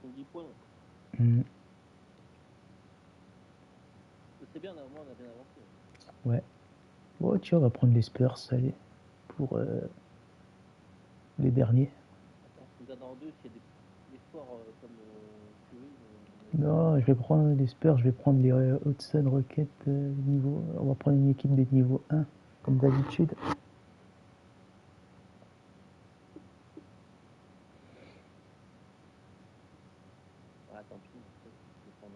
10 points. C'est bien, normalement on a bien avancé. Ouais. Bon, tiens, on va prendre les Spurs, allez, pour les derniers. Attends, dans 2, s'il y a des scores comme Curry. Non, je vais prendre les Spurs, je vais prendre les Hudson Rockets niveau. On va prendre une équipe des niveaux 1, comme d'habitude. Ah, tant pis, je vais prendre.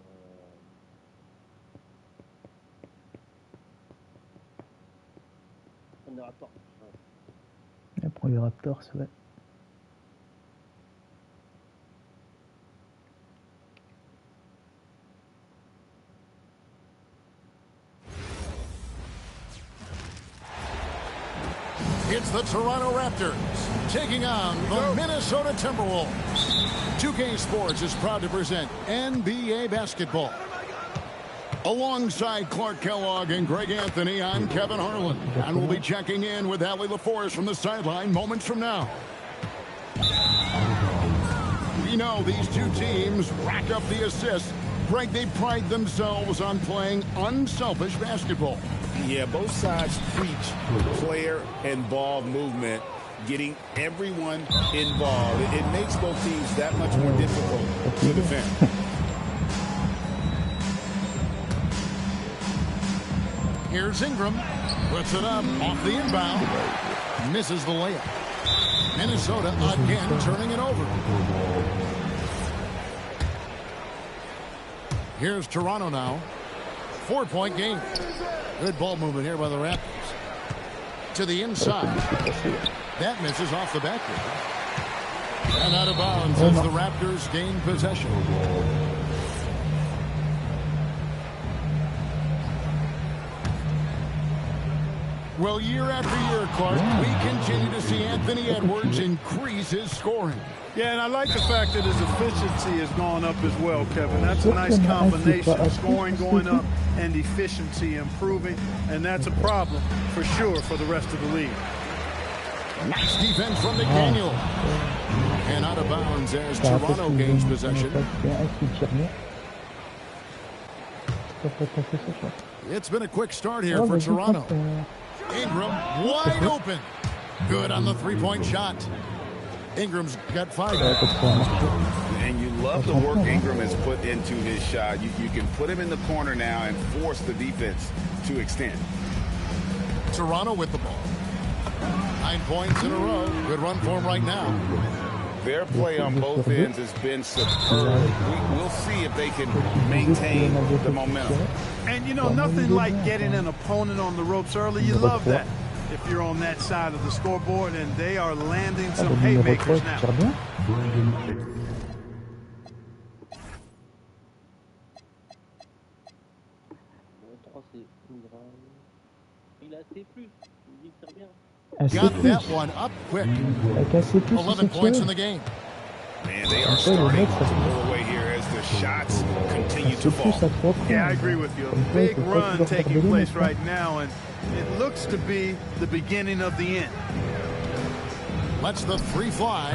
On est Raptors. On prend les Raptors, ouais. It's the Toronto Raptors taking on the Minnesota Timberwolves. 2K Sports is proud to present NBA basketball. Alongside Clark Kellogg and Greg Anthony, I'm Kevin Harlan. And we'll be checking in with Allie LaForce from the sideline moments from now. We know these two teams rack up the assists. Greg, they pride themselves on playing unselfish basketball. Yeah, both sides preach player and ball movement, getting everyone involved. It makes both teams that much more difficult to defend. Here's Ingram. Puts it up off the inbound. Misses the layup. Minnesota again turning it over. Here's Toronto now. 4-point game. Good ball movement here by the Raptors. To the inside. That misses off the backboard. And out of bounds as the Raptors gain possession. Well, year after year, Clark, we continue to see Anthony Edwards increase his scoring. Yeah, and I like the fact that his efficiency has gone up as well, Kevin. That's a nice combination. Scoring going up and efficiency improving. And that's a problem, for sure, for the rest of the league. Nice defense from McDaniel. And out of bounds as Toronto gains possession. It's been a quick start here for Toronto. Ingram wide open. Good on the three-point shot. Ingram's got 5. And you love the work Ingram has put into his shot. You can put him in the corner now and force the defense to extend. Toronto with the ball. 9 points in a row. Good run for him right now. Their play on both ends has been superb. We'll see if they can maintain the momentum. And, you know, nothing like getting an opponent on the ropes early. You love that if you're on that side of the scoreboard, and they are landing some haymakers now. Got that one up quick. 11 points in the game. Man, they are starting to pull away here as the shots continue to fall. Yeah, I agree with you. A big run taking place right now, and it looks to be the beginning of the end. Lets the three fly,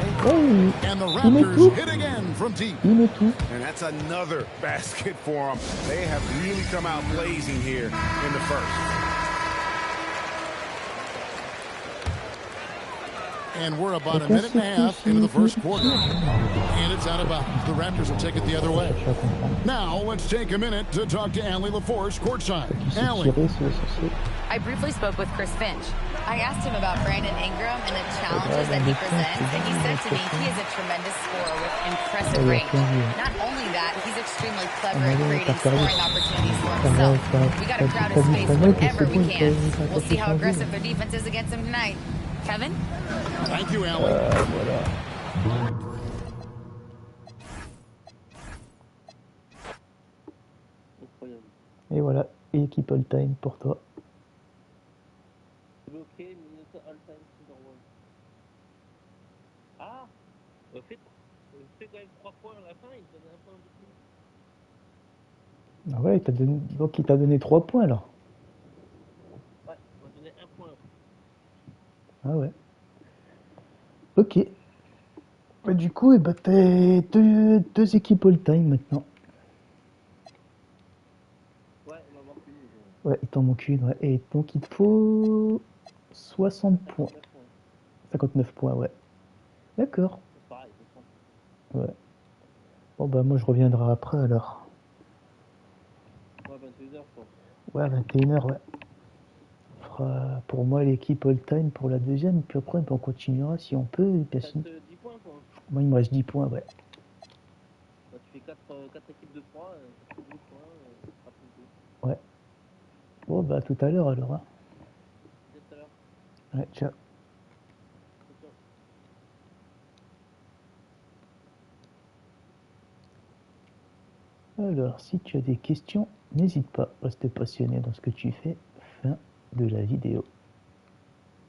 and the Raptors hit again from deep. And that's another basket for them. They have really come out blazing here in the first. And we're about a minute and a half into the first quarter. And it's out of bounds. The Raptors will take it the other way. Now, let's take a minute to talk to Allie LaForce courtside. Allie. I briefly spoke with Chris Finch. I asked him about Brandon Ingram and the challenges that he presents, and he said to me he is a tremendous scorer with impressive range. Not only that, he's extremely clever at creating scoring opportunities for himself. We got to crowd his space whenever we can. We'll see how aggressive their defense is against him tonight. Kevin? Thank you, Allie. Et voilà, équipe all time pour toi. Bloqué, Minnesota all time number 1. Ah, fait quand même 3 points à la fin, il donnait un point de plus. Ah ouais, donc il t'a donné 3 points là. Ouais, il m'a donné 1 point. Ah ouais. Ok. Bah, du coup, t'as deux équipes all time maintenant. Ouais, on va voir plus. Ouais, il t'en manque une, ouais. Et donc il te faut 60 points. 59 points, ouais. D'accord. C'est pareil, Ouais. Bon bah moi je reviendrai après alors. Ouais, 22h, je pense. Ouais, 21h, ouais. On fera pour moi l'équipe all time pour la deuxième, puis après on continuera si on peut. Et puis, 10 points, quoi. Moi il me reste 10 points, ouais. Bah, tu fais 4 équipes de 3, 12 points, ça sera plus tôt. Ouais. Bon bah à tout à l'heure alors. Hein. Tout à l'heure. Ouais, ciao. Alors, si tu as des questions, n'hésite pas, reste passionné dans ce que tu fais. Fin de la vidéo.